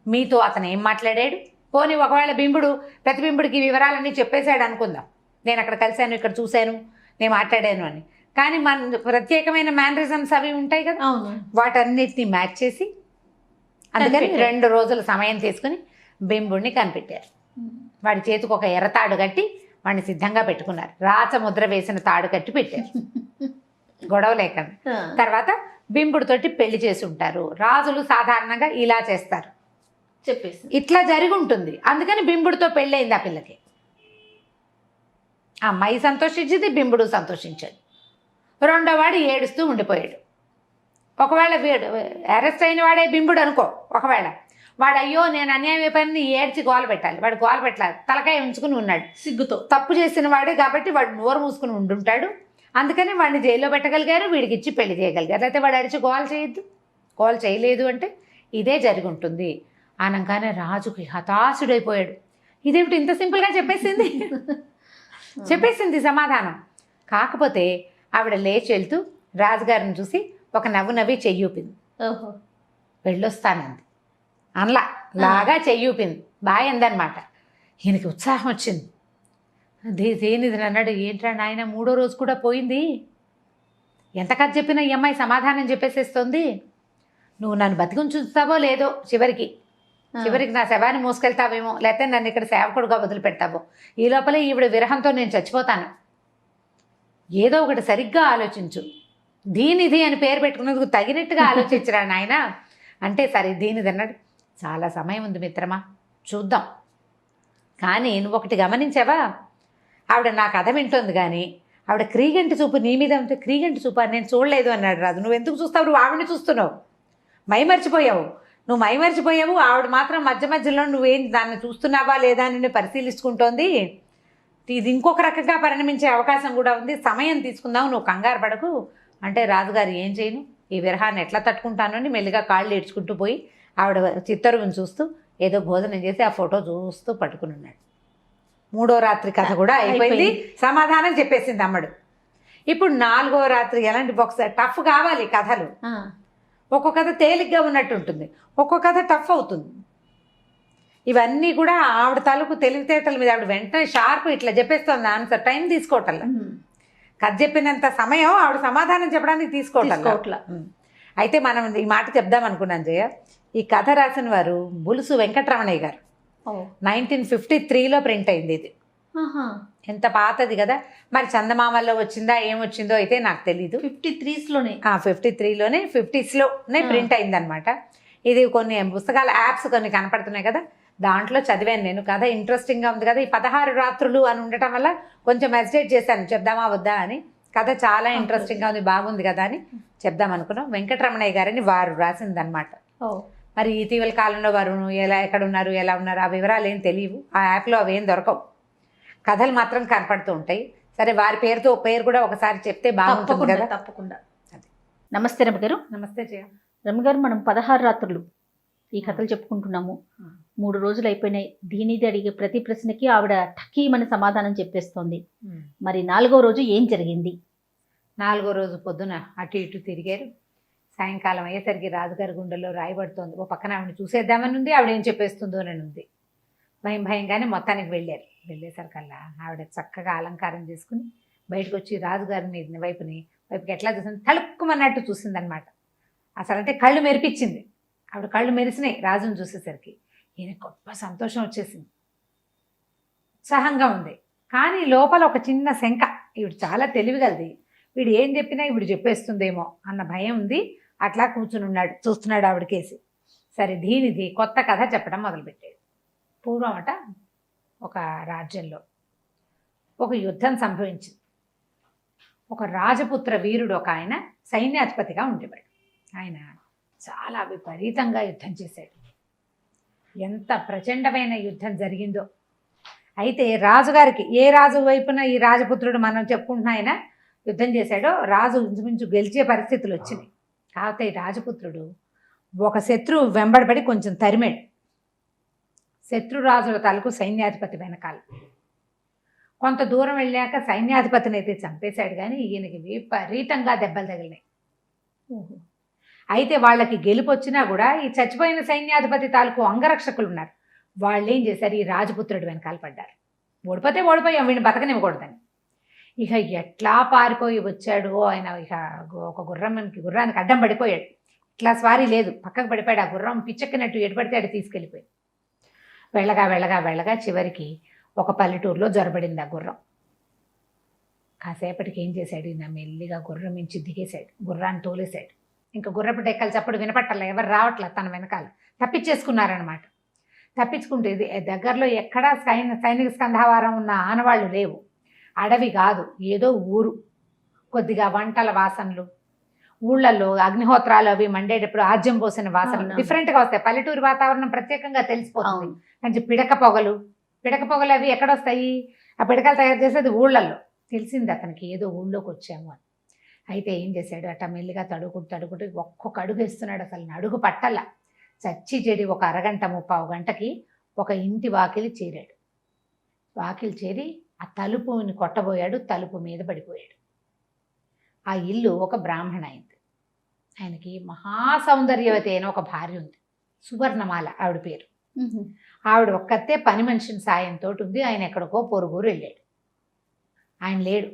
మీతో అతను ఏం మాట్లాడాడు, పోనీ ఒకవేళ బింబుడు ప్రతిబింబుడికి వివరాలన్నీ చెప్పేశాడు అనుకుందాం, నేను అక్కడ కలిశాను, ఇక్కడ చూశాను, నేను మాట్లాడాను అని. కానీ మన ప్రత్యేకమైన మేనరిజమ్స్ అవి ఉంటాయి కదా, వాటన్నిటిని మ్యాచ్ చేసి అందుకని 2 రోజుల సమయం తీసుకుని బింబుడిని కనిపెట్టారు. వాడి చేతికి ఒక ఎర్రతాడు కట్టి వాడిని సిద్ధంగా పెట్టుకున్నారు. రాచముద్ర వేసిన తాడు కట్టి పెట్టారు, గొడవ లేకుండా. తర్వాత బింబుడితోటి పెళ్లి చేసి ఉంటారు. రాజులు సాధారణంగా ఇలా చేస్తారు, చెప్పేసి ఇట్లా జరిగి ఉంటుంది. అందుకని బింబుడితో పెళ్ళయింది ఆ పిల్లకి. ఆ అమ్మాయి సంతోషించింది, బింబుడు సంతోషించాడు. రెండో వాడు ఏడుస్తూ ఉండిపోయాడు. ఒకవేళ వీడు అరెస్ట్ అయిన వాడే బింబుడు అనుకో, ఒకవేళ వాడు అయ్యో నేను అన్యాయం అయిపోయింది ఏడ్చి గోల పెట్టాలి, వాడు గోల పెట్టాలి, తలకాయ ఉంచుకుని ఉన్నాడు సిగ్గుతో. తప్పు చేసిన వాడే కాబట్టి వాడు నోరు మూసుకుని ఉండుంటాడు. అందుకని వాడిని జైల్లో పెట్టగలిగారు, వీడికి ఇచ్చి పెళ్లి చేయగలిగారు. అయితే వాడు అరిచి గోల చేయొద్దు, గోల చేయలేదు అంటే ఇదే జరిగి ఉంటుంది అనగానే రాజుకి హతాశుడైపోయాడు. ఇదేమిటి ఇంత సింపుల్గా చెప్పేసింది సమాధానం. కాకపోతే ఆవిడ లేచి వెళ్తూ రాజుగారిని చూసి ఒక నవ్వు నవ్వి చెయ్యూపింది. ఓహో, వెళ్ళొస్తానంది. అనలా లాగా చెయ్యూపింది, బాగా అందనమాట. ఈయనకి ఉత్సాహం వచ్చింది. దేనిది అన్నాడు, ఏంట్రా నాయన 3వ రోజు కూడా పోయింది, ఎంత కథ చెప్పినా ఈ అమ్మాయి సమాధానం చెప్పేసేస్తుంది, నువ్వు నన్ను బతికుంచుతావో లేదో, చివరికి నా శవాన్ని మోసుకెళ్తావేమో, లేకపోతే నన్ను ఇక్కడ సేవకుడుగా వదిలిపెడతావో, ఈ లోపలే ఈవిడ విరహంతో నేను చచ్చిపోతాను, ఏదో ఒకటి సరిగ్గా ఆలోచించు, దీనిది అని పేరు పెట్టుకున్నందుకు తగినట్టుగా ఆలోచించరా నాయన అంటే, సరే దీనిది అన్నాడు. చాలా సమయం ఉంది మిత్రమా, చూద్దాం. కానీ నువ్వు ఒకటి గమనించావా, ఆవిడ నా కథ వింటోంది కానీ ఆవిడ క్రీగంటి చూపు నీ మీద ఉంటే, క్రీగంటి చూపు నేను చూడలేదు అన్నాడు రాజు. నువ్వు ఎందుకు చూస్తావు, నువ్వు ఆవిడని చూస్తున్నావు, నువ్వు మైమర్చిపోయావు. ఆవిడ మాత్రం మధ్య మధ్యలో నువ్వేం దాన్ని చూస్తున్నావా లేదా అని పరిశీలించుకుంటోంది. ఇది ఇంకొక రకంగా పరిణమించే అవకాశం కూడా ఉంది, సమయం తీసుకుందావు, నువ్వు కంగారు పడకు అంటే, రాజుగారు ఏం చేయను, ఈ విరహాన్ని ఎట్లా తట్టుకుంటాను అని మెల్లిగా కాళ్ళు ఏడ్చుకుంటూ పోయి ఆవిడ చిత్తరువుని చూస్తూ ఏదో భోజనం చేసి ఆ ఫోటో చూస్తూ పట్టుకుని ఉన్నాడు. 3వ రాత్రి కథ కూడా అయిపోయింది, సమాధానం చెప్పేసింది అమ్మడు. ఇప్పుడు 4వ రాత్రి ఎలాంటి బాక్స్ టఫ్ కావాలి కథలు. ఒక్కొక్క కథ తేలిగ్గా ఉన్నట్టు ఉంటుంది, ఒక్కొక్క కథ టఫ్ అవుతుంది. ఇవన్నీ కూడా ఆవిడ తాలూకు తెలివితేటల మీద ఆవిడ వెంటనే షార్ప్ ఇట్లా చెప్పేస్తుంది ఆన్సర్, టైం తీసుకోవటంలా. కథ చెప్పినంత సమయం ఆవిడ సమాధానం చెప్పడానికి తీసుకోవట్లా. అయితే మనం ఈ మాట చెప్దాం అనుకున్నాను జయ, ఈ కథ రాసిన వారు బులుసు వెంకటరమణయ్య గారు. 1953లో ప్రింట్ అయింది ఇది. ఎంత పాతది కదా, మరి చందమామల్లో వచ్చిందా ఏమొచ్చిందో అయితే నాకు తెలీదు. 53లోనే 50స్లోనే ప్రింట్ అయిందనమాట. ఇది కొన్ని పుస్తకాల యాప్స్ కొన్ని కనపడుతున్నాయి కదా, దాంట్లో చదివాను నేను. కథ ఇంట్రెస్టింగ్గా ఉంది కదా. ఈ 16 రాత్రులు అని ఉండటం వల్ల కొంచెం మెడిటేట్ చేశాను చెప్దామా వద్దా అని. కథ చాలా ఇంట్రెస్టింగ్గా ఉంది, బాగుంది కదా అని చెప్దాం అనుకున్నాం. వెంకటరమణయ్య గారని వారు రాసిందనమాట. ఓ మరి ఇటీవల కాలంలో వారు ఎక్కడ ఉన్నారు, ఎలా ఉన్నారు, ఆ వివరాలు ఏం తెలియవు. ఆ యాప్లో అవి ఏం దొరకవు, కథలు మాత్రం కనపడుతూ ఉంటాయి. సరే, వారి పేరు కూడా ఒకసారి చెప్తే బాగుంటుంది కదా. తప్పకుండా. నమస్తే రమగారు. నమస్తే జయ. రమగారు, మనం 16 రాత్రులు ఈ కథలు చెప్పుకుంటున్నాము. 3 రోజులు అయిపోయినాయి. దీనిది అడిగే ప్రతి ప్రశ్నకి ఆవిడ టకీమని సమాధానం చెప్పేస్తోంది. మరి 4వ రోజు ఏం జరిగింది? 4వ రోజు పొద్దున అటు ఇటు తిరిగారు. సాయంకాలం అయ్యేసరికి రాజుగారి గుండెల్లో రాయబడుతోంది. ఓ పక్కన ఆవిడని చూసేద్దామని ఉంది, ఆవిడ ఏం చెప్పేస్తుందో అని ఉంది. భయంగానే మొత్తానికి వెళ్ళారు. వెళ్ళేసరికల్లా ఆవిడ చక్కగా అలంకారం చేసుకుని బయటకు వచ్చి రాజుగారిని వైపుకి ఎట్లా చూసింది, తలుక్కుమన్నట్టు చూసిందనమాట. అసలు అంటే కళ్ళు మెరిపించింది. ఆవిడ కళ్ళు మెరిసినాయి రాజును చూసేసరికి. ఈయన గొప్ప సంతోషం వచ్చేసింది, ఉత్సాహంగా ఉంది. కానీ లోపల ఒక చిన్న శంక, ఈవిడ చాలా తెలివిగలది, వీడు ఏం చెప్పినా ఈవిడ చెప్పేస్తుందేమో అన్న భయం ఉంది. అట్లా కూర్చుని ఉన్నాడు, చూస్తున్నాడు ఆవిడకేసి. సరే, దీనిది కొత్త కథ చెప్పడం మొదలుపెట్టాడు. పూర్వమట ఒక రాజ్యంలో ఒక యుద్ధం సంభవించింది. ఒక రాజపుత్ర వీరుడు ఒక ఆయన సైన్యాధిపతిగా ఉండేవాడు. ఆయన చాలా విపరీతంగా యుద్ధం చేశాడు. ఎంత ప్రచండమైన యుద్ధం జరిగిందో. అయితే రాజుగారికి, ఏ రాజు వైపున ఈ రాజపుత్రుడు మనం చెప్పుకుంటున్న ఆయన యుద్ధం చేశాడో, రాజు ఇంచుమించు గెలిచే పరిస్థితులు వచ్చినాయి. కాకపోతే ఈ రాజపుత్రుడు ఒక శత్రువు వెంబడబడి కొంచెం తరిమాడు. శత్రురాజుల తాలూకు సైన్యాధిపతి వెనకాల కొంత దూరం వెళ్ళాక సైన్యాధిపతిని అయితే చంపేశాడు. కానీ ఈయనకి విపరీతంగా దెబ్బలు తగిలినాయి. అయితే వాళ్ళకి గెలుపు వచ్చినా కూడా ఈ చచ్చిపోయిన సైన్యాధిపతి తాలూకు అంగరక్షకులు ఉన్నారు. వాళ్ళు ఏం చేశారు, ఈ రాజపుత్రుడు వెనకాల పడ్డారు. ఓడిపోతే ఓడిపోయాం, వీడిని బతకనివ్వకూడదని. ఇక ఎట్లా పారిపోయి వచ్చాడు ఆయన. ఇక ఒక గుర్రానికి అడ్డం పడిపోయాడు. ఇట్లా స్వారీ లేదు, పక్కకు పడిపోయాడు. ఆ గుర్రం పిచ్చెక్కినట్టు ఎటు పడితే అటు తీసుకెళ్ళిపోయాడు. వెళ్ళగా చివరికి ఒక పల్లెటూరులో జొరబడింది ఆ గుర్రం. కాసేపటికి ఏం చేశాడు, ఈయన మెల్లిగా గుర్రం మించి దిగేశాడు, గుర్రాన్ని తోలేశాడు. ఇంకా గుర్రపు డెక్కలు చప్పుడు వినపట్టాల, ఎవరు రావట్లా తన వెనకాల. తప్పించేసుకున్నారనమాట. తప్పించుకుంటే దగ్గరలో ఎక్కడా సైనిక స్కంధావారం ఉన్న ఆనవాళ్ళు లేవు. అడవి కాదు, ఏదో ఊరు. కొద్దిగా వంటల వాసనలు, ఊళ్ళల్లో అగ్నిహోత్రాలు అవి మండేటప్పుడు ఆజ్యం పోసిన వాసనలు డిఫరెంట్గా వస్తాయి. పల్లెటూరు వాతావరణం ప్రత్యేకంగా తెలిసిపోతుంది. అంటే పిడక పొగలు అవి ఎక్కడొస్తాయి, ఆ పిడకలు తయారు చేసేది ఊళ్ళల్లో. తెలిసింది అతనికి, ఏదో ఊళ్ళోకి వచ్చాము అని. అయితే ఏం చేశాడు, అట్ట మెల్లిగా తడుకుంటూ ఒక్కొక్క అడుగు వేస్తున్నాడు. అసలు అడుగు పట్టల్లా. చచ్చి చెడి ఒక అరగంట 30 గంటకి ఒక ఇంటి వాకిలి చేరాడు. వాకిలి చేరి ఆ తలుపుని కొట్టబోయాడు. తలుపు మీద పడిపోయాడు. ఆ ఇల్లు ఒక బ్రాహ్మణ అయింది. ఆయనకి మహాసౌందర్యవతి అయిన ఒక భార్య ఉంది, సువర్ణమాల ఆవిడ పేరు. ఆవిడ ఒక్కతే పని మనిషిని సాయంతో ఉంది. ఆయన ఎక్కడికో పొరుగురు వెళ్ళాడు. ఆయన లేడు.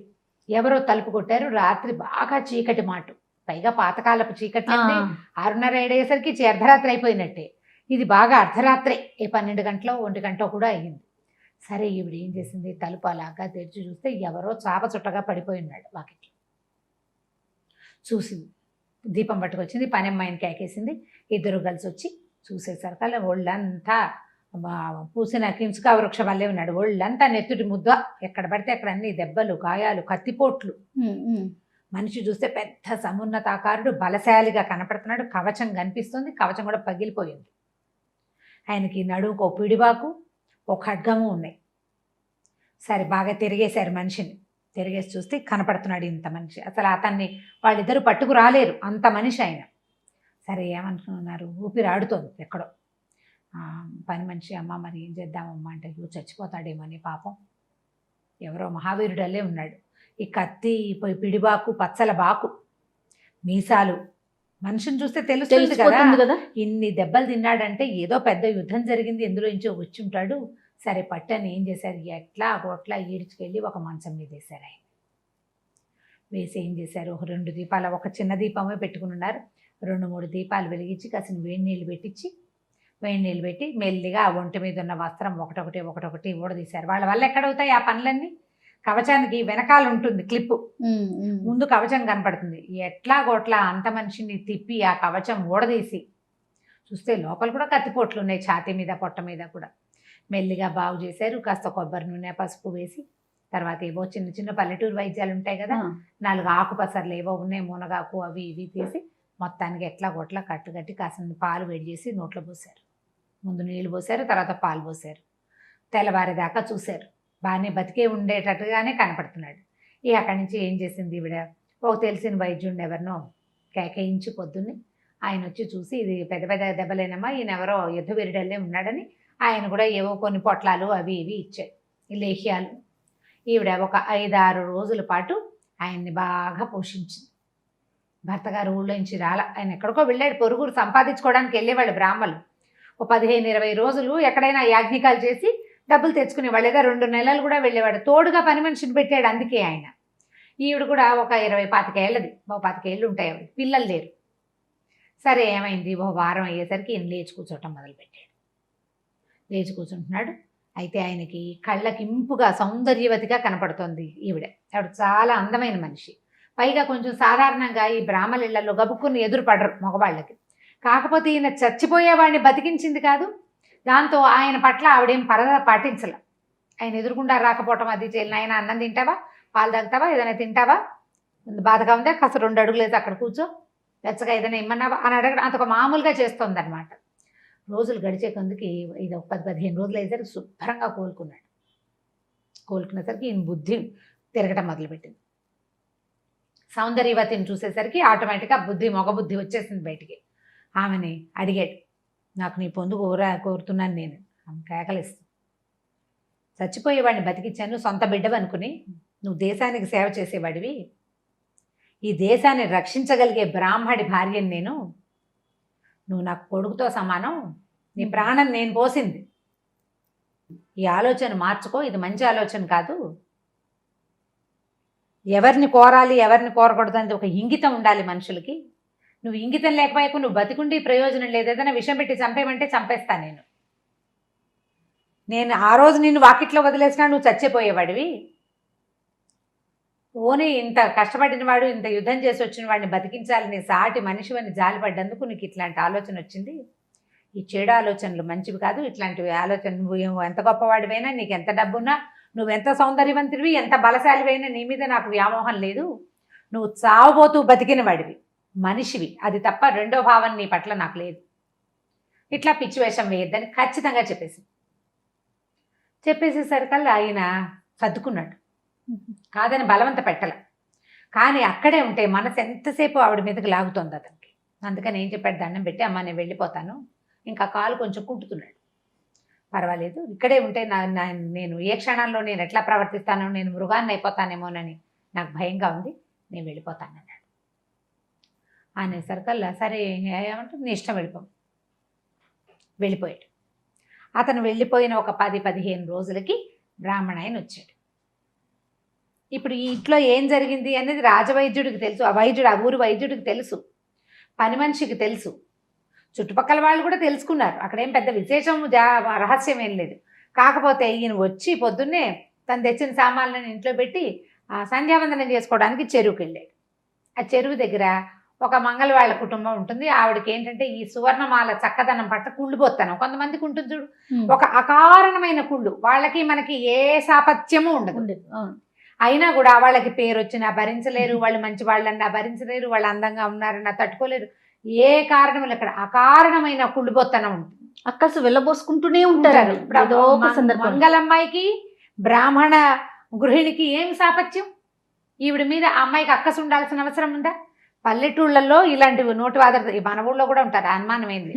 ఎవరో తలుపు కొట్టారు. రాత్రి బాగా చీకటి మాటు, పైగా పాతకాలపు చీకటి. 6:30 ఏడేసరికి అర్ధరాత్రి అయిపోయినట్టే. ఇది బాగా అర్ధరాత్రే, 12 గంటలో 1 గంట కూడా అయ్యింది. సరే, ఈవిడ ఏం చేసింది, తలుపు అలాగా తెరిచి చూస్తే ఎవరో చాప చుట్టగా పడిపోయి ఉన్నాడు వాకిట్లో. చూసింది, దీపం పట్టుకొచ్చింది, పని అమ్మాయిని కేకేసింది. ఇద్దరు కలిసి వచ్చి చూసేసరికల్లా ఒళ్ళంతా పూసిన కించుకా వృక్షం వల్లే ఉన్నాడు. ఒళ్ళంతా నెత్తుటి ముద్ద, ఎక్కడ పడితే అక్కడ అన్ని దెబ్బలు, గాయాలు, కత్తిపోట్లు. మనిషి చూస్తే పెద్ద సమున్నతాకారుడు, బలశాలిగా కనపడుతున్నాడు. కవచం కనిపిస్తుంది, కవచం కూడా పగిలిపోయింది. ఆయనకి నడుముకు ఒక పిడిబాకు, ఒక ఖడ్గము ఉన్నాయి. సరే, బాగా తిరిగేశారు మనిషిని. తిరిగేసి చూస్తే కనపడుతున్నాడు ఇంత మనిషి. అసలు అతన్ని వాళ్ళిద్దరూ పట్టుకు రాలేరు, అంత మనిషి ఆయన. సరే, ఏమనుకున్నారు, ఊపిరి ఆడుతోంది ఎక్కడో. పని మనిషి, అమ్మ మరి ఏం చేద్దామమ్మా అంటే, చచ్చిపోతాడేమో అని పాపం. ఎవరో మహావీరుడల్లే ఉన్నాడు. ఈ కత్తి, పిడిబాకు, పచ్చల బాకు, మీసాలు, మనిషిని చూస్తే తెలుస్తుంది కదా. ఇన్ని దెబ్బలు తిన్నాడంటే ఏదో పెద్ద యుద్ధం జరిగింది, ఎందులో ఇంచో వచ్చి ఉంటాడు. సరే, పట్టని ఏం చేశారు, ఎట్లా గొట్లా ఈడ్చుకెళ్ళి ఒక మంచం మీద వేశారు. ఆయన వేసి ఏం చేశారు, ఒక 2 దీపాలు, ఒక చిన్న దీపమే పెట్టుకుని ఉన్నారు. 2-3 దీపాలు వెలిగించి కాసిన వేడి నీళ్ళు పెట్టి మెల్లిగా ఆ ఒంటి మీద ఉన్న వస్త్రం ఒకటొకటి ఊడదీశారు. వాళ్ళ వల్ల ఎక్కడవుతాయి ఆ పనులన్నీ. కవచానికి వెనకాల ఉంటుంది క్లిప్పు, ముందు కవచం కనపడుతుంది. ఎట్లా గొట్లా అంత మనిషిని తిప్పి ఆ కవచం ఊడదీసి చూస్తే లోపల కూడా కత్తిపోట్లు ఉన్నాయి, ఛాతీ మీద, పొట్ట మీద కూడా. మెల్లిగా బాగు చేశారు. కాస్త కొబ్బరి నూనె, పసుపు వేసి తర్వాత ఏవో చిన్న చిన్న పల్లెటూరు వైద్యాలు ఉంటాయి కదా, 4 ఆకుపసర్లు ఏవో ఉన్నాయి, మునగాకు అవి ఇవి తీసి మొత్తానికి ఎట్లా కొట్లా కట్టుకట్టి కాసిన పాలు వేడి చేసి నోట్లో పోసారు. ముందు నీళ్ళు పోసారు, తర్వాత పాలు పోసారు. తెల్లవారేదాకా చూశారు, బాగానే బతికే ఉండేటట్టుగానే కనపడుతున్నాడు. ఇక అక్కడి నుంచి ఏం చేసింది ఈవిడ, ఒక తెలిసిన వైద్యుడిని ఎవరినో కేకేయించి పొద్దున్నే ఆయన వచ్చి చూసి, ఇది పెద్ద పెద్ద దెబ్బలేనమ్మా, ఈయన ఎవరో యుద్ధ వీరుడల్లే ఉన్నాడని ఆయన కూడా ఏవో కొన్ని పొట్లాలు అవి ఇవి ఇచ్చాడు, లేహ్యాలు. ఈవిడ ఒక 5-6 రోజుల పాటు ఆయన్ని బాగా పోషించింది. భర్త గారు ఊళ్ళో నుంచి ఆయన ఎక్కడికో వెళ్ళాడు, పొరుగురు సంపాదించుకోవడానికి వెళ్ళేవాళ్ళు బ్రాహ్మలు. ఓ 15-20 రోజులు ఎక్కడైనా యాజ్ఞికాలు చేసి డబ్బులు తెచ్చుకునేవాళ్ళు, లేదా 2 నెలలు కూడా వెళ్ళేవాడు. తోడుగా పని మనిషిని పెట్టాడు అందుకే ఆయన. ఈవిడ కూడా ఒక 20-25 ఏళ్ళది, 25 ఏళ్ళు ఉంటాయి ఆవిడ, పిల్లలు లేరు. సరే ఏమైంది, ఓ వారం అయ్యేసరికి ఈయన లేచి కూర్చోవటం మొదలుపెట్టాడు. లేచి కూర్చుంటున్నాడు. అయితే ఆయనకి కళ్ళకి ఇంపుగా సౌందర్యవతిగా కనపడుతోంది ఈవిడ. ఆవిడ చాలా అందమైన మనిషి. పైగా కొంచెం సాధారణంగా ఈ బ్రాహ్మణ ఇళ్లలో గబుక్కుని ఎదురు పడరు మగవాళ్ళకి. కాకపోతే ఈయన చచ్చిపోయేవాడిని బతికించింది కాదు, దాంతో ఆయన పట్ల ఆవిడేం పరద పాటించలే. ఆయన ఎదురుకుండా రాకపోవటం అది చేయాలి. ఆయన అన్నం తింటావా, పాలు తాగుతావా, ఏదైనా తింటావా, బాధగా ఉందా, కాస్త 2 అడుగులు వేసి అక్కడ కూర్చో, వెచ్చగా ఏదైనా ఇమ్మన్నావా అని అడగడం అంత మామూలుగా చేస్తుంది అనమాట. రోజులు గడిచే కొందుకి ఇది ఒక 10-15 రోజులు అయ్యేసరికి శుభ్రంగా కోలుకున్నాడు. కోలుకునేసరికి ఈయన బుద్ధి తిరగటం మొదలుపెట్టింది. సౌందర్యవతిని చూసేసరికి ఆటోమేటిక్గా మగ బుద్ధి వచ్చేసింది బయటికి. ఆమెని అడిగాడు, నాకు నీ పొందు కోరుతున్నాను నేను. ఆమె కేకలిస్తుంది, చచ్చిపోయేవాడిని బతికించాను, సొంత బిడ్డవు అనుకుని నువ్వు దేశానికి సేవ చేసేవాడివి, ఈ దేశాన్ని రక్షించగలిగే బ్రాహ్మడి భార్యని నేను, నువ్వు నాకు కొడుకుతో సమానం, నీ ప్రాణం నేను పోసింది, ఈ ఆలోచన మార్చుకో, ఇది మంచి ఆలోచన కాదు, ఎవరిని కోరాలి ఎవరిని కోరకూడదు అనేది ఒక ఇంగితం ఉండాలి మనుషులకి. నువ్వు ఇంగితం లేకపోయాకు నువ్వు బతికుండి ప్రయోజనం లేదు, ఏదైనా విషం పెట్టి చంపేమంటే చంపేస్తా నేను ఆ రోజు నిన్ను వాకిట్లో వదిలేసినా నువ్వు చచ్చిపోయేవాడివి, ఓని ఇంత కష్టపడిన వాడు, ఇంత యుద్ధం చేసి వచ్చిన వాడిని బతికించాలని సాటి మనిషివని జాలిపడ్డందుకు నీకు ఇట్లాంటి ఆలోచన వచ్చింది. ఈ చెడు ఆలోచనలు మంచివి కాదు, ఇట్లాంటివి ఆలోచన, నువ్వు ఎంత గొప్పవాడివైనా, నీకు ఎంత డబ్బున్నా, నువ్వెంత సౌందర్యవంతుడివి, ఎంత బలశాలివైనా నీ మీద నాకు వ్యామోహం లేదు, నువ్వు చావబోతూ బతికిన వాడివి, మనిషివి, అది తప్ప రెండో భావం నీ పట్ల నాకు లేదు, ఇట్లా పిచ్చి వేషం వేయద్దని ఖచ్చితంగా చెప్పేసేసరికల్లా ఆయన సర్దుకున్నాడు. కాదని బలవంత పెట్టలే, కానీ అక్కడే ఉంటే మనసు ఎంతసేపు ఆవిడ మీదకి లాగుతోంది అతనికి. అందుకని ఏం చెప్పాడు, దండం పెట్టి, అమ్మ నేను వెళ్ళిపోతాను, ఇంకా కాలు కొంచెం కుంటుతున్నాడు, పర్వాలేదు ఇక్కడే ఉంటే నేను ఏ క్షణంలో నేను ఎట్లా ప్రవర్తిస్తానో, నేను మృగాన్ని అయిపోతానేమోనని నాకు భయంగా ఉంది, నేను వెళ్ళిపోతానన్నాడు. అనేసరికల్లా సరే ఏమంటే నీ ఇష్టం, వెళ్ళిపోయాడు. అతను వెళ్ళిపోయిన ఒక 10-15 రోజులకి బ్రాహ్మణ ఆయన వచ్చాడు. ఇప్పుడు ఈ ఇంట్లో ఏం జరిగింది అనేది రాజవైద్యుడికి తెలుసు, ఆ ఊరు వైద్యుడికి తెలుసు, పని మనిషికి తెలుసు, చుట్టుపక్కల వాళ్ళు కూడా తెలుసుకున్నారు. అక్కడేం పెద్ద విశేషం రహస్యం ఏం లేదు. కాకపోతే ఈయన వచ్చి పొద్దున్నే తను తెచ్చిన సామాన్లను ఇంట్లో పెట్టి సంధ్యావందనం చేసుకోవడానికి చెరువుకి వెళ్ళాడు. ఆ చెరువు దగ్గర ఒక మంగళవాళ్ళ కుటుంబం ఉంటుంది. ఆవిడకి ఏంటంటే ఈ సువర్ణమాల చక్కదనం పట్ల కుళ్ళిపోతాను, కొంతమందికి ఉంటుంది చూడు, ఒక అకారణమైన కుళ్ళు, వాళ్ళకి మనకి ఏ సాపత్యము ఉండదు. అయినా కూడా వాళ్ళకి పేరు వచ్చినా భరించలేరు, వాళ్ళు మంచి వాళ్ళన్నా భరించలేరు, వాళ్ళు అందంగా ఉన్నారన్నా తట్టుకోలేరు, ఏ కారణం ఇక్కడ అకారణమైన కుళ్ళిపోతనం ఉంటుంది. అక్కసు వెళ్ళబోసుకుంటూనే ఉంటారు. మంగళమ్మాయికి బ్రాహ్మణ గృహిణికి ఏం సాపత్యం? ఈవిడ మీద అమ్మాయికి అక్కసు ఉండాల్సిన అవసరం ఉందా? పల్లెటూళ్ళల్లో ఇలాంటివి నోటి వాదర, మన ఊళ్ళో కూడా ఉంటారు, అనుమానం ఏంది.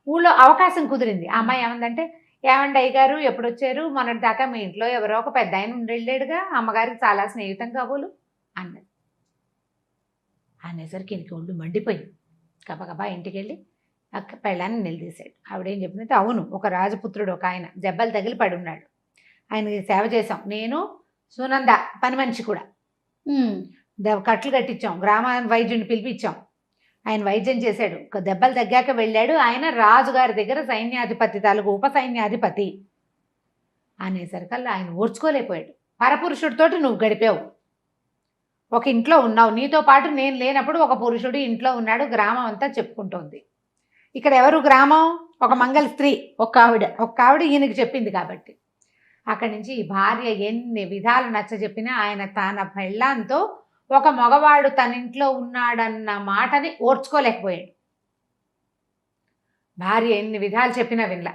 ఊళ్ళో అవకాశం కుదిరింది. ఆ అమ్మాయి ఏమందంటే, ఏమండి అయ్యగారు ఎప్పుడు వచ్చారు, మొన్నటి దాకా మీ ఇంట్లో ఎవరో ఒక పెద్ద ఆయన ఉండేళ్ళాడుగా, అమ్మగారికి చాలా స్నేహితం కాబోలు అన్నది. అనేసరికి ఇంటికి ఒళ్ళు మండిపోయింది. గబగబా ఇంటికి వెళ్ళి పెళ్ళాన్ని నిలదీశాడు. ఆవిడేం చెప్పిందంటే, అవును ఒక రాజపుత్రుడు ఒక ఆయన దెబ్బలు తగిలి పడి ఉన్నాడు, ఆయనకి సేవ చేసాం, నేను సునంద పని మనిషి కూడా కట్లు కట్టించాం, గ్రామ వైద్యుని పిలిపించాం, ఆయన వైద్యం చేశాడు, దెబ్బలు తగ్గాక వెళ్ళాడు, ఆయన రాజుగారి దగ్గర సైన్యాధిపతి తాలూకు ఉప సైన్యాధిపతి అనేసరికల్లా ఆయన ఓర్చుకోలేకపోయాడు. పరపురుషుడితోటి నువ్వు గడిపావు, ఒక ఇంట్లో ఉన్నావు, నీతో పాటు నేను లేనప్పుడు ఒక పురుషుడు ఇంట్లో ఉన్నాడు, గ్రామం అంతా చెప్పుకుంటోంది. ఇక్కడ ఎవరు గ్రామం? ఒక మంగళ స్త్రీ, ఒక ఆవిడ ఈయనకి చెప్పింది కాబట్టి అక్కడి నుంచి ఈ భార్య ఎన్ని విధాలు నచ్చజెప్పినా ఆయన తన పెళ్ళాంతో ఒక మగవాడు తన ఇంట్లో ఉన్నాడన్న మాటని ఓర్చుకోలేకపోయాడు. భార్య ఎన్ని విధాలు చెప్పినా వినలా.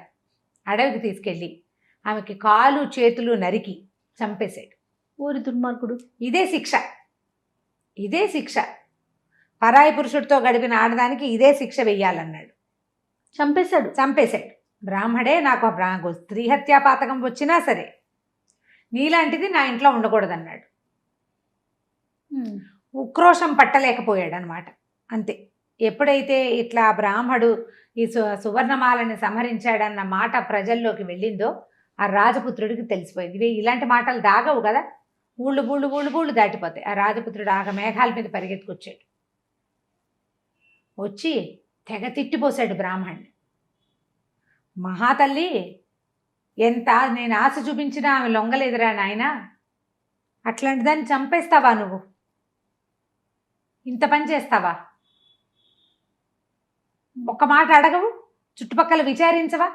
అడవికి తీసుకెళ్ళి ఆమెకి కాలు చేతులు నరికి చంపేశాడు. ఊరి దుర్మార్గుడు. ఇదే శిక్ష, ఇదే శిక్ష. పరాయి పురుషుడితో గడిపిన ఆడదానికి ఇదే శిక్ష వెయ్యాలన్నాడు. చంపేశాడు. బ్రాహ్మడే నాకు స్త్రీ హత్యా పాతకం వచ్చినా సరే నీలాంటిది నా ఇంట్లో ఉండకూడదన్నాడు. ఉక్రోషం పట్టలేకపోయాడు అనమాట. అంతే. ఎప్పుడైతే ఇట్లా బ్రాహ్మడు ఈ సువర్ణమాలని సంహరించాడన్న మాట ప్రజల్లోకి వెళ్ళిందో ఆ రాజపుత్రుడికి తెలిసిపోయింది. ఇవి ఇలాంటి మాటలు దాగవు కదా, ఊళ్ళు బూళ్ళు ఊళ్ళు బూళ్ళు దాటిపోతాయి. ఆ రాజపుత్రుడు ఆగ మేఘాల మీద పరిగెత్తుకొచ్చాడు. వచ్చి తెగ తిట్టిపోశాడు బ్రాహ్మణ్ణి. మహాతల్లి, ఎంత నేను ఆశ చూపించినా ఆమె లొంగలేదురా నాయన, అట్లాంటి దాన్ని చంపేస్తావా నువ్వు? ఇంత పని చేస్తావా? ఒక్క మాట అడగవు? చుట్టుపక్కల విచారించవా?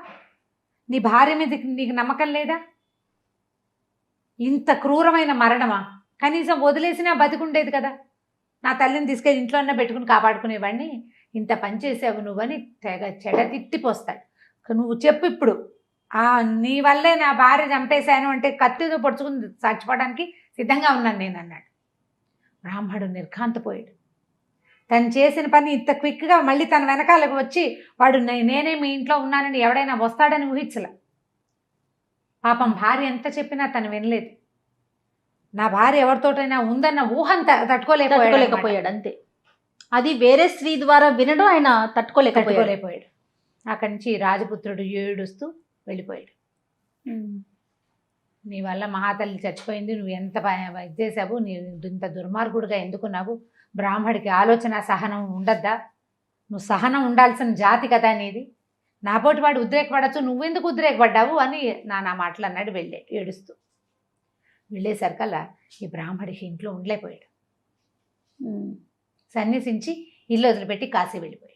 నీ భార్య మీద నీకు నమ్మకం లేదా? ఇంత క్రూరమైన మరణమా? కనీసం వదిలేసినా బతికుండేది కదా. నా తల్లిని తీసుకెళ్ళి ఇంట్లోనే పెట్టుకుని కాపాడుకునేవాడిని. ఇంత పని చేసావు నువ్వని తెగ చెడ తిట్టిపోస్తాడు. నువ్వు చెప్పు ఇప్పుడు, నీ వల్లే నా భార్య చంపేశాను అంటే కత్తితో పొడుచుకుని చచ్చిపోవడానికి సిద్ధంగా ఉన్నాను నేను అన్నాడు. బ్రాహ్మడు నిర్ఘాంతపోయాడు. తను చేసిన పని ఇంత క్విక్గా మళ్ళీ తన వెనకాలకు వచ్చి వాడు నేనే మీ ఇంట్లో ఉన్నానని ఎవడైనా వస్తాడని ఊహించలే. పాపం భార్య ఎంత చెప్పినా తను వినలేదు. నా భార్య ఎవరితోటైనా ఉందన్న ఊహంత తట్టుకోలేకపోయాడు. అంతే. అది వేరే స్త్రీ ద్వారా వినడం ఆయన తట్టుకోలేకపోయాడు. అక్కడి నుంచి రాజపుత్రుడు ఏడుస్తూ వెళ్ళిపోయాడు. నీ వల్ల మహాతల్లి చచ్చిపోయింది, నువ్వు ఎంత ఇది చేసావు, నీ ఇంత దుర్మార్గుడుగా ఎందుకున్నావు? బ్రాహ్మడికి ఆలోచన సహనం ఉండద్దా? నువ్వు సహనం ఉండాల్సిన జాతి కదా నీది. నాపోటి వాడు ఉద్రేకపడచ్చు, నువ్వెందుకు ఉద్రేకపడ్డావు అని నానా మాటలు అన్నాడు. వెళ్ళాడు ఏడుస్తూ. వెళ్ళేసరికల్లా ఈ బ్రాహ్మడికి ఇంట్లో ఉండలేకపోయాడు. సన్యసించి ఇల్లు వదిలిపెట్టి కాశీ వెళ్ళిపోయాడు.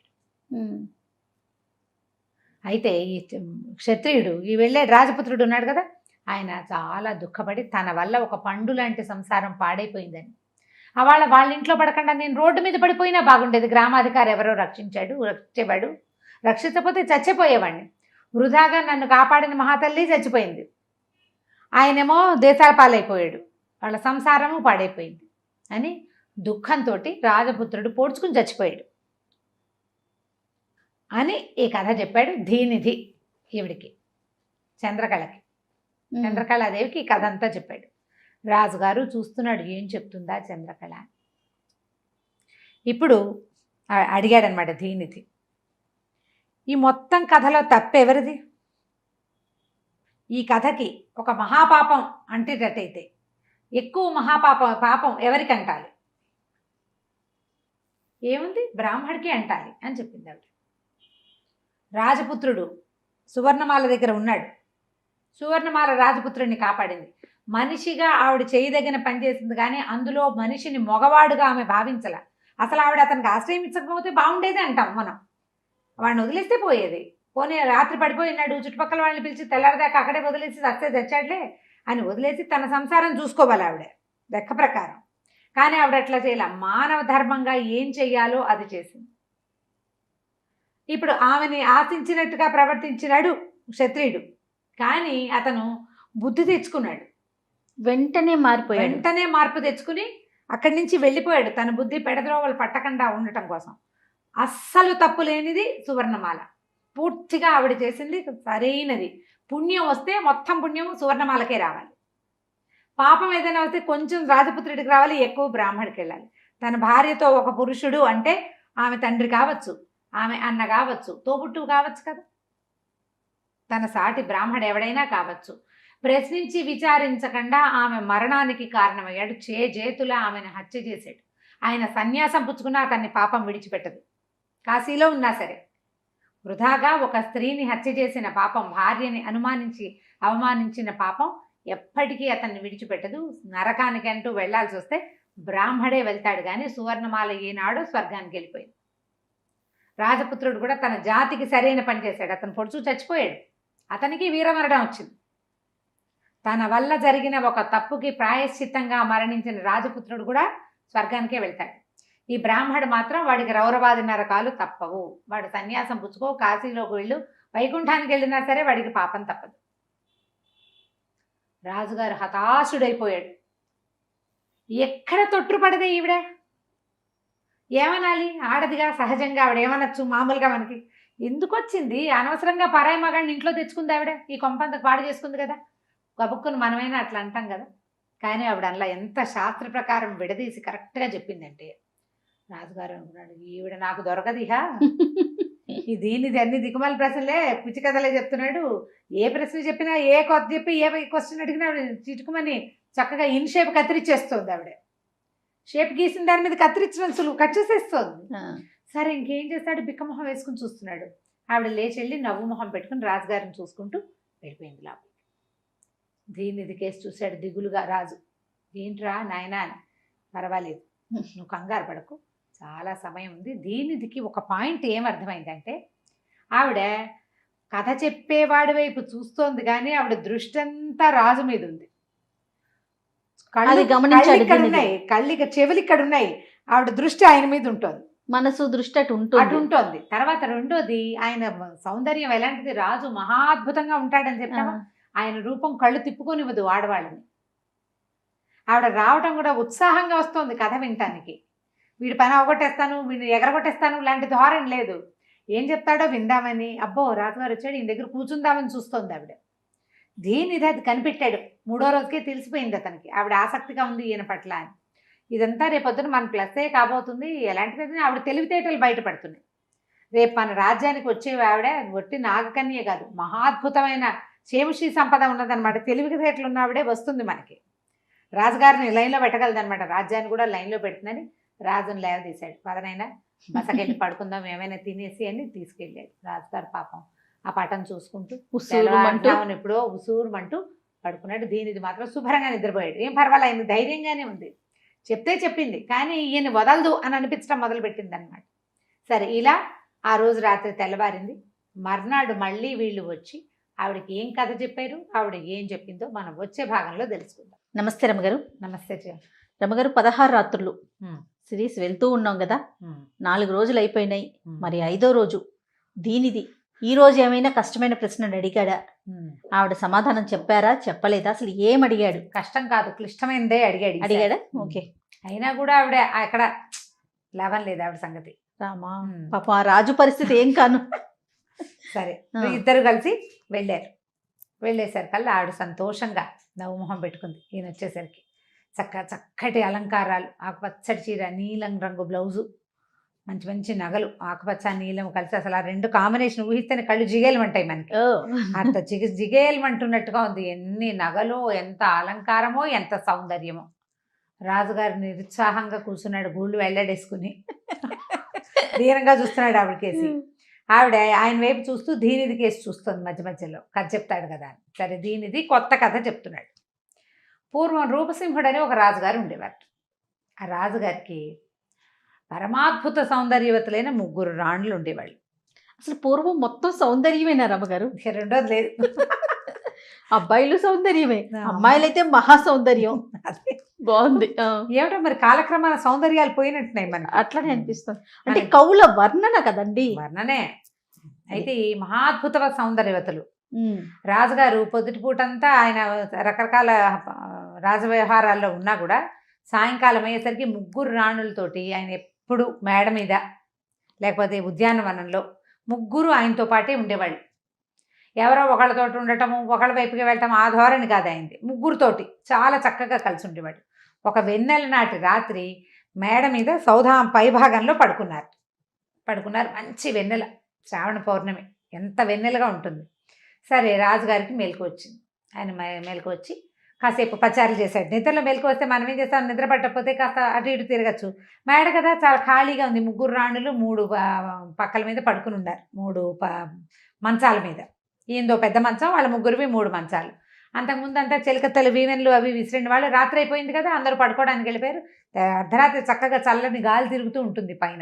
అయితే ఈ క్షత్రియుడు, ఈ వెళ్ళే రాజపుత్రుడు ఉన్నాడు కదా, ఆయన చాలా దుఃఖపడి తన వల్ల ఒక పండు లాంటి సంసారం పాడైపోయిందని, వాళ్ళ ఇంట్లో పడకుండా నేను రోడ్డు మీద పడిపోయినా బాగుండేది, గ్రామాధికారి ఎవరో రక్షించేవాడు, రక్షించకపోతే చచ్చిపోయేవాడిని, వృధాగా నన్ను కాపాడిన మహాతల్లి చచ్చిపోయింది, ఆయనేమో దేశాల పాలైపోయాడు, వాళ్ళ సంసారము పాడైపోయింది అని దుఃఖంతో రాజపుత్రుడు పోడ్చుకుని చచ్చిపోయాడు అని ఈ కథ చెప్పాడు ధీనిధి ఈవిడికి, చంద్రకళకి. చంద్రకళాదేవికి ఈ కథ అంతా చెప్పాడు. రాజుగారు చూస్తున్నాడు, ఏం చెప్తుందా చంద్రకళ. ఇప్పుడు అడిగాడనమాట ధీనిధి, ఈ మొత్తం కథలో తప్పెవరిది? ఈ కథకి ఒక మహాపాపం అంటేటట్టయితే ఎక్కువ పాపం ఎవరికి అంటాలి? ఏముంది, బ్రాహ్మడికి అంటాలి అని చెప్పింది ఆవిడ. రాజపుత్రుడు సువర్ణమాల దగ్గర ఉన్నాడు. సువర్ణమాల రాజపుత్రుడిని కాపాడింది. మనిషిగా ఆవిడ చేయదగిన పని చేసింది, కానీ అందులో మనిషిని మగవాడుగా ఆమె భావించల. అసలు ఆవిడ అతనికి ఆశ్రయం ఇచ్చకపోతే బాగుండేది అంటాం మనం. వాడిని వదిలేస్తే పోయేది. పోనీ రాత్రి పడిపోయినాడు, చుట్టుపక్కల వాళ్ళని పిలిచి తెల్లారిదాకా అక్కడే వదిలేసి వస్తే తెచ్చాడులే అని వదిలేసి తన సంసారం చూసుకోవాలి ఆవిడ లెక్క ప్రకారం. కానీ ఆవిడ అట్లా చేయాల. మానవ ధర్మంగా ఏం చెయ్యాలో అది చేసింది. ఇప్పుడు ఆమెని ఆశించినట్టుగా ప్రవర్తించినాడు క్షత్రియుడు, కానీ అతను బుద్ధి తెచ్చుకున్నాడు. వెంటనే మార్పు తెచ్చుకుని అక్కడి నుంచి వెళ్ళిపోయాడు. తన బుద్ధి పెడద్రోవలు పట్టకుండా ఉండటం కోసం. అస్సలు తప్పు లేనిది సువర్ణమాల. పూర్తిగా ఆవిడ చేసింది సరైనది. పుణ్యం వస్తే మొత్తం పుణ్యం సువర్ణమాలకే రావాలి. పాపం ఏదైనా వస్తే కొంచెం రాజపుత్రుడికి రావాలి, ఎక్కువ బ్రాహ్మడికి వెళ్ళాలి. తన భార్యతో ఒక పురుషుడు అంటే ఆమె తండ్రి కావచ్చు, ఆమె అన్న కావచ్చు, తోబుట్టు కావచ్చు కదా, తన సాటి బ్రాహ్మడు ఎవడైనా కావచ్చు. ప్రశ్నించి విచారించకుండా ఆమె మరణానికి కారణమయ్యాడు. చేతులా ఆమెను హత్య చేశాడు. ఆయన సన్యాసం పుచ్చుకున్నా అతన్ని పాపం విడిచిపెట్టదు. కాశీలో ఉన్నా సరే వృధాగా ఒక స్త్రీని హత్య చేసిన పాపం, భార్యని అనుమానించి అవమానించిన పాపం ఎప్పటికీ అతన్ని విడిచిపెట్టదు. నరకానికి అంటూ వెళ్లాల్సి వస్తే బ్రాహ్మడే వెళ్తాడు, కానీ సువర్ణమాల ఏనాడో స్వర్గానికి వెళ్ళిపోయింది. రాజపుత్రుడు కూడా తన జాతికి సరైన పని చేశాడు. అతను పొడుచు చచ్చిపోయాడు, అతనికి వీరమరణం వచ్చింది. తన వల్ల జరిగిన ఒక తప్పుకి ప్రాయశ్చిత్తంగా మరణించిన రాజపుత్రుడు కూడా స్వర్గానికే వెళ్తాడు. ఈ బ్రాహ్మడు మాత్రం వాడికి రౌరవాది నరకాలు తప్పవు. వాడు సన్యాసం పుచ్చుకో, కాశీలోకి వెళ్ళు, వైకుంఠానికి వెళ్ళినా సరే వాడికి పాపం తప్పదు. రాజుగారు హతాశుడైపోయాడు. ఎక్కడ తొట్టుపడదే ఈవిడ, ఏమనాలి? ఆడదిగా సహజంగా ఆవిడ ఏమనొచ్చు? మామూలుగా మనకి ఎందుకు వచ్చింది? అనవసరంగా పరాయి మగాడిని ఇంట్లో తెచ్చుకుంది ఆవిడ, ఈ కొంపంత పాడు చేసుకుంది కదా. గబుక్కుని మనమైనా అట్లా అంటాం కదా. కానీ ఆవిడ అలా ఎంత శాస్త్ర ప్రకారం విడదీసి కరెక్ట్గా చెప్పిందంటే రాజుగారు అనుకున్నాడు, ఈవిడ నాకు దొరకదిహా, ఈ దీనిది అన్ని దిక్కుమాల ప్రశ్నలే, పిచ్చి కథలే చెప్తున్నాడు. ఏ ప్రశ్న చెప్పినా, ఏ కొత్త చెప్పి ఏ క్వశ్చన్ అడిగినా ఆవిడ చిటుకుమని చక్కగా ఇన్ షేప్ కత్తిరించేస్తుంది. ఆవిడ షేప్ గీసిన దాని మీద కత్తిరించడం సులువు, కట్ చేసేస్తుంది. సరే ఇంకేం చేస్తాడు, బిక్కమొహం వేసుకుని చూస్తున్నాడు. ఆవిడ లేచి వెళ్ళి నవ్వు మొహం పెట్టుకుని రాజుగారిని చూసుకుంటూ వెళ్ళిపోయింది లోపలికి. దీనిది కేసు చూశాడు దిగులుగా రాజు. ఏంట్రా నాయనా అని. పర్వాలేదు, నువ్వు కంగారు పడకు, చాలా సమయం ఉంది. దీనిదికి ఒక పాయింట్ ఏమర్థమైందంటే, ఆవిడ కథ చెప్పేవాడి వైపు చూస్తోంది కానీ ఆవిడ దృష్టి అంతా రాజు మీద ఉంది. కళ్ళిక చెవులు ఇక్కడ ఉన్నాయి, ఆవిడ దృష్టి ఆయన మీద ఉంటుంది, మనసు దృష్టి అటు ఉంటుంది. తర్వాత రెండోది, ఆయన సౌందర్యం ఎలాంటిది, రాజు మహాద్భుతంగా ఉంటాడని చెప్పాము. ఆయన రూపం కళ్ళు తిప్పుకొనివ్వదు ఆడవాళ్ళని. ఆవిడ రావటం కూడా ఉత్సాహంగా వస్తుంది కథ వినటానికి. వీడి పని అవగొట్టేస్తాను, వీడిని ఎగరగొట్టేస్తాను లాంటి ధోరణి లేదు. ఏం చెప్తాడో విందామని, అబ్బో రాజుగారు వచ్చాడు, ఈయన దగ్గర కూర్చుందామని చూస్తోంది ఆవిడ. దీనిది అది కనిపెట్టాడు. 3వ రోజుకే తెలిసిపోయింది అతనికి ఆవిడ ఆసక్తిగా ఉంది ఈయన పట్ల అని. ఇదంతా రేపొద్దున మన ప్లస్సే కాబోతుంది. ఎలాంటిది, ఆవిడ తెలివితేటలు బయటపడుతున్నాయి. రేపు మన రాజ్యానికి వచ్చే ఆవిడ ఒట్టి నాగకన్యే కాదు, మహాద్భుతమైన చేముషి సంపద ఉన్నదనమాట. తెలివితేటలు ఉన్న ఆవిడే వస్తుంది మనకి. రాజుగారిని లైన్లో పెట్టగలదనమాట, రాజ్యాన్ని కూడా లైన్లో పెడుతుందని రాజుని లేవదీశాడు. పదనైనా బసకెళ్ళి పడుకుందాం, ఏమైనా తినేసి అని తీసుకెళ్ళాడు. రాజుగారు పాపం ఆ పటం చూసుకుంటూ ఎప్పుడో ఉసూరుమంటూ పడుకున్నాడు. దీనిది మాత్రం శుభ్రంగా నిద్రపోయాడు. ఏం పర్వాలేదు, ధైర్యంగానే ఉంది. చెప్తే చెప్పింది కానీ ఈయన వదలదు అని అనిపించడం మొదలుపెట్టింది అనమాట. సరే ఇలా ఆ రోజు రాత్రి తెల్లవారింది. మర్నాడు మళ్ళీ వీళ్ళు వచ్చి ఆవిడకి ఏం కథ చెప్పారు, ఆవిడ ఏం చెప్పిందో మనం వచ్చే భాగంలో తెలుసుకుందాం. నమస్తే రమగారు. నమస్తే రమగారు. 16 రాత్రులు సిరీస్ వెళ్తూ ఉన్నాం కదా, 4 రోజులు అయిపోయినాయి. మరి 5వ రోజు దీనిది ఈ రోజు ఏమైనా కష్టమైన ప్రశ్నలు అడిగాడా? ఆవిడ సమాధానం చెప్పారా, చెప్పలేదా? అసలు ఏం అడిగాడు? కష్టం కాదు, క్లిష్టమైనదే అడిగాడా? ఓకే. అయినా కూడా ఆవిడ అక్కడ లాభం లేదు ఆవిడ సంగతి. రామా పాప, ఆ రాజు పరిస్థితి ఏం కాను. సరే ఇద్దరు కలిసి వెళ్ళేసరికల్లా ఆవిడ సంతోషంగా నవ్వుమొహం పెట్టుకుంది. ఈయన వచ్చేసరికి చక్కటి అలంకారాలు, ఆకుపచ్చడి చీర, నీలం రంగు బ్లౌజు, మంచి మంచి నగలు, ఆకుపచ్చ నీలం కలిసి అసలు ఆ రెండు కాంబినేషన్ ఊహిస్తేనే కళ్ళు జిగేలమంటాయి మనకి. అంత జిగేలమంటున్నట్టుగా ఉంది. ఎన్ని నగలు, ఎంత అలంకారమో, ఎంత సౌందర్యమో. రాజుగారు నిరుత్సాహంగా కూర్చున్నాడు, గూళ్ళు వెళ్ళడేసుకుని దీనంగా చూస్తున్నాడు ఆవిడకేసి. ఆవిడ ఆయన వైపు చూస్తూ దీనిది కేసు చూస్తుంది మధ్య మధ్యలో. కథ చెప్తాడు కదా. సరే దీనిది కొత్త కథ చెప్తున్నాడు. పూర్వం రూపసింహుడు అని ఒక రాజుగారు ఉండేవారు. ఆ రాజుగారికి పరమాద్భుత సౌందర్యవతులైన 3 రాణులు ఉండేవాళ్ళు. అసలు పూర్వం మొత్తం సౌందర్యమేనా రమ్మగారు? రెండోది లేదు. అబ్బాయిలు సౌందర్యమే, అమ్మాయిలు అయితే మహా సౌందర్యం. బాగుంది. ఏమిటో మరి కాలక్రమాన సౌందర్యాలు పోయినట్టున్నాయి మనకి. అట్లనే అనిపిస్తుంది. అంటే కవుల వర్ణన కదండి. వర్ణనే. అయితే ఈ మహాద్భుత సౌందర్యవతులు రాజుగారు పొద్దుటిపూటంతా ఆయన రకరకాల రాజవ్యవహారాల్లో ఉన్నా కూడా సాయంకాలం అయ్యేసరికి 3 రాణులతోటి ఆయన ఎప్పుడు మేడ మీద లేకపోతే ఉద్యానవనంలో 3 ఆయనతో పాటే ఉండేవాళ్ళు. ఎవరో ఒకళ్ళతోటి ఉండటము, ఒకళ్ళ వైపుకి వెళ్ళటం ఆ ధోరణి కాదు ఆయనది. 3తోటి చాలా చక్కగా కలిసి ఉండేవాడు. ఒక వెన్నెల నాటి రాత్రి మేడ మీద సౌధం పైభాగంలో పడుకున్నారు. మంచి వెన్నెల, శ్రావణ పౌర్ణమి, ఎంత వెన్నెలగా ఉంటుంది. సరే రాజుగారికి మెలకు వచ్చింది. ఆయన మెలకు వచ్చి కాసేపు పచారులు చేశాడు. నిద్రలో మెలకు వస్తే మనం ఏం చేస్తాం, నిద్ర పట్టకపోతే కాస్త అటు ఇటు తిరగచ్చు. మేడ కదా చాలా ఖాళీగా ఉంది. 3 రాణులు 3 పక్కల మీద పడుకుని ఉన్నారు, 3 మంచాల మీద. ఏందో పెద్ద మంచం, వాళ్ళ 3వి 3 మంచాలు. అంతకుముందు అంతా చిలకత్తలు వీవెన్లు అవి విసిరిన వాళ్ళు. రాత్రి అయిపోయింది కదా, అందరూ పడుకోవడానికి వెళ్ళిపోయారు. అర్ధరాత్రి చక్కగా చల్లని గాలి తిరుగుతూ ఉంటుంది పైన.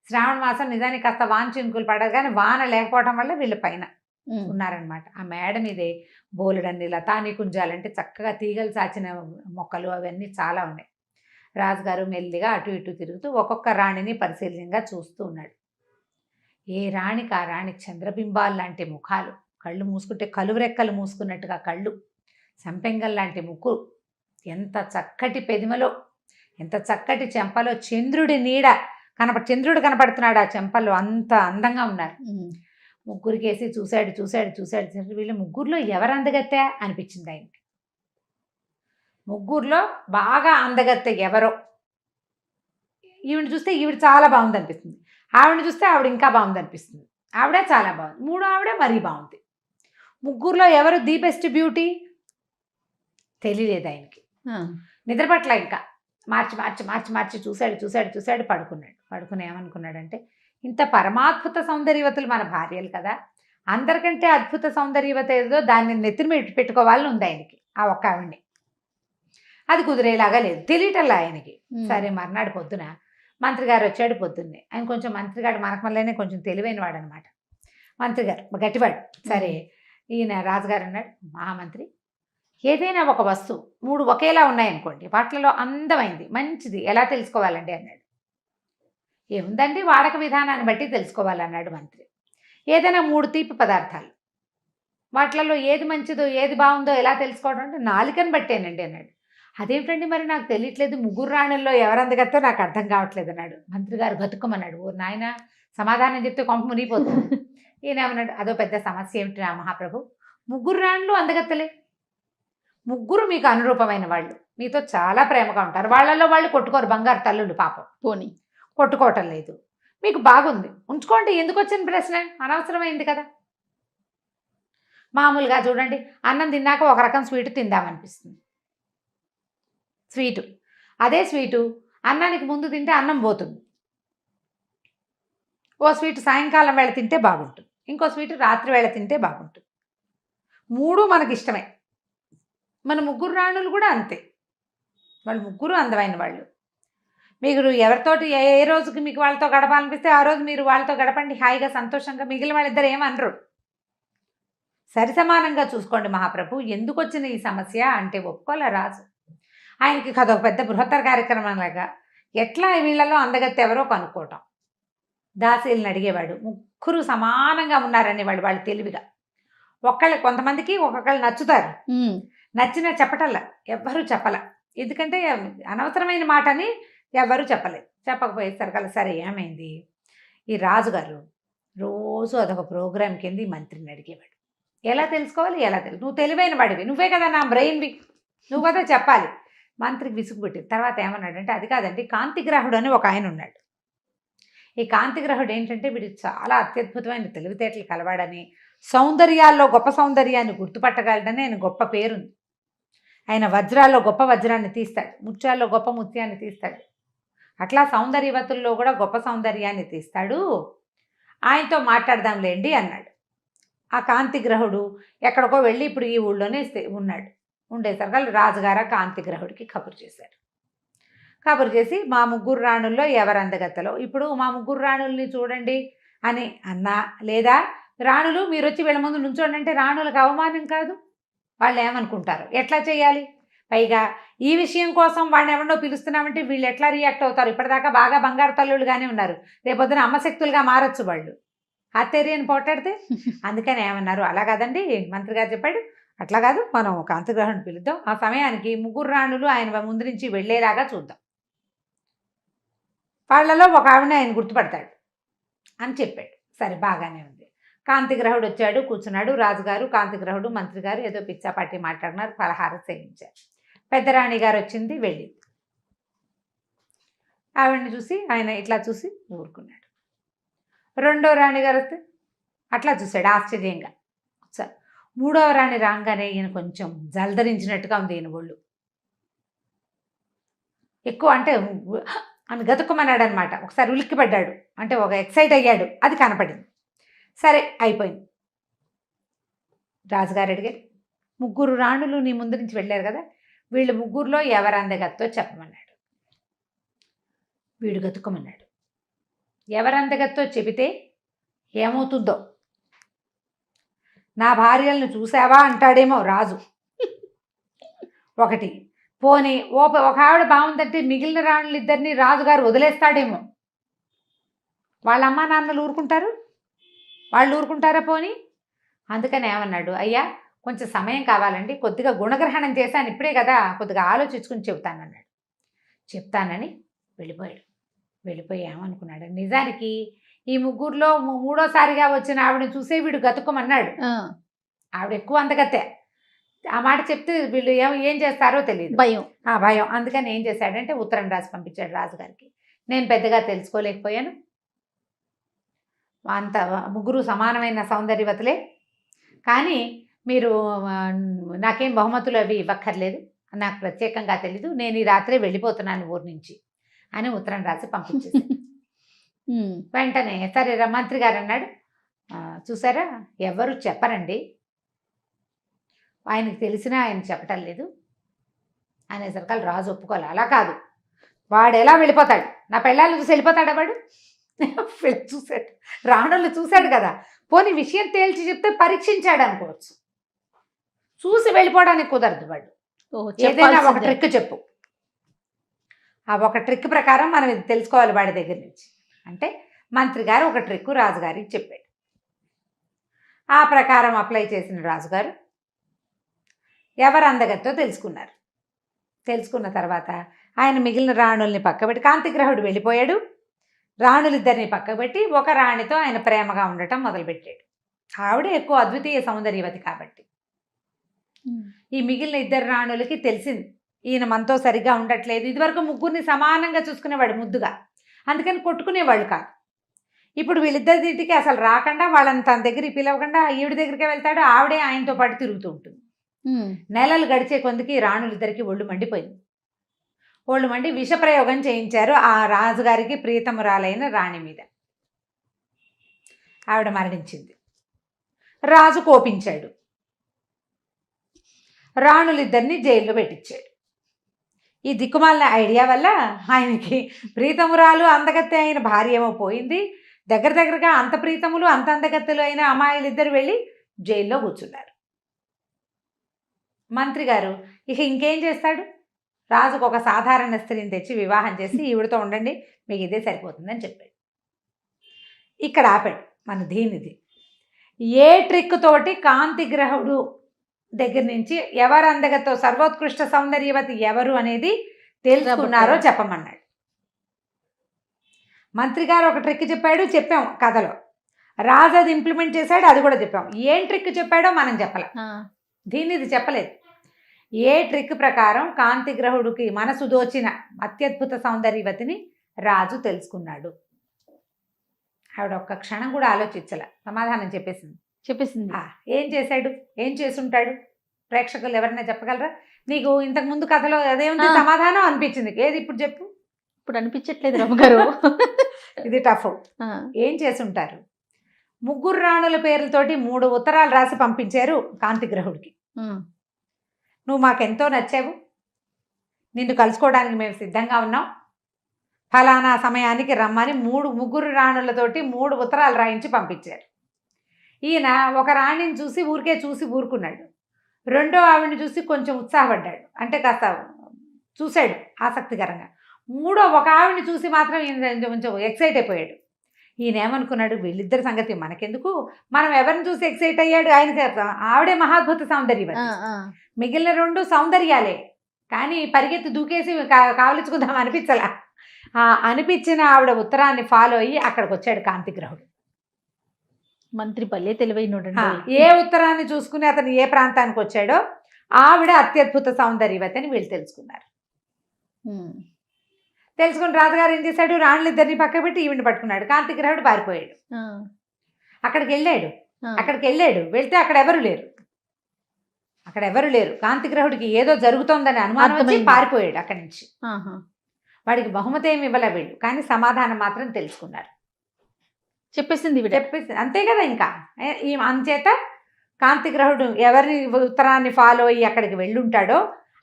శ్రావణ మాసం నిజానికి కాస్త వాన చినుకులు పడదు, కానీ వాన లేకపోవడం వల్ల వీళ్ళు పైన ఉన్నారనమాట. ఆ మేడ మీదే బోలెడన్ని లతాని కుంజాలంటే చక్కగా తీగలు చాచిన మొక్కలు అవన్నీ చాలా ఉన్నాయి. రాజుగారు మెల్లిగా అటు ఇటు తిరుగుతూ ఒక్కొక్క రాణిని పరిశీలనంగా చూస్తూ ఉన్నాడు. ఏ రాణికి ఆ రాణి చంద్రబింబాలు లాంటి ముఖాలు, కళ్ళు మూసుకుంటే కలువరెక్కలు మూసుకున్నట్టుగా కళ్ళు, సంపెంగల్ లాంటి ముక్కు, ఎంత చక్కటి పెదిమలో, ఎంత చక్కటి చెంపలో చంద్రుడి నీడ చంద్రుడు కనపడుతున్నాడు ఆ చెంపలో, అంత అందంగా ఉన్నారు. ముగ్గురికేసి చూశాడు. వీళ్ళు ముగ్గురులో ఎవరు అందగత్తె అనిపించింది ఆయన. ముగ్గురులో బాగా అందగత్తె ఎవరో, ఈవిడ చూస్తే ఈవిడ చాలా బాగుంది అనిపిస్తుంది, ఆవిడ చూస్తే ఆవిడ ఇంకా బాగుంది అనిపిస్తుంది, ఆవిడ చాలా బాగుంది, మూడో ఆవిడ మరీ బాగుంది. ముగ్గురులో ఎవరు ది బెస్ట్ బ్యూటీ తెలియలేదు ఆయనకి. నిద్రపట్ల ఇంకా మార్చి చూశాడు. పడుకుని ఏమనుకున్నాడంటే, ఇంత పరమాద్భుత సౌందర్యవతులు మన భార్యలు కదా, అందరికంటే అద్భుత సౌందర్యవత ఏదో దాన్ని నెత్తిని పెట్టుకోవాలని ఉంది ఆయనకి, ఆ ఒక్క ఆవిడ్ని. అది కుదిరేలాగా లేదు, తెలియటల్లా ఆయనకి. సరే మర్నాడు పొద్దున మంత్రి గారు వచ్చాడు. పొద్దున్నే ఆయన కొంచెం మంత్రిగాడు మనకు మళ్ళీ కొంచెం తెలివైన వాడు అనమాట. మంత్రి గారు గట్టివాడు. సరే ఈయన రాజుగారు అన్నాడు, మహామంత్రి, ఏదైనా ఒక వస్తువు 3 ఒకేలా ఉన్నాయనుకోండి, వాటిలో అందమైంది మంచిది ఎలా తెలుసుకోవాలండి అన్నాడు. ఏముందండి, వాడక విధానాన్ని బట్టి తెలుసుకోవాలన్నాడు మంత్రి. ఏదైనా 3 తీపి పదార్థాలు, వాటిలలో ఏది మంచిదో ఏది బాగుందో ఎలా తెలుసుకోవడం అంటే నాలుకని బట్టేనండి అన్నాడు. అదేమిటండి మరి నాకు తెలియట్లేదు, ముగ్గురు రాణుల్లో ఎవరందగత్తో నాకు అర్థం కావట్లేదు అన్నాడు. మంత్రి గారు గతుక్కమన్నాడు. ఓ నాయన, సమాధానం చెప్తే కొంప మునిగిపోతుంది. ఈయన ఏమన్నాడు, అదో పెద్ద సమస్య ఏమిటి నా మహాప్రభు, ముగ్గురు రాణులు అందగత్తలే, ముగ్గురు మీకు అనురూపమైన వాళ్ళు, మీతో చాలా ప్రేమగా ఉంటారు, వాళ్ళల్లో వాళ్ళు కొట్టుకోరు, బంగారు తల్లులు పాపం, పోనీ కొట్టుకోవటం లేదు, మీకు బాగుంది, ఉంచుకోండి, ఎందుకు వచ్చిన ప్రశ్న, అనవసరమైంది కదా. మామూలుగా చూడండి, అన్నం తిన్నాక ఒక రకం స్వీటు తిందామనిపిస్తుంది, స్వీటు, అదే స్వీటు అన్నానికి ముందు తింటే అన్నం పోతుంది. ఓ స్వీటు సాయంకాలం వేళ తింటే బాగుంటుంది, ఇంకో స్వీటు రాత్రి వేళ తింటే బాగుంటుంది. 3 మనకి ఇష్టమే. మన ముగ్గురు రాణులు కూడా అంతే, వాళ్ళు ముగ్గురు అందమైన వాళ్ళు. మీరు ఎవరితోటి ఏ రోజుకి మీకు వాళ్ళతో గడపాలనిపిస్తే ఆ రోజు మీరు వాళ్ళతో గడపండి హాయిగా సంతోషంగా, మిగిలిన వాళ్ళిద్దరు ఏమనరు, సరిసమానంగా చూసుకోండి మహాప్రభు. ఎందుకు వచ్చిన ఈ సమస్య అంటే ఒప్పుకోలే రాజు. ఆయనకి అదొక పెద్ద బృహత్తర కార్యక్రమం లాగా ఎట్లా వీళ్ళలో అందగత్తె ఎవరో కనుక్కోవటం. దాసీలను అడిగేవాడు, ముగ్గురు సమానంగా ఉన్నారనేవాడు వాళ్ళు తెలివిగా. కొంతమందికి ఒక్కొక్కళ్ళు నచ్చుతారు, నచ్చిన చెప్పటల్లా ఎవ్వరూ చెప్పలే, ఎందుకంటే అనవసరమైన మాటని ఎవ్వరూ చెప్పలేదు. చెప్పకపోయేసరికల్లా సరే ఏమైంది, ఈ రాజుగారు రోజు అదొక ప్రోగ్రాం కింద మంత్రిని అడిగేవాడు, ఎలా తెలుసుకోవాలి, నువ్వు తెలివైన వాడివి, నువ్వే కదా నా బ్రెయిన్వి, నువ్వు కదా చెప్పాలి. మంత్రికి విసుగుపెట్టింది. తర్వాత ఏమన్నాడంటే, అది కాదండి, కాంతిగ్రాహుడు అని ఒక ఆయన ఉన్నాడు. ఈ కాంతిగ్రహుడు ఏంటంటే వీడు చాలా అత్యద్భుతమైన తెలివితేటలు కలవాడని, సౌందర్యాల్లో గొప్ప సౌందర్యాన్ని గుర్తుపట్టగలడని ఆయన గొప్ప పేరుంది. ఆయన వజ్రాల్లో గొప్ప వజ్రాన్ని తీస్తాడు, ముత్యాల్లో గొప్ప ముత్యాన్ని తీస్తాడు, అట్లా సౌందర్యవతుల్లో కూడా గొప్ప సౌందర్యాన్ని తీస్తాడు, ఆయనతో మాట్లాడదాంలేండి అన్నాడు. ఆ కాంతిగ్రహుడు ఎక్కడికో వెళ్ళి ఇప్పుడు ఈ ఊళ్ళోనే ఉన్నాడు. ఉండేసరికి రాజుగారు కాంతిగ్రహుడికి కబురు చేశారు. కబురు చేసి మా ముగ్గురు రాణుల్లో ఎవరు అందగత్తలో, ఇప్పుడు మా ముగ్గురు రాణుల్ని చూడండి అని అన్నా, లేదా రాణులు మీరు వచ్చి వీళ్ళ ముందు నుంచోండి అంటే రాణులకు అవమానం కాదు, వాళ్ళు ఏమనుకుంటారు, ఎట్లా చేయాలి, పైగా ఈ విషయం కోసం వాడిని ఎవరినో పిలుస్తున్నామంటే వీళ్ళు ఎట్లా రియాక్ట్ అవుతారు, ఇప్పటిదాకా బాగా బంగారు తల్లులుగానే ఉన్నారు, రేపొద్దున అమ్మశక్తులుగా మారచ్చు వాళ్ళు, హత్తేరియని పోటాడితే. అందుకని ఏమన్నారు, అలా కాదండి మంత్రి గారు చెప్పాడు, అట్లా కాదు, మనం కాంతిగ్రహుని పిలుద్దాం, ఆ సమయానికి ముగ్గురు రాణులు ఆయన ముందు నుంచి వెళ్ళేలాగా చూద్దాం, వాళ్ళలో ఒక ఆవిడ ఆయన గుర్తుపడతాడు అని చెప్పాడు. సరే బాగానే ఉంది. కాంతిగ్రహుడు వచ్చాడు, కూర్చున్నాడు. రాజుగారు, కాంతిగ్రహుడు, మంత్రి గారు ఏదో పిచ్చాపాటి మాట్లాడినారు, పలహారం సేవించారు. పెద్దరాణి గారు వచ్చింది, వెళ్ళింది. ఆవిడని చూసి ఆయన ఇట్లా చూసి ఊరుకున్నాడు. రెండో రాణి గారు వస్తే అట్లా చూశాడు ఆశ్చర్యంగా. మూడవ రాణి రాగానే ఈయన కొంచెం జలధరించినట్టుగా ఉంది ఈయన ఒళ్ళు. ఎక్కువ అంటే అని గతుక్కుమన్నాడు అనమాట. ఒకసారి ఉలిక్కిపడ్డాడు, అంటే ఒక ఎక్సైట్ అయ్యాడు, అది కనపడింది. సరే అయిపోయింది. రాజుగారు అడిగారు, ముగ్గురు రాణులు నీ ముందు నుంచి వెళ్ళారు కదా, వీళ్ళు ముగ్గురులో ఎవరు అందగత్తో చెప్పమన్నాడు. వీడు గతుక్కుమన్నాడు. ఎవరు అందగత్తో చెబితే ఏమవుతుందో, నా భార్యలను చూసావా అంటాడేమో రాజు. ఒకటి పోనీ ఒక ఆవిడ బాగుందంటే మిగిలిన రాణులు ఇద్దరిని రాజుగారు వదిలేస్తాడేమో. వాళ్ళ అమ్మా నాన్నలు ఊరుకుంటారు? వాళ్ళు ఊరుకుంటారా పోనీ? అందుకని ఏమన్నాడు, అయ్యా కొంచెం సమయం కావాలండి, కొద్దిగా గుణగ్రహణం చేశాను ఇప్పుడే కదా, కొద్దిగా ఆలోచించుకుని చెబుతానన్నాడు. చెప్తానని వెళ్ళిపోయి ఏమనుకున్నాడు, నిజానికి ఈ ముగ్గురులో మూడోసారిగా వచ్చిన ఆవిడని చూసే వీడు గతుక్కమన్నాడు. ఆవిడ ఎక్కువ అందగత్తే. ఆ మాట చెప్తే వీళ్ళు ఏం చేస్తారో తెలియదు, భయం. అందుకని ఏం చేశాడంటే ఉత్తరం రాసి పంపించాడు రాజుగారికి. నేను పెద్దగా తెలుసుకోలేకపోయాను, అంత ముగ్గురు సమానమైన సౌందర్యవతులే, కానీ మీరు నాకేం బహుమతులు అవి ఇవ్వక్కర్లేదు, నాకు ప్రత్యేకంగా తెలీదు, నేను ఈ రాత్రే వెళ్ళిపోతున్నాను ఊరి నుంచి అని ఉత్తరం రాసి పంపించేసాడు. వెంటనే సరే మంత్రి గారు అన్నాడు, చూసారా ఎవరు చెప్పరండి, ఆయనకు తెలిసినా ఆయన చెప్పటం లేదు అనేసరికి రాజు ఒప్పుకోవాలి. అలా కాదు, వాడు ఎలా వెళ్ళిపోతాడు, నా పెళ్ళాలను చూసి వెళ్ళిపోతాడా వాడు? చూశాడు, రాణులు చూశాడు కదా, పోనీ విషయం తేల్చి చెప్తే పరీక్షించాడు అనుకోవచ్చు, చూసి వెళ్ళిపోవడానికి కుదరదు వాడు. ఏదైనా ఒక ట్రిక్ చెప్పు, ఆ ఒక ట్రిక్ ప్రకారం మనం ఇది తెలుసుకోవాలి వాడి దగ్గర నుంచి అంటే మంత్రి గారు ఒక ట్రిక్ రాజుగారికి చెప్పాడు. ఆ ప్రకారం అప్లై చేసిన రాజుగారు ఎవరు అందగత్తో తెలుసుకున్నారు. తెలుసుకున్న తర్వాత ఆయన మిగిలిన రాణుల్ని పక్కబెట్టి, కాంతిగ్రహుడు వెళ్ళిపోయాడు, రాణులిద్దరిని పక్కబెట్టి ఒక రాణితో ఆయన ప్రేమగా ఉండటం మొదలుపెట్టాడు. ఆవిడ ఎక్కువ అద్వితీయ సౌందర్యవతి కాబట్టి. ఈ మిగిలిన ఇద్దరు రాణులకి తెలిసింది ఈయన మనతో సరిగ్గా ఉండట్లేదు. ఇదివరకు ముగ్గురిని సమానంగా చూసుకునేవాడు ముద్దుగా, అందుకని కొట్టుకునేవాళ్ళు కాదు. ఇప్పుడు వీళ్ళిద్దరి ఇంటికి అసలు రాకుండా, వాళ్ళని తన దగ్గరికి పిలవకుండా ఈవిడ దగ్గరికే వెళ్తాడు, ఆవిడే ఆయనతో పాటు తిరుగుతూ ఉంటుంది. నెలలు గడిచే కొందికి రాణులిద్దరికి ఒళ్ళు మండిపోయింది. ఒళ్ళు మండి విషప్రయోగం చేయించారు ఆ రాజుగారికి ప్రీతమురాలైన రాణి మీద. ఆవిడ మరణించింది. రాజు కోపించాడు, రాణులిద్దరిని జైల్లో పెట్టించాడు. ఈ దిక్కుమాలిన ఐడియా వల్ల ఆయనకి ప్రీతమురాలు అందగత్తె అయిన భార్య ఏమో పోయింది, దగ్గరగా అంత ప్రీతములు అంత అందగత్తెలు అయిన అమ్మాయిలు ఇద్దరు వెళ్ళి జైల్లో కూర్చున్నారు. మంత్రి గారు ఇక ఇంకేం చేస్తాడు, రాజుకు ఒక సాధారణ స్త్రీని తెచ్చి వివాహం చేసి ఈవిడతో ఉండండి, మీకు ఇదే సరిపోతుందని చెప్పాడు. ఇక్కడ ఆపాడు మన దీనిది. ఏ ట్రిక్ తోటి కాంతిగ్రహుడు దగ్గర నుంచి ఎవరు అందగతో సర్వోత్కృష్ట సౌందర్యవతి ఎవరు అనేది తెలుసుకున్నారో చెప్పమన్నాడు. మంత్రి గారు ఒక ట్రిక్ చెప్పాం కథలో, రాజు అది ఇంప్లిమెంట్ చేశాడు, అది కూడా చెప్పాం. ఏం ట్రిక్ చెప్పాడో మనం చెప్పలే, దీనిది చెప్పలేదు. ఏ ట్రిక్ ప్రకారం కాంతిగ్రహుడికి మనసు దోచిన అత్యద్భుత సౌందర్యవతిని రాజు తెలుసుకున్నాడు. ఆవిడ ఒక్క క్షణం కూడా ఆలోచించలే, సమాధానం చెప్పేసింది. ఏం చేశాడు, ఏం చేసుంటాడు, ప్రేక్షకులు ఎవరైనా చెప్పగలరా? నీకు ఇంతకు ముందు కథలో అదేముంది సమాధానం అనిపించింది, ఏది ఇప్పుడు చెప్పు. ఇప్పుడు అనిపించట్లేదు రమ్మగారు. ఇది టఫ్. ఏం చేసుంటారు, ముగ్గురు రాణుల పేర్లతోటి 3 ఉత్తరాలు రాసి పంపించారు కాంతిగ్రహుడికి. నువ్వు మాకెంతో నచ్చావు, నిన్ను కలుసుకోవడానికి మేము సిద్ధంగా ఉన్నాం, ఫలానా సమయానికి రమ్మని ముగ్గురు రాణులతోటి 3 ఉత్తరాలు రాయించి పంపించారు. ఈయన ఒక రాణిని చూసి ఊరుకున్నాడు, రెండో ఆవిడని చూసి కొంచెం ఉత్సాహపడ్డాడు, అంటే కాస్త చూశాడు ఆసక్తికరంగా. మూడో ఒక ఆవిడని చూసి మాత్రం ఈయన కొంచెం ఎక్సైట్ అయిపోయాడు. ఈయన ఏమనుకున్నాడు, వీళ్ళిద్దరి సంగతి మనకెందుకు, మనం ఎవరిని చూసి ఎక్సైట్ అయ్యాడు, ఆయనకి ఆవిడే మహాద్భుత సౌందర్యవతి, మిగిలిన 2 సౌందర్యాలే, కానీ పరిగెత్తి దూకేసి కావలించుకుందాం అనిపించలా. అనిపించిన ఆవిడ ఉత్తరాన్ని ఫాలో అయ్యి అక్కడికి వచ్చాడు కాంతిగ్రహుడు. మంత్రి పల్లె తెలివైనడు. ఏ ఉత్తరాన్ని చూసుకుని అతను ఏ ప్రాంతానికి వచ్చాడో ఆవిడ అత్యద్భుత సౌందర్యవతి అని వీళ్ళు తెలుసుకున్నారు. తెలుసుకుని రాజుగారు ఏం చేశాడు, రాణులిద్దరిని పక్క పెట్టి ఈవిని పట్టుకున్నాడు. కాంతిగ్రహుడు పారిపోయాడు. అక్కడికి వెళ్ళాడు, వెళ్తే అక్కడ ఎవరు లేరు. కాంతిగ్రహుడికి ఏదో జరుగుతోందని అనుమానం వచ్చి పారిపోయాడు అక్కడి నుంచి. వాడికి బహుమతి ఏమి ఇవ్వలే వీళ్ళు, కానీ సమాధానం మాత్రం తెలుసుకున్నారు. చెప్పేసింది అంతే కదా. ఇంకా ఈ అంచేత కాంతిగ్రహుడు ఎవరిని ఉత్తరాన్ని ఫాలో అయ్యి అక్కడికి వెళ్ళుంటాడో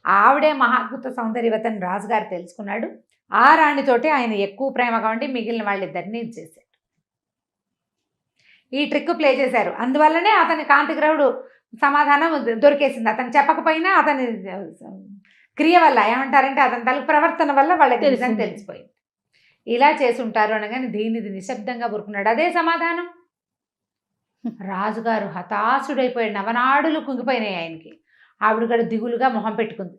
ఆవిడే మహాద్భుత సౌందర్యవతని రాజుగారు తెలుసుకున్నాడు. ఆ రాణితోటి ఆయన ఎక్కువ ప్రేమగా ఉండి మిగిలిన వాళ్ళిద్దరిని చేశాడు. ఈ ట్రిక్ ప్లే చేశారు. అందువల్లనే అతని కాంతిగ్రహుడు సమాధానం దొరికేసింది. అతను చెప్పకపోయినా అతని క్రియ వల్ల, ఏమంటారంటే అతని తల ప్రవర్తన వల్ల వాళ్ళకి నిజం తెలిసిపోయింది. ఇలా చేసుంటారు అనగానే దీనిది నిశ్శబ్దంగా ఊరుకున్నాడు. అదే సమాధానం. రాజుగారు హతాశుడైపోయాడు. నవనాడులు కుంగిపోయినాయి ఆయనకి. ఆవిడ కూడా దిగులుగా మొహం పెట్టుకుంది.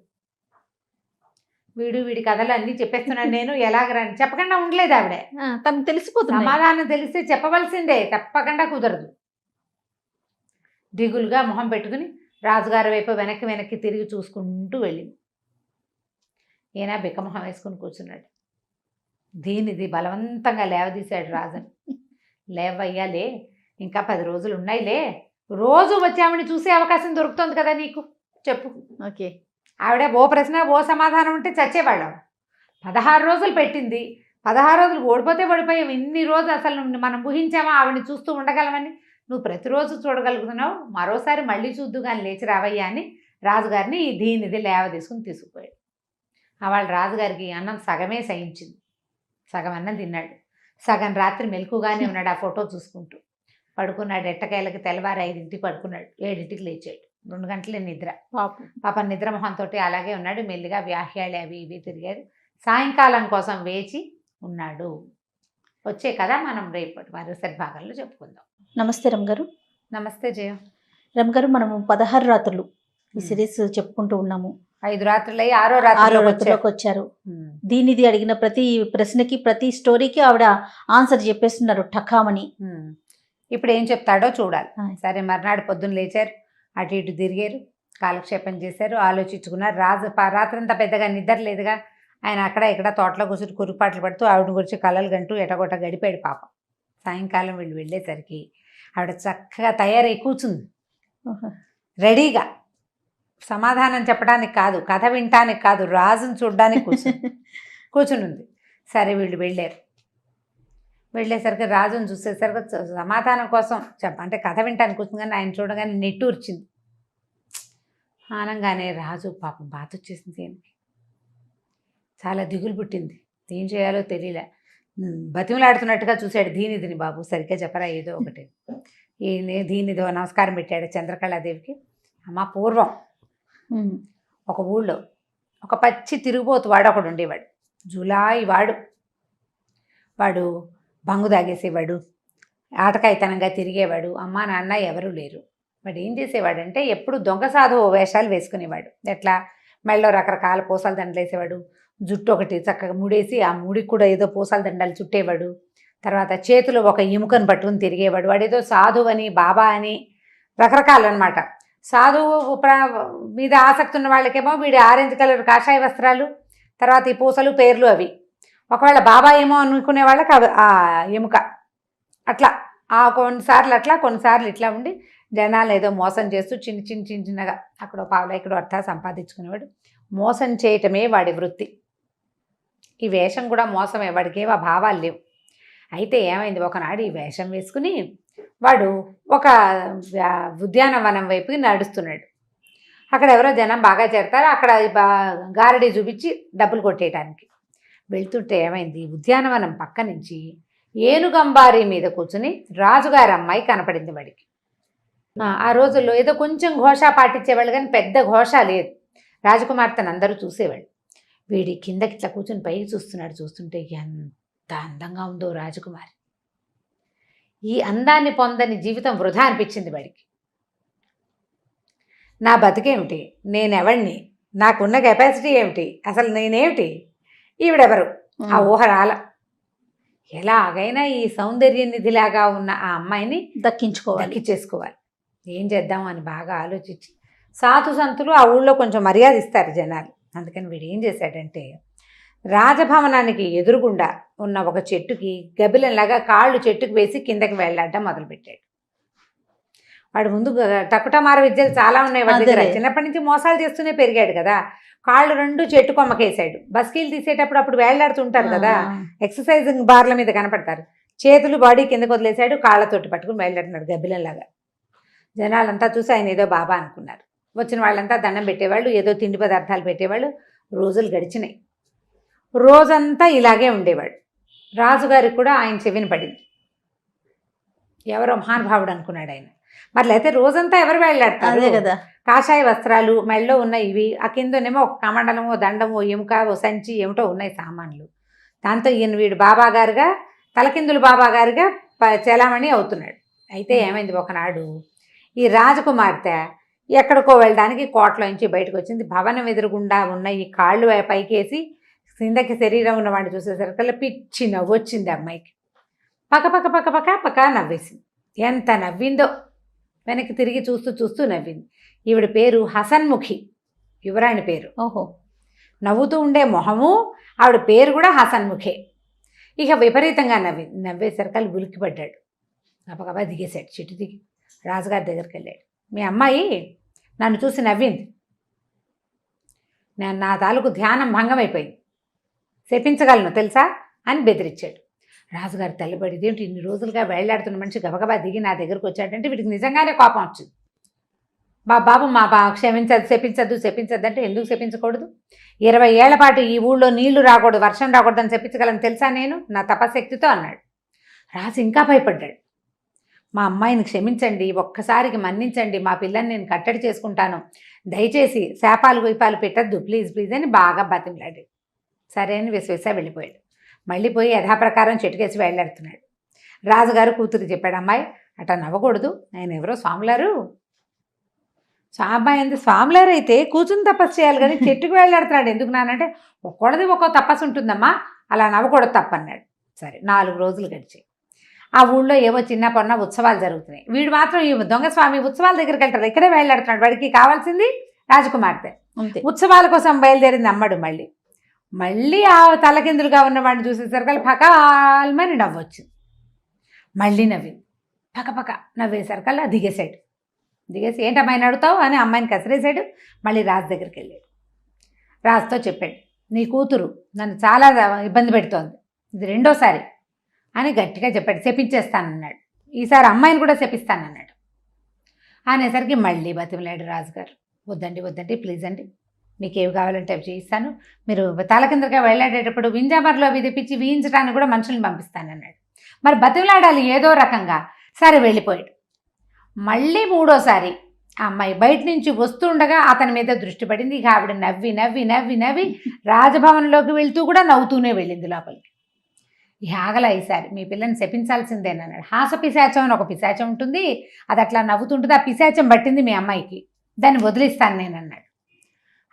వీడి కథలు అన్నీ చెప్పేస్తున్నాను నేను, ఎలాగరని చెప్పకుండా ఉండలేదు ఆవిడ. తనకు తెలిసిపోతుంది. సమాధానం తెలిస్తే చెప్పవలసిందే, తప్పకుండా కుదరదు. దిగులుగా మొహం పెట్టుకుని రాజుగారి వైపు వెనక్కి తిరిగి చూసుకుంటూ వెళ్ళింది. ఈయన బిక్కమొహం వేసుకుని కూర్చున్నాడు. దీనిది బలవంతంగా లేవదీశాడు రాజుని. లేవయ్యా లే, ఇంకా 10 రోజులు ఉన్నాయిలే, రోజు వచ్చి ఆవిడని చూసే అవకాశం దొరుకుతుంది కదా నీకు, చెప్పు. ఓకే. ఆవిడ ఓ ప్రశ్న ఓ సమాధానం ఉంటే చచ్చేవాళ్ళం. 16 రోజులు పెట్టింది. 16 రోజులు ఓడిపోతే ఓడిపోయాం. ఇన్ని రోజులు అసలు మనం ఊహించామా ఆవిడని చూస్తూ ఉండగలమని? నువ్వు ప్రతిరోజు చూడగలుగుతున్నావు, మరోసారి మళ్ళీ చూద్దు కానీ లేచి రావయ్యా అని రాజుగారిని దీనిది లేవ తీసుకుపోయాడు. వాళ్ళ రాజుగారికి అన్నం సగమే సహించింది. సగం అన్నం తిన్నాడు. సగం రాత్రి మెలకుగానే ఉన్నాడు. ఆ ఫోటో చూసుకుంటూ పడుకున్నాడు. ఎట్టకేళ్ళకి తెల్లవారు 5ంటికి పడుకున్నాడు. 7ంటికి లేచాడు. 2 గంటలే నిద్ర. పాప నిద్ర మొహంతో అలాగే ఉన్నాడు. మెల్లిగా వ్యాహ్యాలు అవి ఇవి తిరిగారు. సాయంకాలం కోసం వేచి ఉన్నాడు. వచ్చే కదా మనం రేపటి మరోసారి భాగంలో చెప్పుకుందాం. నమస్తే రమగారు. నమస్తే జయ. రమగారు, మనము 16 రాత్రులు ఈ సిరీస్ చెప్పుకుంటూ ఉన్నాము. 5 రాత్రులు 6వ రాత్రిలోకి వచ్చారు. దీనిది అడిగిన ప్రతి ప్రశ్నకి, ప్రతి స్టోరీకి ఆవిడ ఆన్సర్ చెప్పేస్తున్నారు ఠకామని. ఇప్పుడు ఏం చెప్తాడో చూడాలి. సరే, మర్నాడు పొద్దున్న లేచారు, అటు ఇటు తిరిగారు, కాలక్షేపం చేశారు, ఆలోచించుకున్నారు. రాత్రంతా పెద్దగా నిద్ర లేదుగా. ఆయన అక్కడ ఇక్కడ తోటలో కూర్చుని కురుపాట్లు పడుతూ ఆవిడ గురించి కలలు గంటూ ఎటగొట్ట గడిపాడు పాపం. సాయంకాలం వీళ్ళు వెళ్ళేసరికి ఆవిడ చక్కగా తయారై కూర్చుంది, రెడీగా. సమాధానం చెప్పడానికి కాదు, కథ వినటానికి కాదు, రాజుని చూడడానికి కూర్చుని ఉంది. సరే, వీళ్ళు వెళ్ళేసరికి రాజుని చూసేసరికి సమాధానం కోసం అంటే కథ వినటానికి కూర్చుంది. కానీ ఆయన చూడగానే నెట్టూర్చింది. ఆనంగానే రాజు పాపం బాధ వచ్చేసింది. ఆయనకి చాలా దిగులు పుట్టింది. ఏం చేయాలో తెలియలే. బతిమలాడుతున్నట్టుగా చూశాడు. దీనిదిని బాబు సరిగ్గా చెప్పరా ఏదో ఒకటి. దీనిదో నమస్కారం పెట్టాడు చంద్రకళాదేవికి. అమ్మ, పూర్వం ఒక ఊళ్ళో ఒక పచ్చి తిరుగుబోతు వాడు ఒకడు ఉండేవాడు. జులాయి వాడు బంగు తాగేసేవాడు, ఆటకాయితనంగా తిరిగేవాడు. అమ్మా నాన్న ఎవరూ లేరు. వాడు ఏం చేసేవాడంటే ఎప్పుడు దొంగ సాధువు వేషాలు వేసుకునేవాడు. ఎట్లా, మెళ్ళలో రకరకాల పూసల దండలు వేసేవాడు, జుట్టు ఒకటి చక్కగా ముడేసి ఆ ముడికి కూడా ఏదో పూసల దండలు చుట్టేవాడు. తర్వాత చేతిలో ఒక ఎముకను పట్టుకుని తిరిగేవాడు. వాడేదో సాధువు అని, బాబా అని రకరకాలు అనమాట. సాధువు మీద ఆసక్తి ఉన్న వాళ్ళకేమో వీడి ఆరెంజ్ కలర్ కాషాయ వస్త్రాలు, తర్వాత ఈ పూసలు పేర్లు అవి. ఒకవేళ బాబా ఏమో అనుకునే వాళ్ళకి ఆ ఎముక. అట్లా కొన్నిసార్లు అట్లా, కొన్నిసార్లు ఇట్లా ఉండి జనాలు ఏదో మోసం చేస్తూ చిన్నగా అక్కడో పావులా ఇక్కడో అర్థా సంపాదించుకునేవాడు. మోసం చేయటమే వాడి వృత్తి. ఈ వేషం కూడా మోసమే, వాడికి ఏవో భావాలు లేవు. అయితే ఏమైంది, ఒకనాడు ఈ వేషం వేసుకుని వాడు ఒక ఉద్యానవనం వైపుకి నడుస్తున్నాడు. అక్కడ ఎవరో జనం బాగా చేరతారు. అక్కడ గారడీ చూపించి డబ్బులు కొట్టేయడానికి వెళ్తుంటే ఏమైంది, ఉద్యానవనం పక్క నుంచి ఏనుగంబారి మీద కూర్చుని రాజుగారి అమ్మాయి కనపడింది వాడికి. ఆ రోజుల్లో ఏదో కొంచెం ఘోష పాటించేవాళ్ళు, కానీ పెద్ద ఘోష లేదు. రాజకుమార్తెను అందరూ చూసేవాళ్ళు. వీడి కిందకి ఇట్లా కూర్చుని పైకి చూస్తున్నాడు. చూస్తుంటే ఎంత అందంగా ఉందో రాజకుమారి. ఈ అందాన్ని పొందని జీవితం వృధా అనిపించింది వాడికి. నా బతికేమిటి, నేనెవడిని, నాకున్న కెపాసిటీ ఏమిటి, అసలు నేనేమిటి, ఈవిడెవరు, ఆ ఊహ రాల. ఎలాగైనా ఈ సౌందర్య నిధిలాగా ఉన్న ఆ అమ్మాయిని దక్కించేసుకోవాలి. ఏం చేద్దాం అని బాగా ఆలోచించి, సాధు సంతులు ఆ ఊళ్ళో కొంచెం మర్యాద ఇస్తారు జనాలు. అందుకని వీడు ఏం చేశాడంటే, రాజభవనానికి ఎదురుగుండా ఉన్న ఒక చెట్టుకి గబిలంలాగా కాళ్ళు చెట్టుకు వేసి కిందకి వెళ్ళాడటం మొదలుపెట్టాడు. వాడు ముందు టకుటమార విద్యలు చాలా ఉన్నాయి వాడి దగ్గర. చిన్నప్పటి నుంచి మోసాలు చేస్తూనే పెరిగాడు కదా. కాళ్ళు 2 చెట్టు కొమ్మకేసాడు. బస్కీలు తీసేటప్పుడు అప్పుడు వేళ్లాడుతుంటారు కదా, ఎక్సర్సైజింగ్ బార్ల మీద కనపడతారు. చేతులు బాడీ కిందకు వదిలేశాడు, కాళ్ళతోటి పట్టుకుని వేళ్లాడుతున్నాడు గబ్బిలంలాగా. జనాలంతా చూసి ఆయన ఏదో బాబా అనుకున్నారు. వచ్చిన వాళ్ళంతా దండం పెట్టేవాళ్ళు, ఏదో తిండి పదార్థాలు పెట్టేవాళ్ళు. రోజులు గడిచినాయి. రోజంతా ఇలాగే ఉండేవాడు. రాజుగారికి కూడా ఆయన చెవిని పడింది. ఎవరో మహానుభావుడు అనుకున్నాడు ఆయన. మరి అయితే రోజంతా ఎవరు అదే వెళ్ళాడతారు? కదా. కాషాయ వస్త్రాలు మెళ్ళో ఉన్నాయి ఇవి, ఆ కిందనేమో ఒక కమండలమో దండమో ఎముక ఓ సంచి ఏమిటో ఉన్నాయి సామాన్లు. దాంతో ఈయన వీడు బాబా గారుగా తలకిందులు బాబా గారుగా చలామణి అవుతున్నాడు. అయితే ఏమైంది, ఒకనాడు ఈ రాజకుమార్తె ఎక్కడికో వెళ్ళడానికి కోటలోంచి బయటకు వచ్చింది. భవనం ఎదురుగుండా ఉన్న ఈ కాళ్ళు పైకేసి కిందకి శరీరం ఉన్నవాడిని చూసేసరికల్లా పిచ్చి నవ్వు వచ్చింది అమ్మాయికి. పక్క పక్క పక్క పక్క పక్క నవ్వేసింది. ఎంత నవ్విందో, వెనక్కి తిరిగి చూస్తూ చూస్తూ నవ్వింది. ఈవిడ పేరు హసన్ముఖి, యువరాణి పేరు. ఓహో. నవ్వుతూ ఉండే మొహము, ఆవిడ పేరు కూడా హసన్ముఖే. ఇక విపరీతంగా నవ్వేసరికల్లా ఉలిక్కిపడ్డాడు. గబగబా దిగేశాడు, చెట్టు దిగి రాజుగారి దగ్గరికి వెళ్ళాడు. మీ అమ్మాయి నన్ను చూసి నవ్వింది, నా తాలూకు ధ్యానం భంగం అయిపోయింది, శపించగలను తెలుసా అని బెదిరించాడు. రాజుగారు తెల్లబడి, ఇదేంటి ఇన్ని రోజులుగా వేళ్లాడుతున్న మనిషి గబగబా దిగి నా దగ్గరకు వచ్చాడంటే వీడికి నిజంగానే కోపం వచ్చింది. బాబు శపించద్దు అంటే ఎందుకు శపించకూడదు? 20 ఏళ్ల పాటు ఈ ఊళ్ళో నీళ్లు రాకూడదు, వర్షం రాకూడదు అని చెప్పించగలను తెలుసా నేను నా తపశక్తితో అన్నాడు. రాజు ఇంకా భయపడ్డాడు. మా అమ్మాయిని క్షమించండి, ఒక్కసారికి మన్నించండి, మా పిల్లని నేను కట్టడి చేసుకుంటాను, దయచేసి శాపాలు గుయిపాలు పెట్టద్దు ప్లీజ్ ప్లీజ్ అని బాగా బతిమలాడాడు. సరే అని విశ్వేస వెళ్ళిపోయాడు. మళ్ళీ పోయి యథాప్రకారం చెట్టుకేసి వెళ్ళాడుతున్నాడు. రాజుగారు కూతురు చెప్పాడు, అమ్మాయి అట్లా నవ్వకూడదు, ఆయన ఎవరో స్వాములారు. అమ్మాయి అంది, స్వాములారు అయితే కూర్చుని తపస్సు చేయాలి కానీ చెట్టుకు వెళ్ళాడుతున్నాడు ఎందుకు నానంటే, ఒక్కొక్కది ఒక్కో తపస్సు ఉంటుందమ్మా, అలా నవ్వకూడదు తప్పన్నాడు. సరే 4 రోజులు గడిచాయి. ఆ ఊళ్ళో ఏవో చిన్న పొన్న ఉత్సవాలు జరుగుతున్నాయి. వీడు మాత్రం ఈ దొంగస్వామి ఉత్సవాల దగ్గరికి వెళ్తాడు, ఇక్కడే వెళ్ళాడుతున్నాడు. వాడికి కావాల్సింది రాజకుమార్తె. ఉత్సవాల కోసం బయలుదేరింది అమ్మడు. మళ్ళీ ఆ తలకిందులుగా ఉన్నవాడిని చూసేసరికి పకాల్మని నవ్వొచ్చింది. మళ్ళీ నవ్వింది, పక్కపక్క నవ్వేసరికల్లా దిగేశాడు. దిగేసి ఏంటమ్మాయిని అడుగుతావు అని అమ్మాయిని కసిరేశాడు. మళ్ళీ రాజు దగ్గరికి వెళ్ళాడు. రాజుతో చెప్పాడు, నీ కూతురు నన్ను చాలా ఇబ్బంది పెడుతోంది, ఇది 2వసారి అని గట్టిగా చెప్పాడు. శపించేస్తానన్నాడు. ఈసారి అమ్మాయిని కూడా శపిస్తానన్నాడు. అనేసరికి మళ్ళీ బతిమలాడు రాజుగారు. వద్దండి ప్లీజ్ అండి, మీకు ఏవి కావాలంటే అవి చేయిస్తాను, మీరు తల కిందగా వెళ్ళేటప్పుడు వింజామర్లో అవి తెప్పించి వీయించడానికి కూడా మనుషుల్ని పంపిస్తానన్నాడు. మరి బతిమలాడాలి ఏదో రకంగా. సరే వెళ్ళిపోయాడు. మళ్ళీ 3వసారి ఆ అమ్మాయి బయట నుంచి వస్తుండగా అతని మీద దృష్టి పడింది. ఇక ఆవిడ నవ్వి నవ్వి నవ్వి నవ్వి రాజభవన్లోకి వెళ్తూ కూడా నవ్వుతూనే వెళ్ళింది లోపలికి. ఆగల ఈసారి మీ పిల్లని శపించాల్సిందేనన్నాడు. హాసపిశాచం అని ఒక పిశాచం ఉంటుంది, అది అట్లా నవ్వుతుంటుంది, ఆ పిశాచం పట్టింది మీ అమ్మాయికి, దాన్ని వదిలిస్తాను నేనన్నాడు.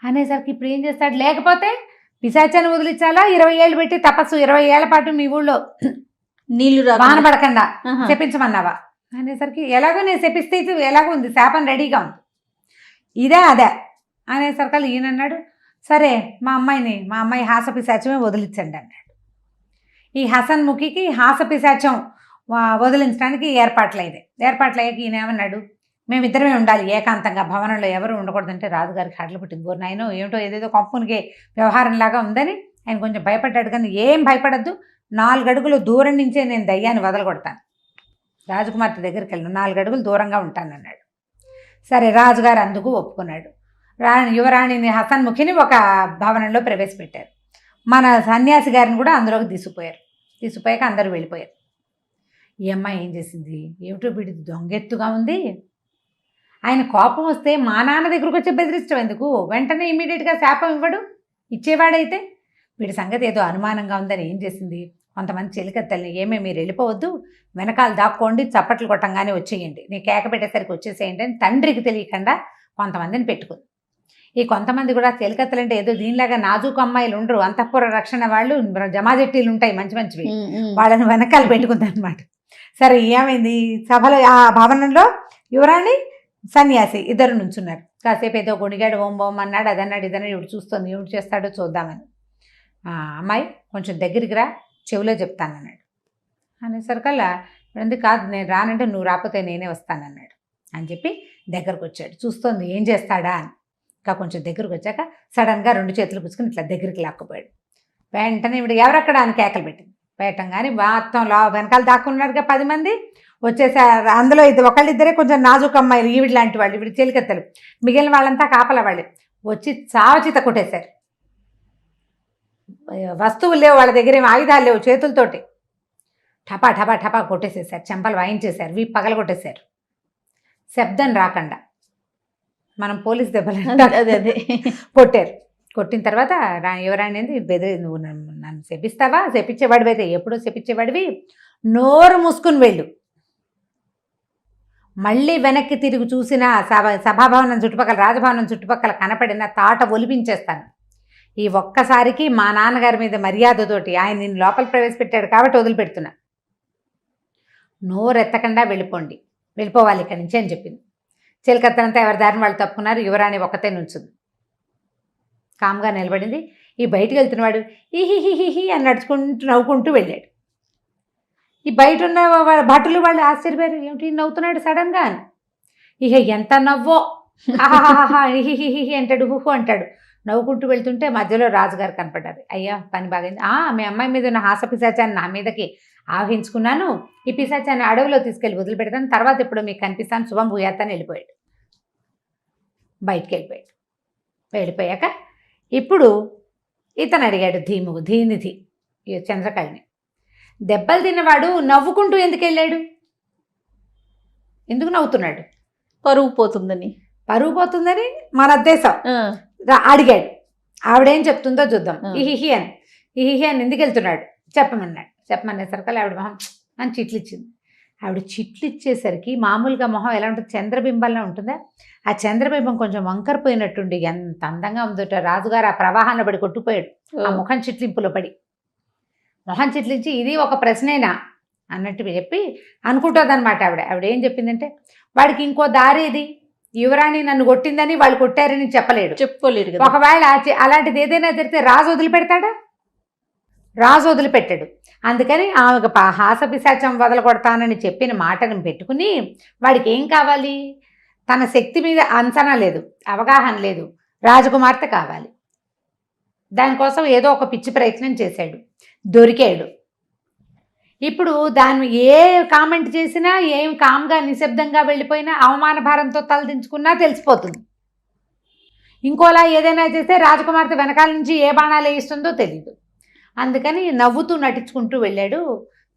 అనేసరికి ఇప్పుడు ఏం చేస్తాడు? లేకపోతే పిశాచాన్ని వదిలించాలా, 20 ఏళ్ళు పెట్టి తపస్సు 20 ఏళ్ల పాటు మీ ఊళ్ళో నీళ్లు వాన పడకుండా శపించమన్నావా అనేసరికి, ఎలాగో నేను శపిస్తే ఎలాగో ఉంది, శాపం రెడీగా ఉంది, ఇదే అదే అనేసరికి ఈయనన్నాడు, సరే మా అమ్మాయి హాసపిశాచమే వదిలించండి అన్నాడు. ఈ హసన్ముఖికి హాసపిశాచం వదిలించడానికి ఏర్పాట్లయ్యాక ఈయన ఏమన్నాడు, మేమిద్దరమే ఉండాలి ఏకాంతంగా, భవనంలో ఎవరు ఉండకూడదంటే రాజుగారికి హడలు పుట్టింది. ఓ నాయనో ఏమిటో ఏదేదో కంపునికే వ్యవహారంలాగా ఉందని ఆయన కొంచెం భయపడ్డాడు. కానీ ఏం భయపడద్దు, 4 అడుగులు దూరం నుంచే నేను దయ్యాన్ని వదలగొడతాను, రాజకుమార్తె దగ్గరికి వెళ్ళను, 4 అడుగులు దూరంగా ఉంటానన్నాడు. సరే రాజుగారు అందుకు ఒప్పుకున్నాడు. యువరాణిని హసన్ముఖిని ఒక భవనంలో ప్రవేశపెట్టారు. మన సన్యాసి గారిని కూడా అందులోకి తీసుకుపోయాక అందరూ వెళ్ళిపోయారు. ఈ అమ్మాయి ఏం చేసింది, ఏమిటో వీడి దొంగెత్తుగా ఉంది, ఆయన కోపం వస్తే మా నాన్న దగ్గరకు వచ్చి బెదిరించడం ఎందుకు, వెంటనే ఇమీడియట్గా శాపం ఇచ్చేవాడైతే. వీడి సంగతి ఏదో అనుమానంగా ఉందని ఏం చేసింది, కొంతమంది చెలికత్తెల్ని, మీరు వెళ్ళిపోవద్దు, వెనకాల దాక్కోండి, చప్పట్లు కొట్టంగానే వచ్చేయండి, నీ కేక పెట్టేసరికి వచ్చేసేయండి అని తండ్రికి తెలియకుండా కొంతమందిని పెట్టుకుంది. ఈ కొంతమంది కూడా చెలికత్తెలు అంటే ఏదో దీనిలాగా నాజూకు అమ్మాయిలు ఉండరు, అంతఃపుర రక్షణ వాళ్ళు, జమాజెట్టీలు ఉంటాయి మంచివి, వాళ్ళని వెనకాల పెట్టుకుంది అనమాట. సరే ఏమైంది, సభలో ఆ భవనంలో యువరాణి సన్యాసి ఇద్దరు నుంచున్నారు. కాసేపు ఏదో గొడిగాడు, ఓం బోం అన్నాడు, అదన్నాడు ఇదన్నాడు, ఇవి చూస్తుంది, ఏమిటి చేస్తాడో చూద్దామని. అమ్మాయి కొంచెం దగ్గరికి రా, చెవిలో చెప్తానన్నాడు. అనేసరికల్లా ఎందుకు కాదు, నేను రానంటే నువ్వు రాకపోతే నేనే వస్తానన్నాడు అని చెప్పి దగ్గరకు వచ్చాడు. చూస్తుంది ఏం చేస్తాడా అని. ఇంకా కొంచెం దగ్గరకు వచ్చాక సడన్గా 2 చేతులు పుచ్చుకుని ఇట్లా దగ్గరికి లాక్కుపోయాడు. వెంటనే ఇప్పుడు ఎవరక్కడ అని కేకలు పెట్టింది. పెట్టంగానే మొత్తం వెనకాల దాక్కున్నారుగా 10 మంది వచ్చేసారు. అందులో ఒకళ్ళిద్దరే కొంచెం నాజుకు అమ్మాయిలు, ఈవిడ లాంటి వాళ్ళు, ఈవిడ చెలికత్తెలు, మిగిలిన వాళ్ళంతా కాపల వాళ్ళు వచ్చి చావచిత కొట్టేశారు. వస్తువులు లేవు వాళ్ళ దగ్గర, ఏమి ఆయుధాలు లేవు, చేతులతోటి టపా టపా టపా కొట్టేసేసారు, చెంపలు వాయించేశారు, వీపు పగల కొట్టేశారు, శబ్దం రాకుండా. మనం పోలీస్ దెబ్బలు అదే అదే కొట్టారు. కొట్టిన తర్వాత యువరాణి బెదిరి, నువ్వు నన్ను శపిస్తావా? శపించేవాడివి అయితే ఎప్పుడో శపించేవాడివి, నోరు మూసుకుని వెళ్ళు. మళ్ళీ వెనక్కి తిరిగి చూసిన సభాభవనం చుట్టుపక్కల, రాజభవనం చుట్టుపక్కల కనపడిన తాట ఒలిపించేస్తాను. ఈ ఒక్కసారికి మా నాన్నగారి మీద మర్యాదతోటి ఆయన నిన్ను లోపల ప్రవేశపెట్టాడు కాబట్టి వదిలిపెడుతున్నా. నోరెత్తకుండా వెళ్ళిపోవాలి ఇక్కడి నుంచి అని చెప్పింది. చిలకత్తనంతా ఎవరి దారిని వాళ్ళు తప్పుకున్నారు. యువరాణి ఒక్కతే నుంచుంది, కామ్గా నిలబడింది. ఈ బయటికి వెళ్తున్నవాడు హి అని నడుచుకుంటూ నవ్వుకుంటూ వెళ్ళాడు. ఈ బయట ఉన్న భటులు వాళ్ళు ఆశ్చర్యపోయారు, ఏమిటి నవ్వుతున్నాడు సడన్గా అని. ఇక ఎంత నవ్వో, హాహాహా హిహిహి అంటాడు, హుహు అంటాడు. నవ్వుకుంటూ వెళ్తుంటే మధ్యలో రాజుగారు కనపడ్డారు. అయ్యా పని బాగైంది, మీ అమ్మాయి మీద ఉన్న హాస పిశాచాన్ని నా మీదకి ఆవహించుకున్నాను, ఈ పిశాచాన్ని అడవిలో తీసుకెళ్ళి వదిలిపెడతాను, తర్వాత ఇప్పుడు మీకు కనిపిస్తాను, శుభం భూయాత్తని వెళ్ళిపోయాడు. బయటికి వెళ్ళిపోయాక ఇప్పుడు ఇతను అడిగాడు ధీనిధి చంద్రకళని, దెబ్బలు తిన్నవాడు నవ్వుకుంటూ ఎందుకు వెళ్ళాడు? ఎందుకు నవ్వుతున్నాడు? పరువు పోతుందని మన ఉద్దేశం. అడిగాడు. ఆవిడేం చెప్తుందో చూద్దాం. ఇహిహి అని ఎందుకు వెళ్తున్నాడు చెప్పమనేసరికి ఆవిడ మొహం అని చిట్లు ఇచ్చింది. ఆవిడ చిట్లు ఇచ్చేసరికి మామూలుగా మొహం ఎలా ఉంటుంది, చంద్రబింబంలో ఉంటుందా, ఆ చంద్రబింబం కొంచెం వంకరపోయినట్టుండి ఎంత అందంగా ఉందట. రాజుగారు ఆ ప్రవాహాన్ని పడి కొట్టుపోయాడు, ఆ ముఖం చిట్లింపులో పడి. మొహం చిట్లించి ఇది ఒక ప్రశ్నేనా అన్నట్టు చెప్పి అనుకుంటుందన్నమాట. ఆవిడ ఏం చెప్పిందంటే, వాడికి ఇంకో దారి ఇది, యువరాణి నన్ను కొట్టిందని వాళ్ళు కొట్టారని చెప్పుకోలేడు కదా. ఒకవేళ అలాంటిది ఏదైనా జరిగితే రాజు వదిలిపెడతాడా? రాజు వదిలిపెట్టాడు. అందుకని ఆమెకు హాస పిశాచం వదలకొడతానని చెప్పిన మాటను పెట్టుకుని వాడికి ఏం కావాలి? తన శక్తి మీద అంచనా లేదు, అవగాహన లేదు, రాజకుమార్తె కావాలి. దానికోసం ఏదో ఒక పిచ్చి ప్రయత్నం చేశాడు, దొరికాడు. ఇప్పుడు దాన్ని ఏ కామెంట్ చేసినా, ఏం కామ్గా నిశ్శబ్దంగా వెళ్ళిపోయినా, అవమాన భారంతో తలదించుకున్నా తెలిసిపోతుంది. ఇంకోలా ఏదైనా చేస్తే రాజకుమార్తె వెనకాల నుంచి ఏ బాణాలు వేయిస్తుందో తెలీదు. అందుకని నవ్వుతూ నటించుకుంటూ వెళ్ళాడు.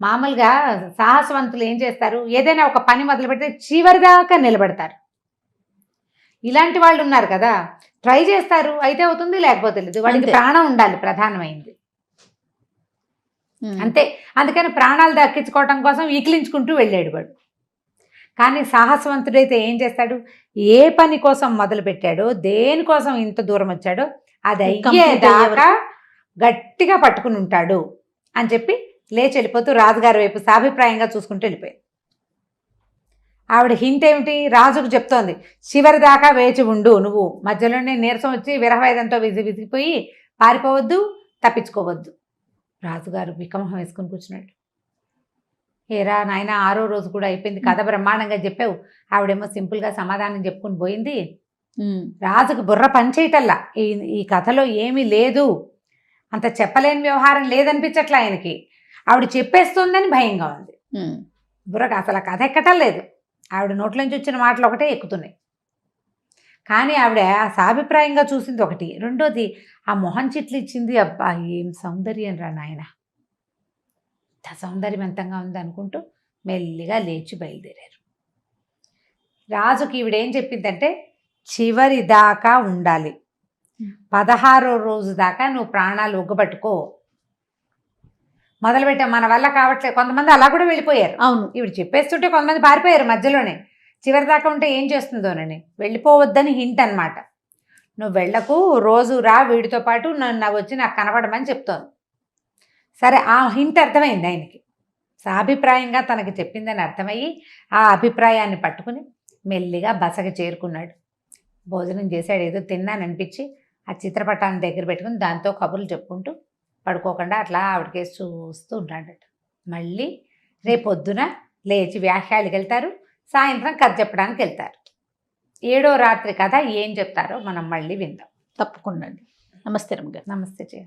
మామూలుగా సాహసవంతులు ఏం చేస్తారు, ఏదైనా ఒక పని మొదలు పెడితే చివరిదాకా నిలబడతారు. ఇలాంటి వాళ్ళు ఉన్నారు కదా, ట్రై చేస్తారు, అయితే అవుతుంది, లేకపోతే లేదు. వాడికి ప్రాణం ఉండాలి, ప్రధానమైంది అంతే. అందుకని ప్రాణాలు దక్కించుకోవటం కోసం ఈకిలించుకుంటూ వెళ్ళాడు వాడు. కానీ సాహసవంతుడైతే ఏం చేస్తాడు, ఏ పని కోసం మొదలు పెట్టాడో, దేనికోసం ఇంత దూరం వచ్చాడో అది అయ్యేదాకా గట్టిగా పట్టుకుని ఉంటాడు అని చెప్పి లేచి వెళ్ళిపోతూ రాజుగారి వైపు సాభిప్రాయంగా చూసుకుంటూ వెళ్ళిపోయాడు. ఆవిడ హింట్ ఏమిటి, రాజుకు చెప్తోంది, చివరి దాకా వేచి ఉండు, నువ్వు మధ్యలోనే నీరసం వచ్చి విరహవేదంతో విసిగిపోయి పారిపోవద్దు, తప్పించుకోవద్దు. రాజుగారు వికమహం వేసుకుని కూర్చున్నాడు. ఏరా నాయన, 6వ రోజు కూడా అయిపోయింది, కథ బ్రహ్మాండంగా చెప్పావు. ఆవిడేమో సింపుల్గా సమాధానం చెప్పుకుని పోయింది. రాజుకు బుర్ర పనిచేయటల్లా, ఈ కథలో ఏమీ లేదు, అంత చెప్పలేని వ్యవహారం లేదనిపించట్లా ఆయనకి. ఆవిడ చెప్పేస్తుందని భయంగా ఉంది. బుర్రకు అసలు కథ ఎక్కటం లేదు. ఆవిడ నోట్లోంచి వచ్చిన మాటలు ఒకటే ఎక్కుతున్నాయి. కానీ ఆవిడ సాభిప్రాయంగా చూసింది ఒకటి, రెండోది ఆ మొహం చిట్లు ఇచ్చింది. అబ్బా ఏం సౌందర్యం రా నాయన, ఇంత సౌందర్యవంతంగా ఉంది అనుకుంటూ మెల్లిగా లేచి బయలుదేరారు. రాజుకి ఈవిడేం చెప్పిందంటే, చివరి దాకా ఉండాలి, 16వ రోజు దాకా నువ్వు ప్రాణాలు ఒగ్గబట్టుకో. మొదలుపెట్టాం, మన వల్ల కావట్లేదు. కొంతమంది అలా కూడా వెళ్ళిపోయారు. అవును, ఈవిడ చెప్పేస్తుంటే కొంతమంది పారిపోయారు మధ్యలోనే. చివరి దాకా ఉంటే ఏం చేస్తుందోనని, వెళ్ళిపోవద్దని హింట్ అనమాట. నువ్వు వెళ్ళకు, రోజు రా వీడితో పాటు, నన్ను వచ్చి నాకు కనపడమని చెప్తోంది. సరే, ఆ హింట్ అర్థమైంది ఆయనకి, సాభిప్రాయంగా తనకి చెప్పిందని అర్థమయ్యి ఆ అభిప్రాయాన్ని పట్టుకుని మెల్లిగా బసకి చేరుకున్నాడు. భోజనం చేశాడు, ఏదో తిన్నాననిపించి ఆ చిత్రపటాన్ని దగ్గర పెట్టుకుని దాంతో కబుర్లు చెప్పుకుంటూ పడుకోకుండా అట్లా ఆవిడకేసి చూస్తూ ఉంటాడట. మళ్ళీ రేపొద్దున లేచి వ్యాఖ్యాలకు వెళ్తారు, సాయంత్రం కథ చెప్పడానికి వెళ్తారు. 7వ రాత్రి కథ ఏం చెప్తారో మనం మళ్ళీ విందాం. తప్పకుండా. నమస్తే రమ్య గారు. నమస్తే జయ.